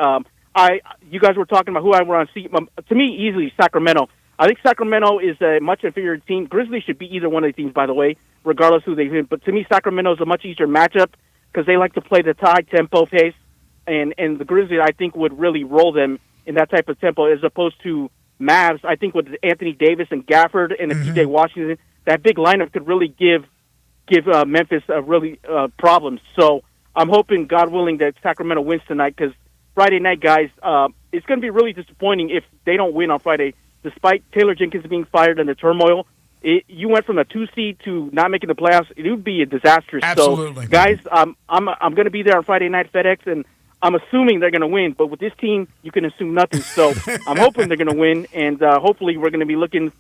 You guys were talking about who I were on. To me, easily Sacramento. I think Sacramento is a much inferior team. Grizzlies should be either one of the teams, by the way, regardless who they hit. But to me, Sacramento is a much easier matchup because they like to play the high tempo pace, and the Grizzlies, I think, would really roll them in that type of tempo as opposed to Mavs. I think with Anthony Davis and Gafford and P.J. Washington, that big lineup could really give Memphis really problems. So I'm hoping, God willing, that Sacramento wins tonight, because Friday night, guys, it's going to be really disappointing if they don't win on Friday. Despite Taylor Jenkins being fired and the turmoil, you went from a 2 seed to not making the playoffs. It would be a disaster. Absolutely. So, guys, I'm going to be there on Friday night FedEx, and I'm assuming they're going to win. But with this team, you can assume nothing. So I'm hoping they're going to win, and hopefully we're going to be looking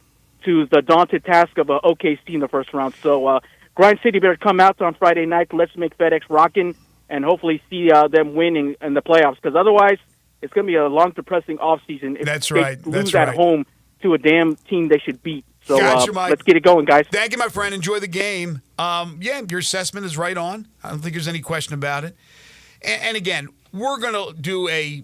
to the daunted task of OKC in the first round. So Grind City better come out on Friday night. Let's make FedEx rocking and hopefully see them win in the playoffs, because otherwise it's going to be a long, depressing offseason if they lose at home to a damn team they should beat. So Gotcha, Mike. Let's get it going, guys. Thank you, my friend. Enjoy the game. Yeah, your assessment is right on. I don't think there's any question about it. And again, we're going to do a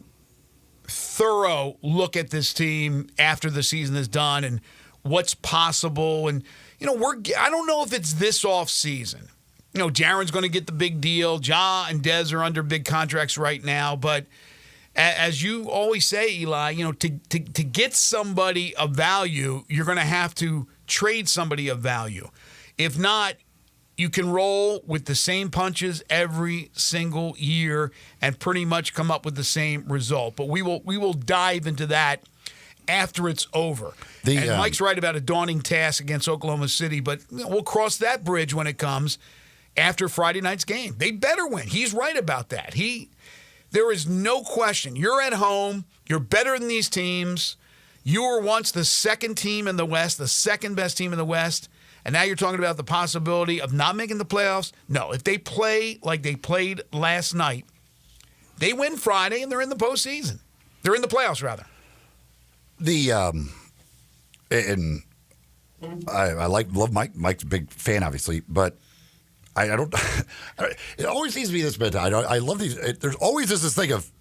thorough look at this team after the season is done and what's possible. And, I don't know if it's this off season. Jaren's going to get the big deal. Ja and Dez are under big contracts right now. But as you always say, Eli, to get somebody of value, you're going to have to trade somebody of value. If not, you can roll with the same punches every single year and pretty much come up with the same result. But we will dive into that after it's over. And Mike's right about a daunting task against Oklahoma City, but we'll cross that bridge when it comes after Friday night's game. They better win. He's right about that. There is no question. You're at home. You're better than these teams. You were once the second team in the West, the second best team in the West, and now you're talking about the possibility of not making the playoffs. No, if they play like they played last night, they win Friday and they're in the postseason. They're in the playoffs, rather. I love Mike. Mike's a big fan, obviously, but I don't. It always seems to be this bad. I love these. There's always this thing of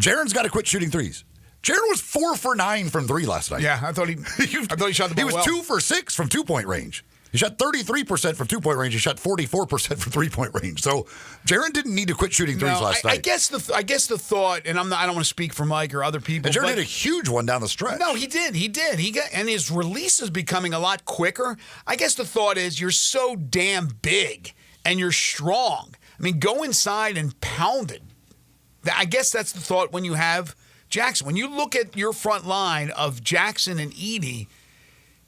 Jaren's got to quit shooting threes. Jaron was 4 for 9 from 3 last night. Yeah, I thought he shot the ball He was well. 2 for 6 from 2-point range. He shot 33% from 2-point range. He shot 44% from 3-point range. So Jaron didn't need to quit shooting threes last night. I guess the thought, and I don't want to speak for Mike or other people. And Jaron hit a huge one down the stretch. No, he did. And his release is becoming a lot quicker. I guess the thought is you're so damn big and you're strong. I mean, go inside and pound it. I guess that's the thought when you have Jackson. When you look at your front line of Jackson and Edey,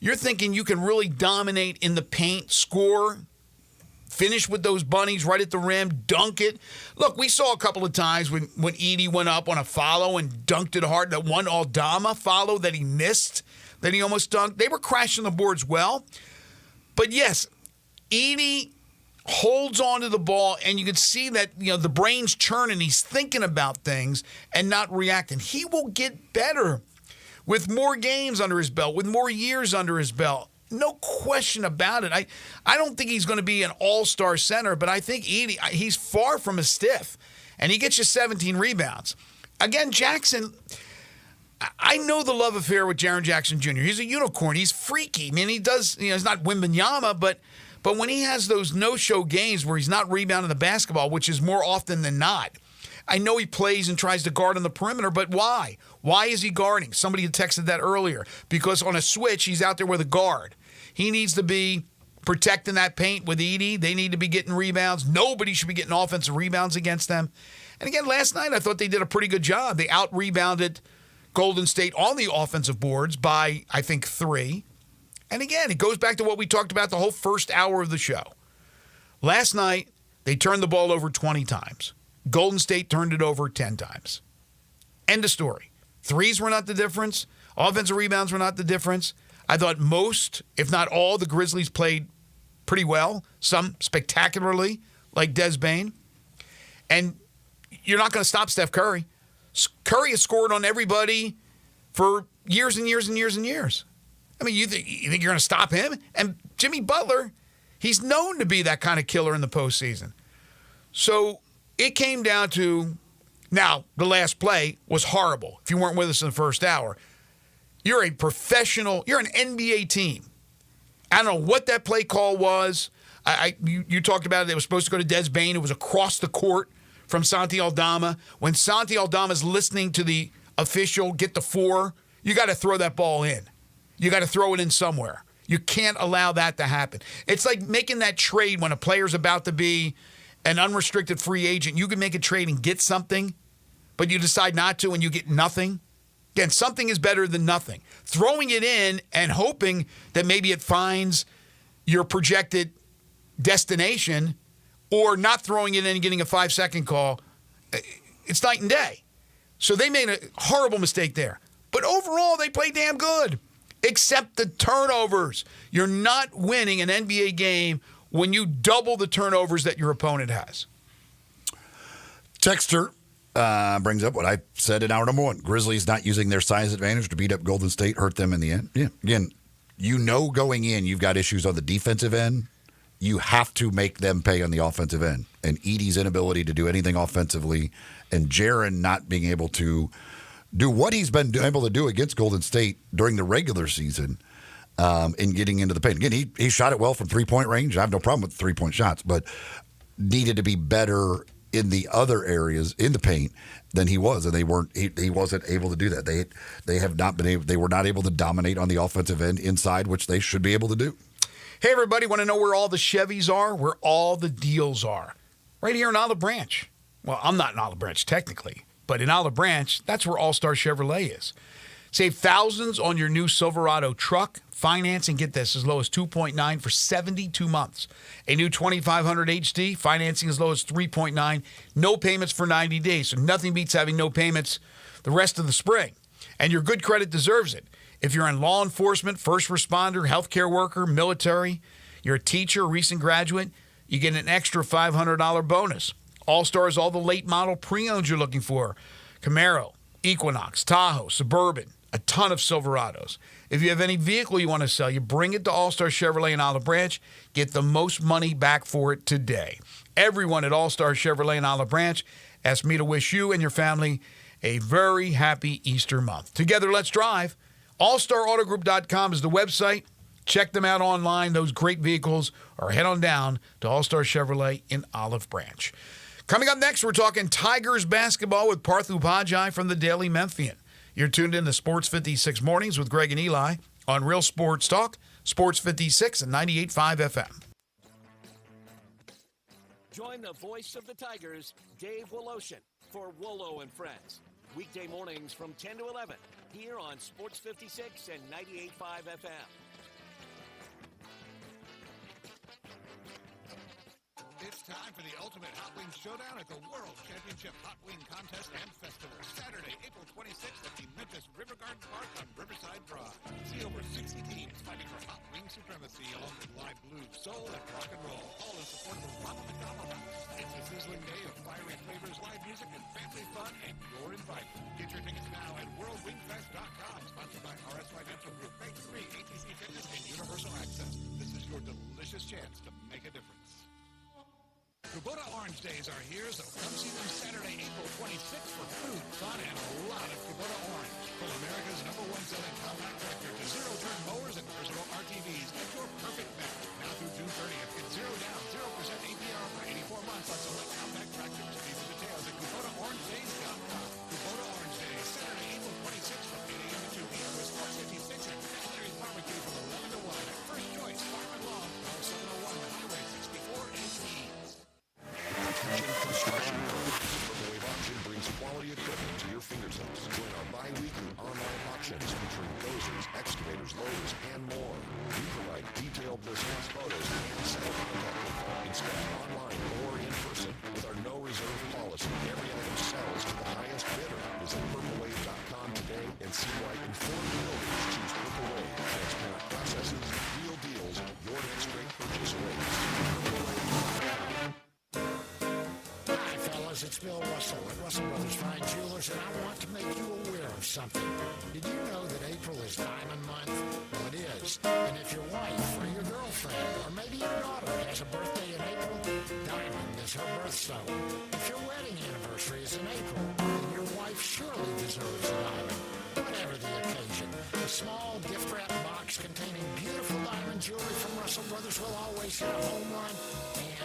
you're thinking you can really dominate in the paint, score, finish with those bunnies right at the rim, dunk it. Look, we saw a couple of times when Edey went up on a follow and dunked it hard. That one Aldama follow that he missed, that he almost dunked. They were crashing the boards well. But yes, Edey holds on to the ball, and you can see that the brain's churning. He's thinking about things and not reacting. He will get better with more games under his belt, with more years under his belt. No question about it. I don't think he's going to be an all-star center, but I think Edey, he's far from a stiff, and he gets you 17 rebounds. Again, Jackson, I know the love affair with Jaren Jackson Jr. He's a unicorn. He's freaky. I mean, he does, he's not Wembanyama, but when he has those no-show games where he's not rebounding the basketball, which is more often than not, I know he plays and tries to guard on the perimeter, but why? Why is he guarding? Somebody had texted that earlier. Because on a switch, he's out there with a guard. He needs to be protecting that paint with Edey. They need to be getting rebounds. Nobody should be getting offensive rebounds against them. And again, last night, I thought they did a pretty good job. They out-rebounded Golden State on the offensive boards by, I think, 3. And again, it goes back to what we talked about the whole first hour of the show. Last night, they turned the ball over 20 times. Golden State turned it over 10 times. End of story. Threes were not the difference. Offensive rebounds were not the difference. I thought most, if not all, the Grizzlies played pretty well. Some spectacularly, like Des Bane. And you're not going to stop Steph Curry. Curry has scored on everybody for years and years and years and years. I mean, you think you're going to stop him? And Jimmy Butler, he's known to be that kind of killer in the postseason. So it came down to, now, the last play was horrible. If you weren't with us in the first hour, you're a professional, you're an NBA team. I don't know what that play call was. You talked about it. It was supposed to go to Des Bane. It was across the court from Santi Aldama. When Santi Aldama's listening to the official get the 4, you got to throw that ball in. You got to throw it in somewhere. You can't allow that to happen. It's like making that trade when a player's about to be an unrestricted free agent. You can make a trade and get something, but you decide not to and you get nothing. Again, something is better than nothing. Throwing it in and hoping that maybe it finds your projected destination, or not throwing it in and getting a 5-second call, it's night and day. So they made a horrible mistake there. But overall, they played damn good, except the turnovers. You're not winning an NBA game when you double the turnovers that your opponent has. Texter brings up what I said in hour number 1. Grizzlies not using their size advantage to beat up Golden State, hurt them in the end. Yeah. Again, going in, you've got issues on the defensive end. You have to make them pay on the offensive end. And Edey's inability to do anything offensively, and Jaren not being able to do what he's been able to do against Golden State during the regular season in getting into the paint. Again, he shot it well from 3-point range. I have no problem with 3-point shots, but needed to be better in the other areas in the paint than he was, and he wasn't able to do that. They were not able to dominate on the offensive end inside, which they should be able to do. Hey, everybody, want to know where all the Chevys are, where all the deals are? Right here in Olive Branch. Well, I'm not in Olive Branch technically, but in Olive Branch, that's where All-Star Chevrolet is. Save thousands on your new Silverado truck. Financing, get this, as low as 2.9 for 72 months. A new 2500 HD, financing as low as 3.9. No payments for 90 days. So nothing beats having no payments the rest of the spring. And your good credit deserves it. If you're in law enforcement, first responder, healthcare worker, military, you're a teacher, a recent graduate, you get an extra $500 bonus. All-Star is all the late model pre-owns you're looking for. Camaro, Equinox, Tahoe, Suburban, a ton of Silverados. If you have any vehicle you want to sell, you bring it to All-Star Chevrolet in Olive Branch. Get the most money back for it today. Everyone at All-Star Chevrolet in Olive Branch asked me to wish you and your family a very happy Easter month. Together, let's drive. AllStarAutoGroup.com is the website. Check them out online, those great vehicles, or head on down to All-Star Chevrolet in Olive Branch. Coming up next, we're talking Tigers basketball with Parthu Pajai from the Daily Memphian. You're tuned in to Sports 56 Mornings with Greg and Eli on Real Sports Talk, Sports 56 and 98.5 FM. Join the voice of the Tigers, Dave Woloshin, for Wolo and Friends. Weekday mornings from 10 to 11 here on Sports 56 and 98.5 FM. It's time for the ultimate Hot Wing Showdown at the World Championship Hot Wing Contest and Festival, Saturday, April 26th at the Memphis River Garden Park on Riverside Drive. See over 60 teams fighting for hot wing supremacy along with live blues, soul, and rock and roll, all in support of the Ronald McDonald House. It's a sizzling day of fiery flavors, live music, and family fun, and you're invited. Get your tickets now at worldwingfest.com, sponsored by RS Financial Group, Bank 3, ATC Fitness, and Universal Access. This is your delicious chance to make a difference. Kubota Orange Days are here, so come see them Saturday, April 26th for food, fun, and a lot of Kubota Orange. From America's #1 selling compact tractor to zero-turn mowers and versatile RTVs, get your perfect match. Now through June 30th, get 0 down, 0% APR for 84 months on select compact tractors. See the details at KubotaOrangeDays.com. Kubota Orange Days, Saturday, April 26th from 8 a.m. to 2 p.m. with Sports 56 and Larry's Barbecue from 11 to 1 at First Choice Farm and Lawn, 701 Highway 64 in Keys. Construction Microwave Auction brings quality equipment to your fingertips. Join our bi-weekly online auctions featuring dozers, excavators, loaders, and more. We provide detailed listings, photos, and sell contact info. Inspect online or in person with our no reserve policy. Every item sells to the highest bidder. Visit purplewave.com today and see why informed builders choose Purple Wave. Transparent processes, real deals, your next great purchase awaits. Hi, fellas, it's Bill Russell at Russell Brothers Fine Jewelers, and I want to make you aware of something. Did you know that April is Diamond Month? Well, it is. And if your wife or your girlfriend or maybe your daughter has a birthday in April, Diamond is her birthstone. If your wedding anniversary is in April, then your wife surely deserves a diamond. Whatever the occasion, a small gift wrap box containing beautiful diamond jewelry from Russell Brothers will always hit a home run,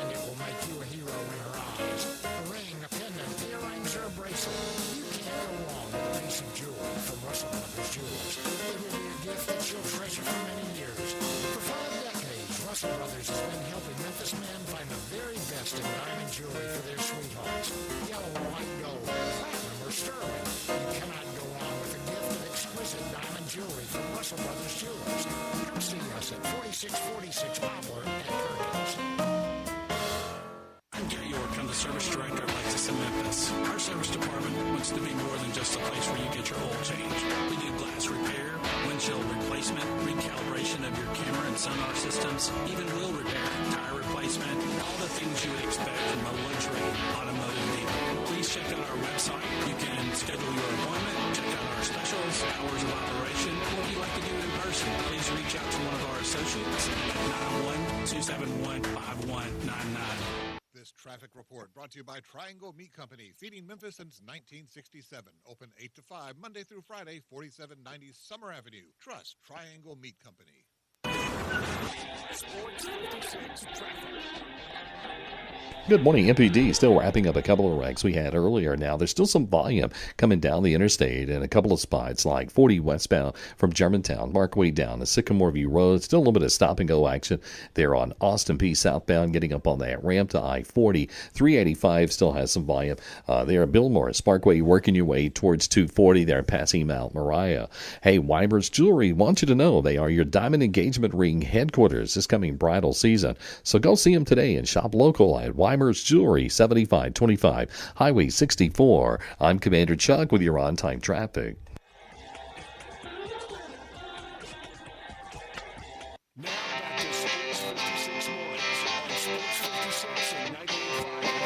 and it will make you a hero in her eyes. A ring, a pendant, earrings, or a bracelet. You can't go wrong with a piece of jewelry from Russell Brothers Jewelers. It will be a gift that you'll treasure for many years. For 5 decades, Russell Brothers has been helping Memphis men find the very best in diamond jewelry for their sweethearts. Yellow, white, gold, platinum, or sterling. You cannot go wrong with a gift of exquisite diamond jewelry from Russell Brothers Jewelers. Come see us at 4646 Poplar at Perkins. I'm Gary York. I'm the service director of Lexus in Memphis. Our service department wants to be more than just a place where you get your oil changed. We do glass repair, windshield replacement, recalibration of your camera and sonar systems, even wheel repair, tire replacement, all the things you would expect from a luxury automotive dealer. Please check out our website. You can schedule your appointment, check out our specials, hours of operation, or if you'd like to do it in person, please reach out to one of our associates at 901-271-5199. This traffic report brought to you by Triangle Meat Company, feeding Memphis since 1967. Open 8 to 5, Monday through Friday, 4790 Summer Avenue. Trust Triangle Meat Company. Sports 56 traffic. Good morning, MPD. Still wrapping up a couple of wrecks we had earlier. Now, there's still some volume coming down the interstate in a couple of spots, like 40 westbound from Germantown, Markway down to Sycamore View Road. Still a little bit of stop-and-go action there on Austin P southbound, getting up on that ramp to I-40. 385 still has some volume there at Bill Morris Parkway, working your way towards 240 there, passing Mount Moriah. Hey, Weimer's Jewelry wants you to know they are your diamond engagement ring headquarters this coming bridal season. So go see them today and shop local at Weimer's Jewelry, 7525 Highway 64. I'm Commander Chuck with your on-time traffic. Now back to Sports 56 mornings on Sports 56 and 98.5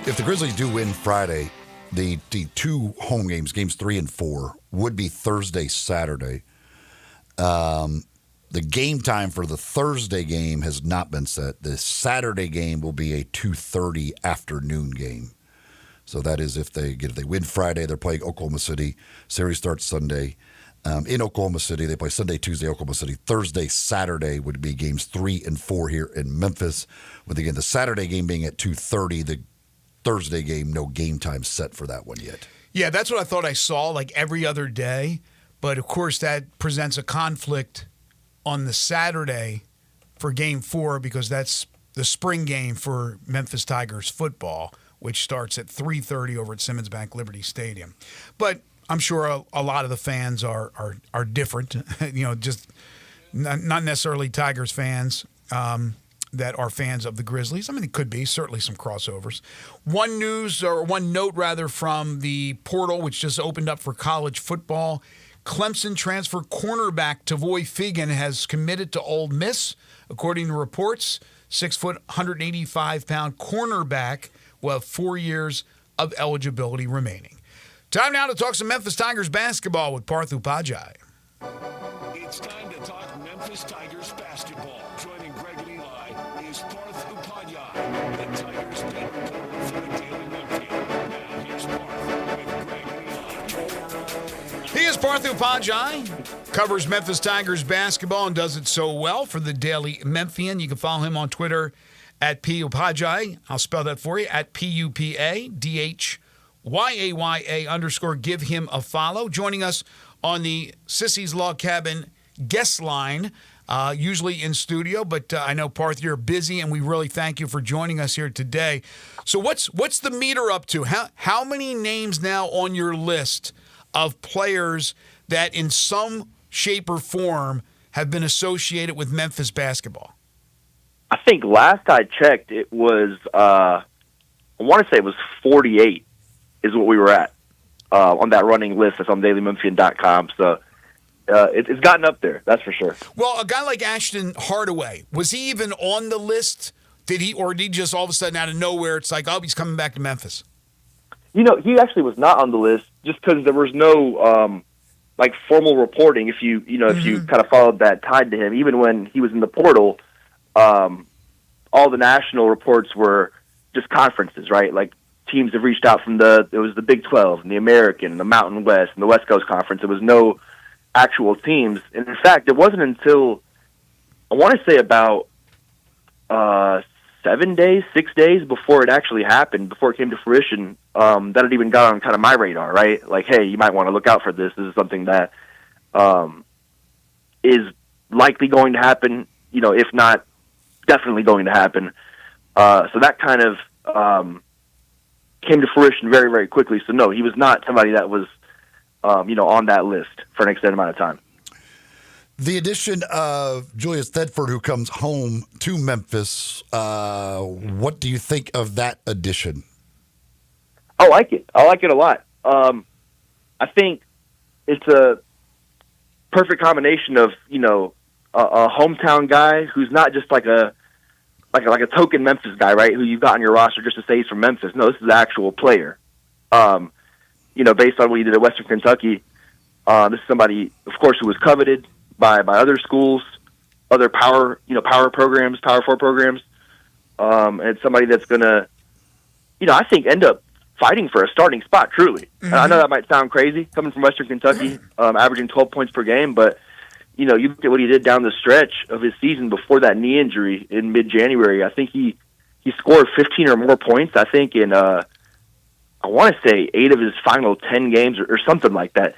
If the Grizzlies do win Friday, the two home games, games 3 and 4, would be Thursday, Saturday. The game time for the Thursday game has not been set. The Saturday game will be a 2:30 afternoon game. So that is if they win Friday, they're playing Oklahoma City. Series starts Sunday in Oklahoma City. They play Sunday, Tuesday, Oklahoma City. Thursday, Saturday would be games 3 and 4 here in Memphis. With again the Saturday game being at 2:30, the Thursday game, no game time set for that one yet. Yeah, that's what I thought I saw, like every other day. But, of course, that presents a conflict on the Saturday for Game 4 because that's the spring game for Memphis Tigers football, which starts at 3:30 over at Simmons Bank Liberty Stadium. But I'm sure a lot of the fans are different, just not necessarily Tigers fans that are fans of the Grizzlies. I mean, it could be, certainly some crossovers. One note from the portal, which just opened up for college football. Clemson transfer cornerback Tavoy Fegan has committed to Ole Miss. According to reports, 6-foot, 185-pound cornerback will have 4 years of eligibility remaining. Time now to talk some Memphis Tigers basketball with Parthu Pajai. It's time to talk Memphis Tigers basketball. Joining Greg and Eli is Parthu Pajai, the Tigers beat reporter for the Daily Memphian. Now here's Parthu with Greg and Eli. He is Parthu Pajai, covers Memphis Tigers basketball and does it so well for the Daily Memphian. You can follow him on Twitter at Pupajai. I'll spell that for you, at PUPADHYAYA _ give him a follow. Joining us on the Sissy's Log Cabin guest line, usually in studio, but I know, Parth, you're busy, and we really thank you for joining us here today. So what's the meter up to? How many names now on your list of players that in some shape or form have been associated with Memphis basketball? I think last I checked, it was, I want to say it was 48 is what we were at on that running list that's on dailymemphian.com. So it's gotten up there, that's for sure. Well, a guy like Ashton Hardaway, was he even on the list? Did he just all of a sudden out of nowhere, it's like, oh, he's coming back to Memphis? He actually was not on the list just because there was no formal reporting. If you kind of followed that tied to him, even when he was in the portal, all the national reports were just conferences, right? Like teams have reached out from it was the Big 12 and the American and the Mountain West and the West Coast Conference. There was no actual teams. And in fact, it wasn't until I want to say about 6 days before it actually happened, before it came to fruition, that it even got on kind of my radar, right? Like, hey, you might want to look out for this. This is something that is likely going to happen, if not definitely going to happen. So that kind of came to fruition very, very quickly. So, no, he was not somebody that was, on that list for an extended amount of time. The addition of Julius Thedford, who comes home to Memphis, what do you think of that addition? I like it. I like it a lot. I think it's a perfect combination of, a hometown guy who's not just like a token Memphis guy, right? Who you've got on your roster just to say he's from Memphis. No, this is an actual player. Based on what he did at Western Kentucky, this is somebody, of course, who was coveted by other schools, other power 4 programs. And it's somebody that's going to, I think, end up fighting for a starting spot, truly. Mm-hmm. I know that might sound crazy, coming from Western Kentucky, averaging 12 points per game, but, you look at what he did down the stretch of his season before that knee injury in mid-January. I think he scored 15 or more points, I think, in, I want to say 8 of his final 10 games or something like that.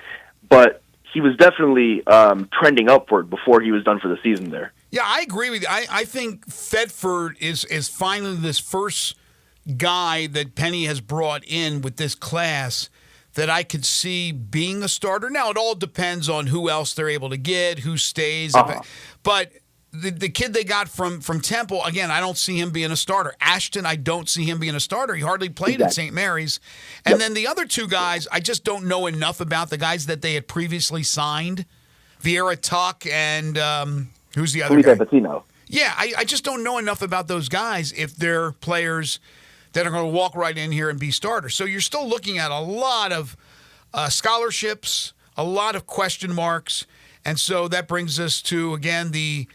But he was definitely trending upward before he was done for the season there. Yeah, I agree with you. I think Thedford is finally this first guy that Penny has brought in with this class that I could see being a starter. Now, it all depends on who else they're able to get, who stays. But the kid they got from Temple, again, I don't see him being a starter. Ashton, I don't see him being a starter. He hardly played at St. Mary's. And then the other two guys, I just don't know enough about, the guys that they had previously signed. Vieira Tuck and who's the other guy? Patino. Yeah, I just don't know enough about those guys if they're players that are going to walk right in here and be starters. So you're still looking at a lot of scholarships, a lot of question marks. And so that brings us to, again, the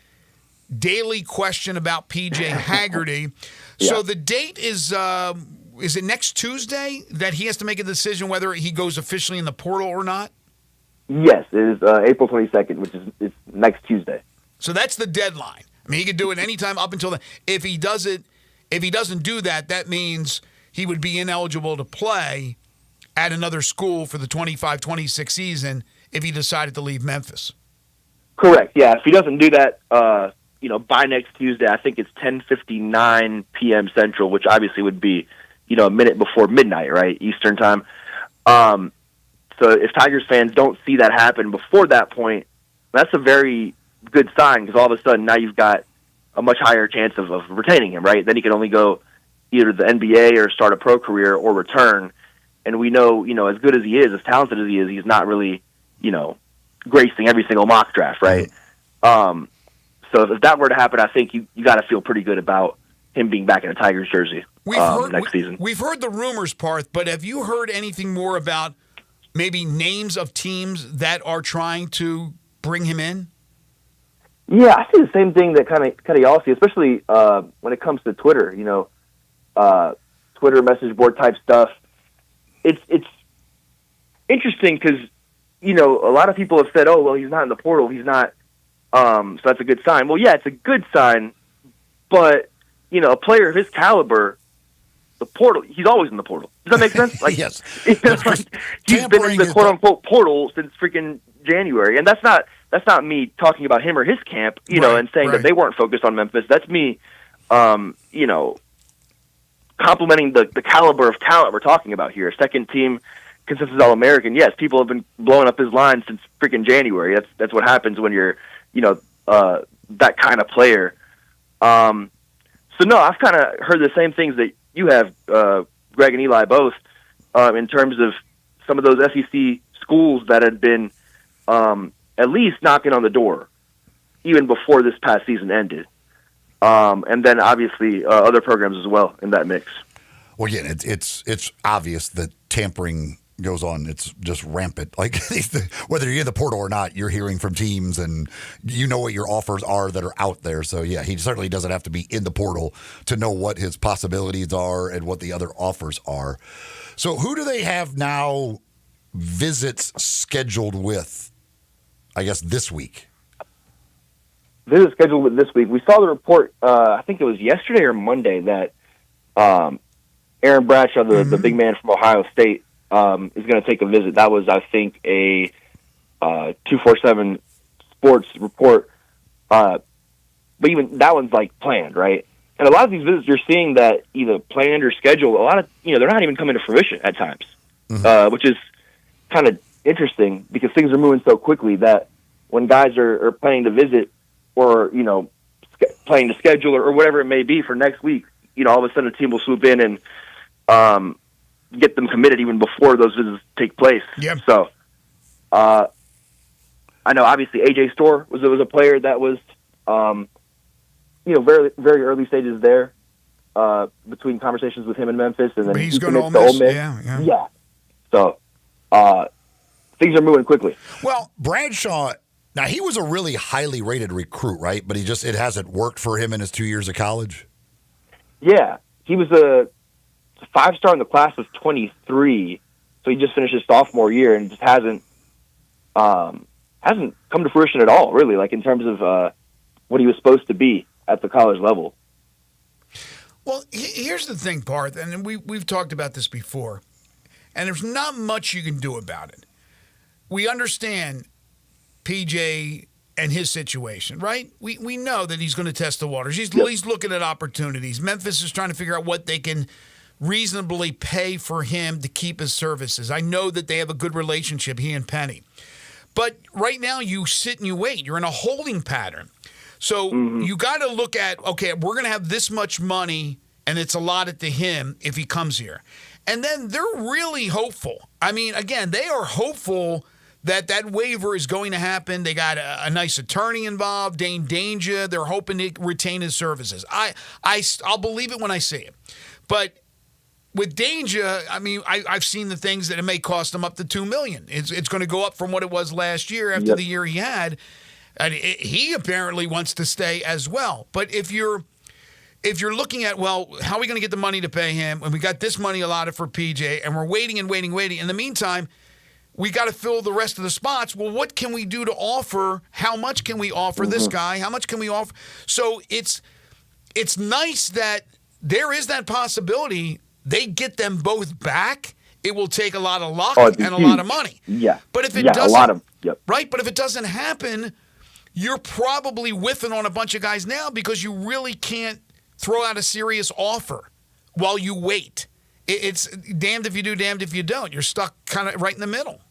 daily question about P.J. Haggerty. So the date is it next Tuesday that he has to make a decision whether he goes officially in the portal or not? Yes, it is April 22nd, which is next Tuesday. So that's the deadline. I mean, he could do it anytime up until then. If he doesn't do that, that means he would be ineligible to play at another school for the 25-26 season if he decided to leave Memphis. Correct. Yeah, if he doesn't do that, by next Tuesday, I think it's 10:59 p.m. Central, which obviously would be, a minute before midnight, right, Eastern time. So if Tigers fans don't see that happen before that point, that's a very good sign, because all of a sudden now you've got a much higher chance of retaining him, right? Then he can only go either the NBA or start a pro career or return. And we know, as good as he is, as talented as he is, he's not really, gracing every single mock draft, right? So if that were to happen, I think you got to feel pretty good about him being back in a Tigers jersey next season. We've heard the rumors part, but have you heard anything more about maybe names of teams that are trying to bring him in? Yeah, I see the same thing that kind of y'all see, especially when it comes to Twitter. Twitter message board type stuff. It's interesting because a lot of people have said, "Oh, well, he's not in the portal. He's not." So that's a good sign. Well, yeah, it's a good sign, but a player of his caliber, the portal, he's always in the portal. Does that make sense? Like, yes. He's been in the quote unquote portal since freaking January, and that's not me talking about him or his camp, and saying that they weren't focused on Memphis. That's me, complimenting the caliber of talent we're talking about here. Second team consensus All-American. Yes, people have been blowing up his line since freaking January. That's what happens when you're, that kind of player. So no, I've kind of heard the same things that you have, Greg and Eli both, in terms of some of those SEC schools that had been at least knocking on the door even before this past season ended. And then obviously other programs as well in that mix. Well, again, it's obvious that tampering goes on. It's just rampant. Like whether you're in the portal or not, you're hearing from teams and what your offers are that are out there. So yeah, he certainly doesn't have to be in the portal to know what his possibilities are and what the other offers are. So who do they have now visits scheduled with, I guess, this week? Visit scheduled with this week. We saw the report, I think it was yesterday or Monday, that Aaron Bradshaw, the big man from Ohio State, is going to take a visit. That was, I think, a 247 Sports report. But even that one's like planned, right? And a lot of these visits you're seeing that either planned or scheduled, a lot of, they're not even coming to fruition at times, which is kind of interesting because things are moving so quickly that when guys are planning to visit or, planning to schedule or whatever it may be for next week, all of a sudden a team will swoop in and get them committed even before those visits take place. Yep. So, I know obviously AJ Storr was a player that was, very, very early stages there, between conversations with him in Memphis, and then he's going to Ole Miss. Yeah. So, things are moving quickly. Well, Bradshaw, now he was a really highly rated recruit, right? But it hasn't worked for him in his 2 years of college. Yeah, he was a 5-star in the class of 23, so he just finished his sophomore year and just hasn't come to fruition at all, really, like in terms of what he was supposed to be at the college level. Well, here's the thing, Parth, and we've talked about this before, and there's not much you can do about it. We understand PJ and his situation, right? We know that he's going to test the waters. He's looking at opportunities. Memphis is trying to figure out what they can reasonably pay for him to keep his services. I know that they have a good relationship, he and Penny. But right now you sit and you wait. You're in a holding pattern. So you got to look at, okay, we're going to have this much money and it's allotted to him if he comes here. And then they're really hopeful. I mean, again, they are hopeful that waiver is going to happen. They got a nice attorney involved, Dane Danger. They're hoping to retain his services. I'll believe it when I see it. But with Danger, I mean, I've seen the things that it may cost him up to $2 million. It's going to go up from what it was last year after the year he had. And he apparently wants to stay as well. But if you're looking at, well, how are we going to get the money to pay him? And we got this money allotted for PJ, and we're waiting and waiting. In the meantime, we got to fill the rest of the spots. Well, what can we do to offer? How much can we offer this guy? How much can we offer? So it's nice that there is that possibility. They get them both back. It will take a lot of luck and a lot of money. Yeah. But if it doesn't, a lot of, right? But if it doesn't happen, you're probably whiffing on a bunch of guys now because you really can't throw out a serious offer while you wait. It's damned if you do, damned if you don't. You're stuck kind of right in the middle.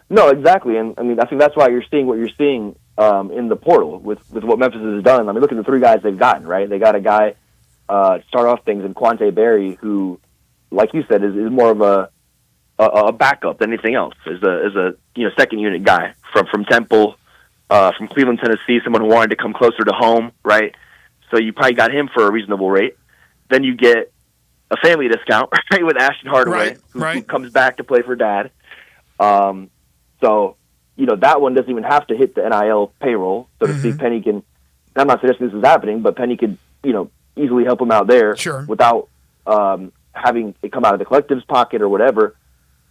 No, exactly. And I mean, I think that's why you're seeing what you're seeing in the portal with what Memphis has done. I mean, look at the three guys they've gotten, right? They got a guy start off things in Quante Berry, who, like you said, is more of a backup than anything else. Is a second unit guy from Temple, from Cleveland, Tennessee, someone who wanted to come closer to home, right? So you probably got him for a reasonable rate. Then you get a family discount, right, with Ashton Hardaway, who comes back to play for Dad. So that one doesn't even have to hit the NIL payroll, so to speak. Penny can. I'm not suggesting this is happening, but Penny could easily help him out there without having it come out of the collective's pocket or whatever.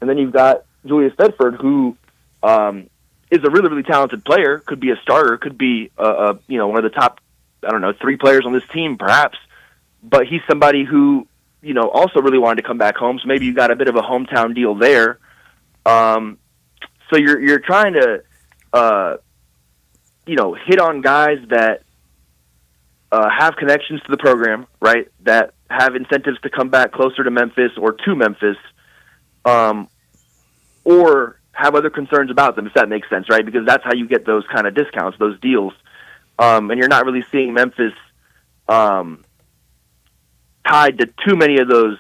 And then you've got Julius Bedford, who is a really, really talented player, could be a starter, could be one of the top, 3 players on this team, perhaps. But he's somebody who, also really wanted to come back home. So maybe you got a bit of a hometown deal there. So you're trying to, hit on guys that have connections to the program, right? That have incentives to come back closer to Memphis or to Memphis, or have other concerns about them, if that makes sense, right? Because that's how you get those kind of discounts, those deals. And you're not really seeing Memphis tied to too many of those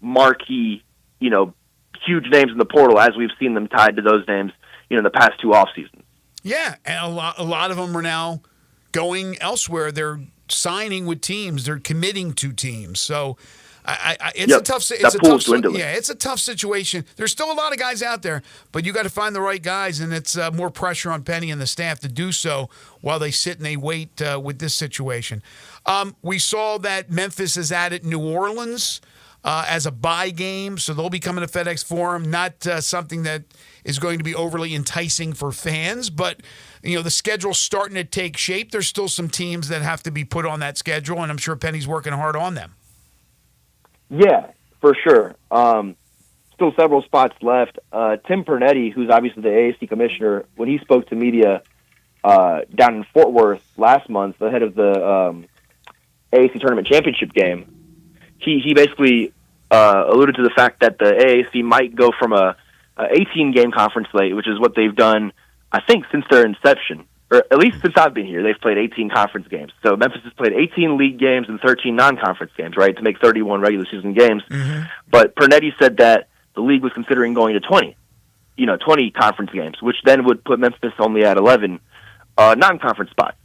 marquee, huge names in the portal, as we've seen them tied to those names, in the past 2 off seasons. Yeah, and a lot of them are now going elsewhere. They're signing with teams. They're committing to teams. So it's a tough. It's a tough situation. There's still a lot of guys out there, but you got to find the right guys, and it's more pressure on Penny and the staff to do so while they sit and they wait with this situation. We saw that Memphis is added New Orleans as a bye game, so they'll be coming to FedEx Forum. Not something that is going to be overly enticing for fans, but the schedule's starting to take shape. There's still some teams that have to be put on that schedule, and I'm sure Penny's working hard on them. Yeah, for sure. Still several spots left. Tim Pernetti, who's obviously the AAC commissioner, when he spoke to media down in Fort Worth last month ahead of the AAC tournament championship game, he basically alluded to the fact that the AAC might go from a 18-game conference slate, which is what they've done, I think, since their inception, or at least since I've been here. They've played 18 conference games. So Memphis has played 18 league games and 13 non-conference games, right, to make 31 regular season games. But Pernetti said that the league was considering going to 20 conference games, which then would put Memphis only at 11 non-conference spots.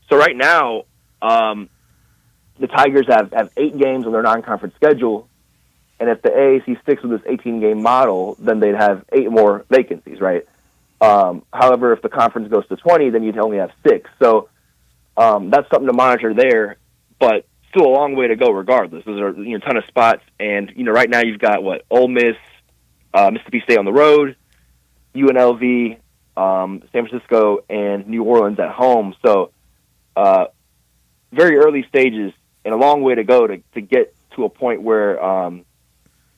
So right now, the Tigers have 8 games on their non-conference schedule, and if the AAC sticks with this 18-game model, then they'd have 8 more vacancies, right? However, if the conference goes to 20, then you'd only have 6. So that's something to monitor there, but still a long way to go regardless. Those are a ton of spots, and right now you've got Ole Miss, Mississippi State on the road, UNLV, San Francisco, and New Orleans at home. So very early stages and a long way to go to get to a point where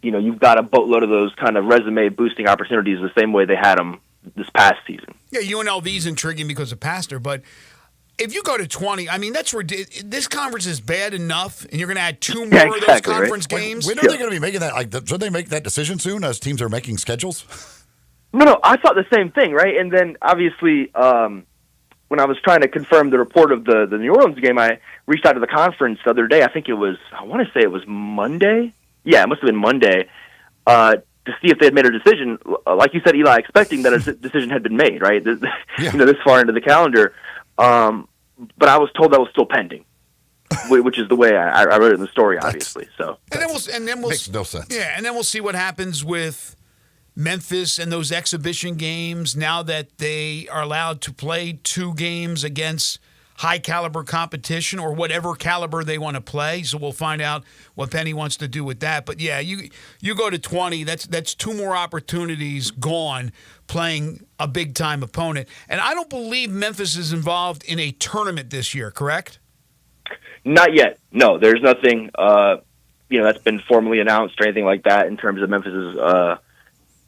you've got a boatload of those kind of resume boosting opportunities the same way they had them this past season. Yeah, UNLV's intriguing because of Pastor, but if you go to 20, I mean, that's this conference is bad enough, and you're going to add 2 more of those conference games. When are they going to be making that? Should they make that decision soon as teams are making schedules? No, I thought the same thing, right? And then obviously, when I was trying to confirm the report of the New Orleans game, I reached out to the conference the other day. I want to say it was Monday. Yeah, it must have been Monday. To see if they had made a decision, like you said, Eli, expecting that a decision had been made, right? This far into the calendar. But I was told that was still pending. which is the way I wrote it in the story, obviously. So And then we'll makes no sense. Yeah, and then we'll see what happens with Memphis and those exhibition games now that they are allowed to play 2 games against high caliber competition or whatever caliber they want to play. So we'll find out what Penny wants to do with that. But yeah, you go to 20, that's 2 more opportunities gone playing a big time opponent. And I don't believe Memphis is involved in a tournament this year, correct? not yet. No, there's nothing that's been formally announced or anything like that in terms of Memphis's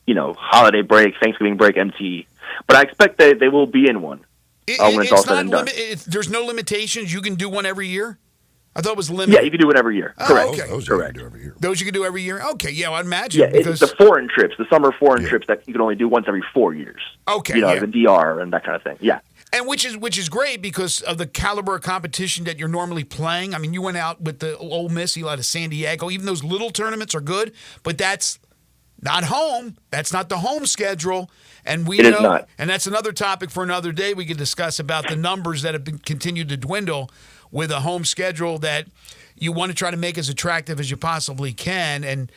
holiday break, Thanksgiving break, MT. But I expect they will be in one. When it's all said and done. There's no limitations. You can do one every year? I thought it was limited. Yeah, you can do one every year. Correct. Okay. Those correct. You can do every year. Those you can do every year? Okay, yeah, I'd imagine. Yeah, because it's the foreign trips, the summer foreign trips that you can only do once every 4 years. Okay, the DR and that kind of thing. Yeah. And which is great because of the caliber of competition that you're normally playing. I mean, you went out with the Ole Miss, you out of San Diego. Even those little tournaments are good, but that's not home. That's not the home schedule. And we it know, is not. And that's another topic for another day. We could discuss about the numbers that have been continued to dwindle with a home schedule that you want to try to make as attractive as you possibly can. And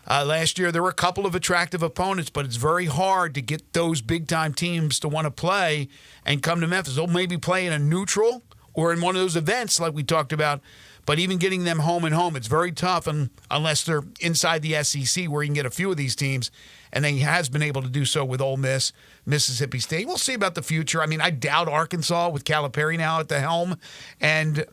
last year there were a couple of attractive opponents, but it's very hard to get those big-time teams to want to play and come to Memphis. They'll maybe play in a neutral or in one of those events like we talked about. But even getting them home and home, it's very tough unless they're inside the SEC where you can get a few of these teams. And he has been able to do so with Ole Miss, Mississippi State. We'll see about the future. I mean, I doubt Arkansas with Calipari now at the helm. And,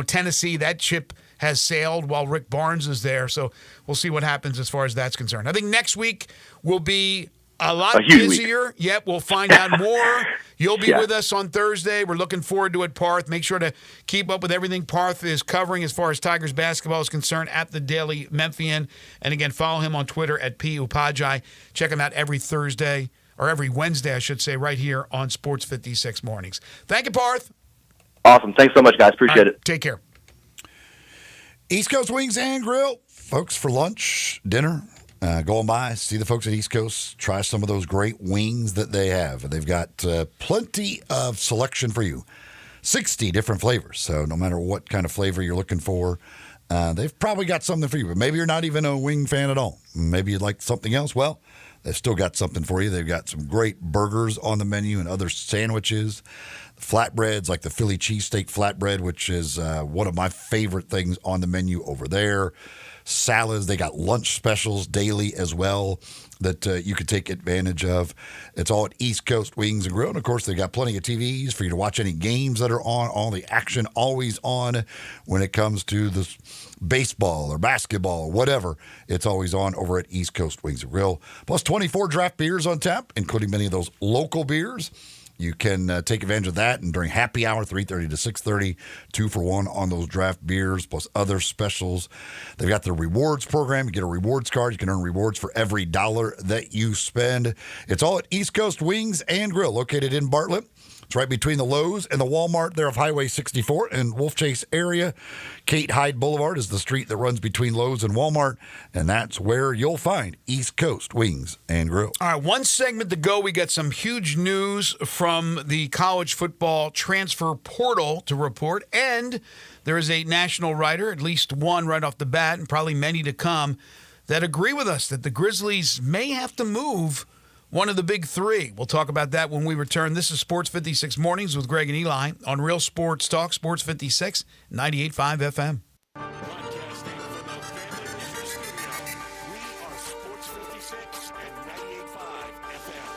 Tennessee, that ship has sailed while Rick Barnes is there. So we'll see what happens as far as that's concerned. I think next week will be a lot busier. Yep, we'll find out more. You'll be with us on Thursday. We're looking forward to it, Parth. Make sure to keep up with everything Parth is covering as far as Tigers basketball is concerned at the Daily Memphian. And again, follow him on Twitter at @PUpajai. Check him out every Thursday, or every Wednesday, I should say, right here on Sports 56 Mornings. Thank you, Parth. Awesome. Thanks so much, guys. Appreciate it. Take care. East Coast Wings and Grill, folks, for lunch, dinner. Going by, see the folks at East Coast, try some of those great wings that they have. They've got plenty of selection for you. 60 different flavors. So no matter what kind of flavor you're looking for, they've probably got something for you. But maybe you're not even a wing fan at all. Maybe you'd like something else. Well, they've still got something for you. They've got some great burgers on the menu and other sandwiches. Flatbreads like the Philly cheesesteak flatbread, which is one of my favorite things on the menu over there. Salads, they got lunch specials daily as well that you could take advantage of. It's all at East Coast Wings and Grill. And, of course, they've got plenty of TVs for you to watch any games that are on, all the action always on when it comes to the baseball or basketball or whatever. It's always on over at East Coast Wings and Grill. Plus 24 draft beers on tap, including many of those local beers. You can take advantage of that, and during happy hour, 3:30 to 6:30, 2 for 1 on those draft beers, plus other specials. They've got their rewards program. You get a rewards card. You can earn rewards for every dollar that you spend. It's all at East Coast Wings and Grill, located in Bartlett. It's right between the Lowe's and the Walmart there of Highway 64 in Wolf Chase area. Kate Hyde Boulevard is the street that runs between Lowe's and Walmart, and that's where you'll find East Coast Wings and Grill. All right, one segment to go. We got some huge news from the college football transfer portal to report, and there is a national writer, at least one right off the bat, and probably many to come, that agree with us that the Grizzlies may have to move one of the big three. We'll talk about that when we return. This is Sports 56 Mornings with Greg and Eli on Real Sports Talk, Sports 56, 98.5 FM. Broadcasting from the Family Picture Studio, we are Sports 56 and 98.5 FM.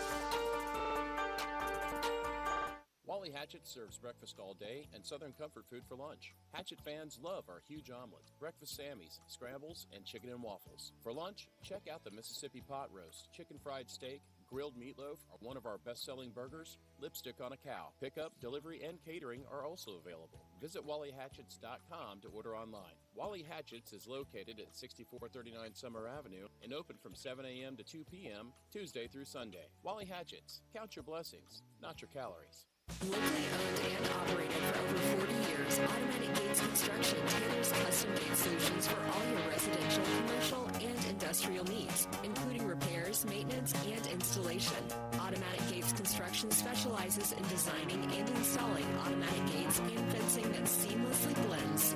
Wally Hatchet serves breakfast all day and Southern comfort food for lunch. Hatchet fans love our huge omelet, breakfast Sammys, scrambles, and chicken and waffles. For lunch, check out the Mississippi pot roast, chicken fried steak, grilled meatloaf are one of our best-selling burgers, lipstick on a cow. Pickup, delivery, and catering are also available. Visit WallyHatchets.com to order online. Wally Hatchets is located at 6439 Summer Avenue and open from 7 a.m. to 2 p.m. Tuesday through Sunday. Wally Hatchets. Count your blessings, not your calories. Locally owned and operated for over 40 years, Automatic Gates Construction tailors custom-made solutions for all your residential, commercial, and industrial needs, including repairs, maintenance, and installation. Automatic Gates Construction specializes in designing and installing automatic gates and fencing that seamlessly blends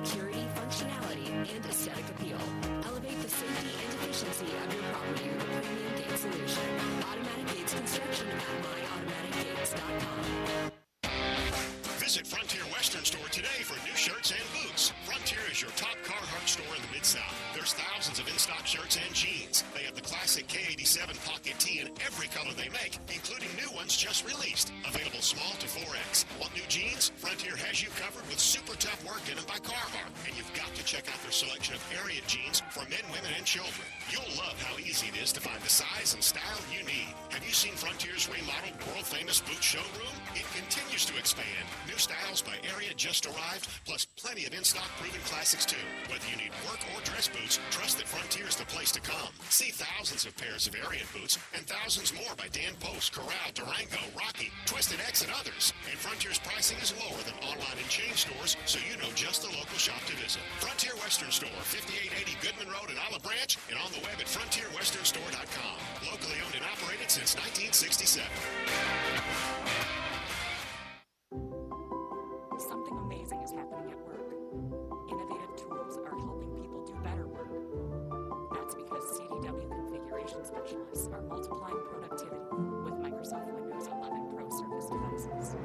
Visit Frontier Western Store today for new shirts and boots. Frontier is your top Carhartt store in the Mid-South. There's thousands of in-stock shirts and jeans. They have the classic K87 pocket tee in every color they make, including new ones just released. Available small to 4X. Want new jeans? Frontier has you covered with super tough work denim by Carhartt. And you've got to check out their selection of area jeans for men, women, and children. You'll love how easy it is to find the size and style you need. Have you seen Frontier's remodeled world-famous boot showroom? It continues to expand. New styles by Area just arrived, plus plenty of in-stock proven classics too. Whether you need work or dress boots, trust that Frontier's the place to come. See thousands of pairs of Area boots and thousands more by Dan Post, Corral, Durango, Rocky, Twisted X, and others. And Frontier's pricing is lower than online and chain stores, so you know just the local shop to visit. Frontier Western Store, 5880 Goodman Road in Olive Branch, and on the web at frontierwesternstore.com. Locally owned and operated since 1967. Something amazing is happening at work. Innovative tools are helping people do better work. That's because CDW configuration specialists are multiplying productivity with Microsoft Windows 11 Pro Surface devices.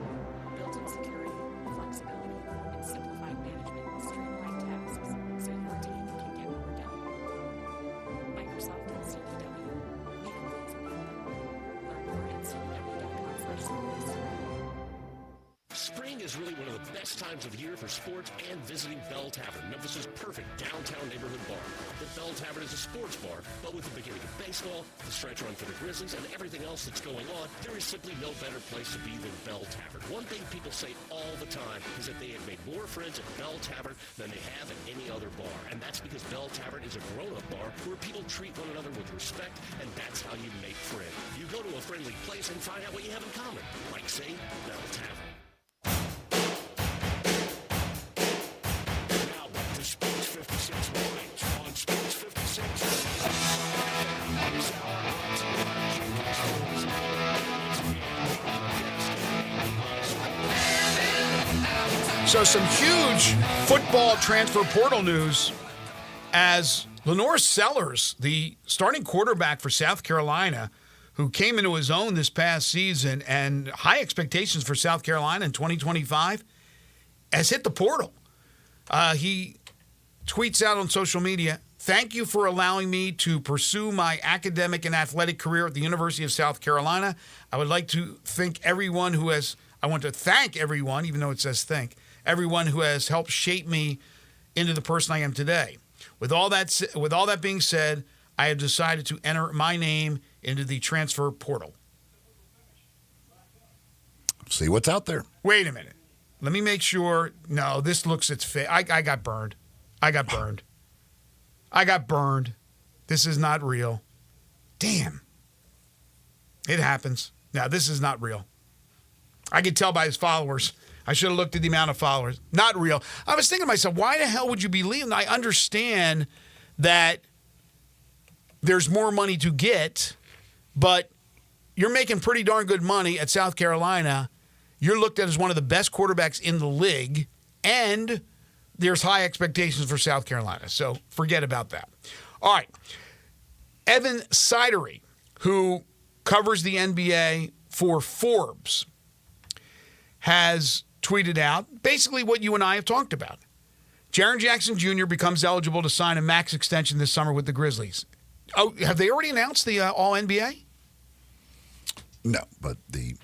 Built-in security, flexibility, and simplified management will streamline tasks so your team can get more done. Microsoft and CDW, making things happen. Learn more at cdw.com/service. Spring is really one of the best times of year for sports and visiting Bell Tavern, Memphis' perfect downtown neighborhood bar. The Bell Tavern is a sports bar, but with the beginning of baseball, the stretch run for the Grizzlies, and everything else that's going on, there is simply no better place to be than Bell Tavern. One thing people say all the time is that they have made more friends at Bell Tavern than they have at any other bar, and that's because Bell Tavern is a grown-up bar where people treat one another with respect, and that's how you make friends. You go to a friendly place and find out what you have in common, like, say, Bell Tavern. Sports 56 mornings on Sports 56. So some huge football transfer portal news as Lenore Sellers, the starting quarterback for South Carolina, who came into his own this past season and high expectations for South Carolina in 2025, has hit the portal. He tweets out on social media, "Thank you for allowing me to pursue my academic and athletic career at the University of South Carolina. I would like to thank everyone who has, I want to thank everyone, even though it says thank, everyone who has helped shape me into the person I am today. With all that being said, I have decided to enter my name into the transfer portal." See what's out there. Wait a minute. Let me make sure. No, this looks it's fake. I got burned. I got burned. This is not real. Damn. It happens. Now, this is not real. I could tell by his followers. I should have looked at the amount of followers. Not real. I was thinking to myself, why the hell would you be leaving? I understand that there's more money to get, but you're making pretty darn good money at South Carolina. You're looked at as one of the best quarterbacks in the league, and there's high expectations for South Carolina. So forget about that. All right. Evan Sidery, who covers the NBA for Forbes, has tweeted out basically what you and I have talked about. Jaren Jackson Jr. becomes eligible to sign a max extension this summer with the Grizzlies. Oh, have they already announced the All-NBA? No, but the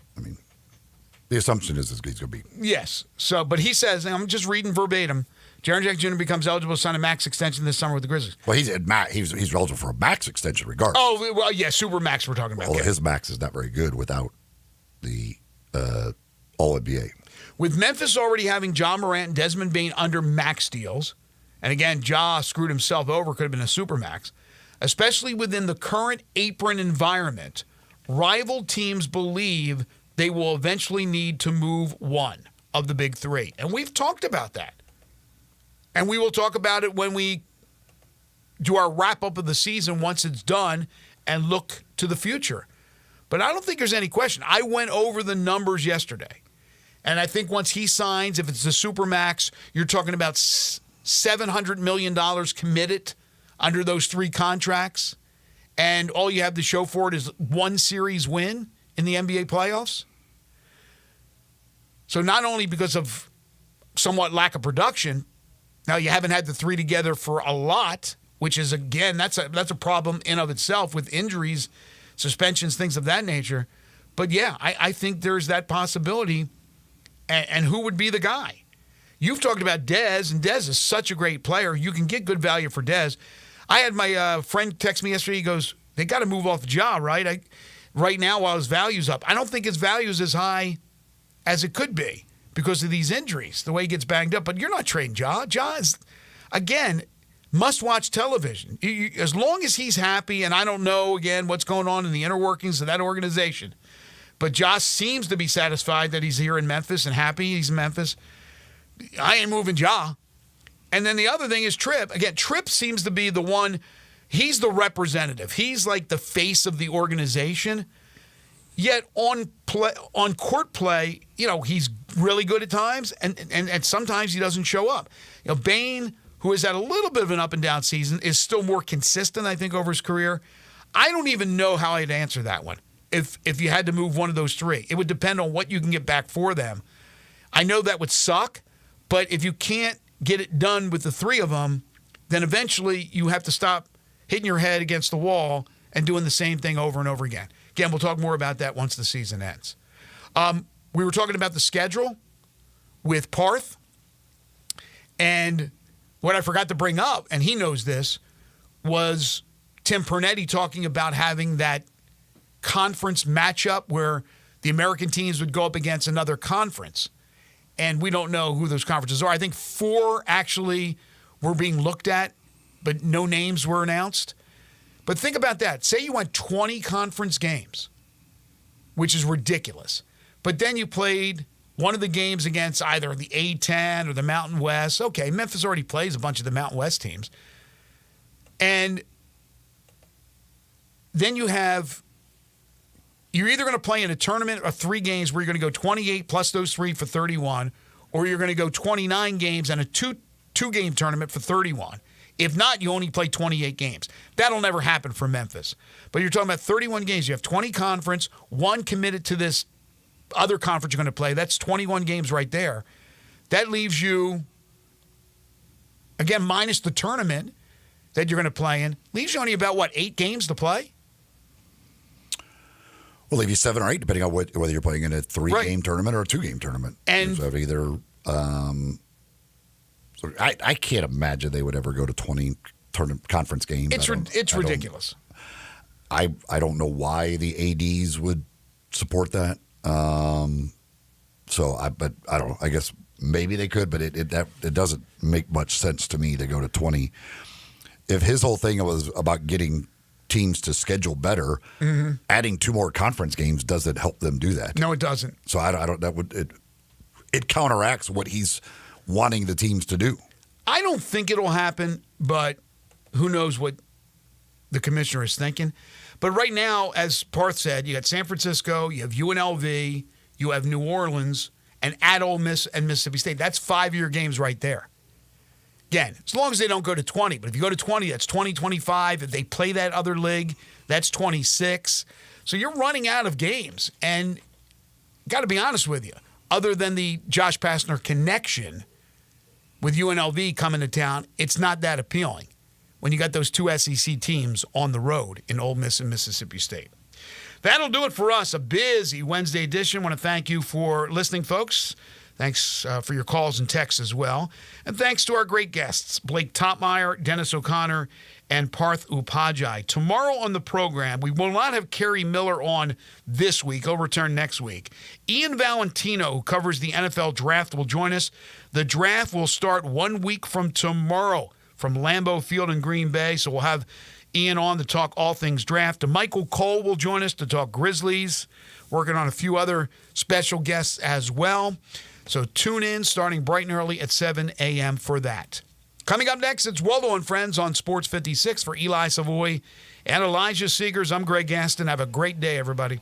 assumption is he's going to be. Yes. So, but he says, and I'm just reading verbatim, Jaren Jackson Jr. becomes eligible to sign a max extension this summer with the Grizzlies. Well, he's eligible for a max extension regardless. Oh, well, yeah, super max we're talking about. Well, okay. His max is not very good without the All-NBA. With Memphis already having Ja Morant and Desmond Bane under max deals, and again, Ja screwed himself over, could have been a super max, especially within the current apron environment, rival teams believe they will eventually need to move one of the big three. And we've talked about that. And we will talk about it when we do our wrap-up of the season once it's done and look to the future. But I don't think there's any question. I went over the numbers yesterday. And I think once he signs, if it's the Supermax, you're talking about $700 million committed under those three contracts. And all you have to show for it is one series win in the NBA playoffs. So not only because of somewhat lack of production, now you haven't had the three together for a lot, which is, again, that's a problem in of itself with injuries, suspensions, things of that nature. But, yeah, I think there's that possibility. And who would be the guy? You've talked about Dez, and Dez is such a great player. You can get good value for Dez. I had my friend text me yesterday. He goes, they got to move off Ja, right? Right now while his value's up. I don't think his value is as high as it could be because of these injuries, the way he gets banged up. But you're not trading Ja. Ja is, again, must-watch television. As long as he's happy, and I don't know, again, what's going on in the inner workings of that organization, but Josh seems to be satisfied that he's here in Memphis and happy he's in Memphis. I ain't moving Ja. And then the other thing is Tripp. Again, Tripp seems to be the one. He's the representative. He's like the face of the organization. Yet on court play, he's really good at times, and sometimes he doesn't show up. Bain, who has had a little bit of an up and down season, is still more consistent, I think, over his career. I don't even know how I'd answer that one. If you had to move one of those three, it would depend on what you can get back for them. I know that would suck, but if you can't get it done with the three of them, then eventually you have to stop hitting your head against the wall and doing the same thing over and over again. Again, we'll talk more about that once the season ends. We were talking about the schedule with Parth, and what I forgot to bring up, and he knows this, was Tim Pernetti talking about having that conference matchup where the American teams would go up against another conference. And we don't know who those conferences are. I think 4 actually were being looked at, but no names were announced. But think about that. Say you went 20 conference games, which is ridiculous. But then you played one of the games against either the A-10 or the Mountain West. Okay, Memphis already plays a bunch of the Mountain West teams. And then you're either going to play in a tournament of 3 games where you're going to go 28 plus those 3 for 31, or you're going to go 29 games and a two-game tournament for 31. If not, you only play 28 games. That'll never happen for Memphis. But you're talking about 31 games. You have 20 conference, 1 committed to this other conference you're going to play. That's 21 games right there. That leaves you, again, minus the tournament that you're going to play in, leaves you only about, 8 games to play? Well, leave you 7 or 8, depending on whether you're playing in a 3-game tournament or a 2-game tournament. And so either, I can't imagine they would ever go to 20 conference games. It's ridiculous. I don't know why the ADs would support that. But I don't know. I guess maybe they could, but it doesn't make much sense to me to go to 20. If his whole thing was about getting teams to schedule better, adding 2 more conference games doesn't help them do that. No, it doesn't. So it counteracts what he's wanting the teams to do. I don't think it'll happen, but who knows what the commissioner is thinking. But right now, as Parth said, you got San Francisco, you have UNLV, you have New Orleans, and at Ole Miss and Mississippi State. That's 5-year games right there. Again, as long as they don't go to 20. But if you go to 20, that's 20, 25. If they play that other league, that's 26. So you're running out of games. And got to be honest with you, other than the Josh Pastner connection with UNLV coming to town, it's not that appealing when you got those 2 SEC teams on the road in Ole Miss and Mississippi State. That'll do it for us. A busy Wednesday edition. I want to thank you for listening, folks. Thanks for your calls and texts as well. And thanks to our great guests, Blake Topmeyer, Dennis O'Connor, and Parth Upadhyay. Tomorrow on the program, we will not have Kerry Miller on this week. He'll return next week. Ian Valentino, who covers the NFL draft, will join us. The draft will start 1 week from tomorrow from Lambeau Field in Green Bay. So we'll have Ian on to talk all things draft. Michael Cole will join us to talk Grizzlies, working on a few other special guests as well. So tune in starting bright and early at 7 a.m. for that. Coming up next, it's Waldo and Friends on Sports 56 for Eli Savoy and Elijah Seegers. I'm Greg Gaston. Have a great day, everybody.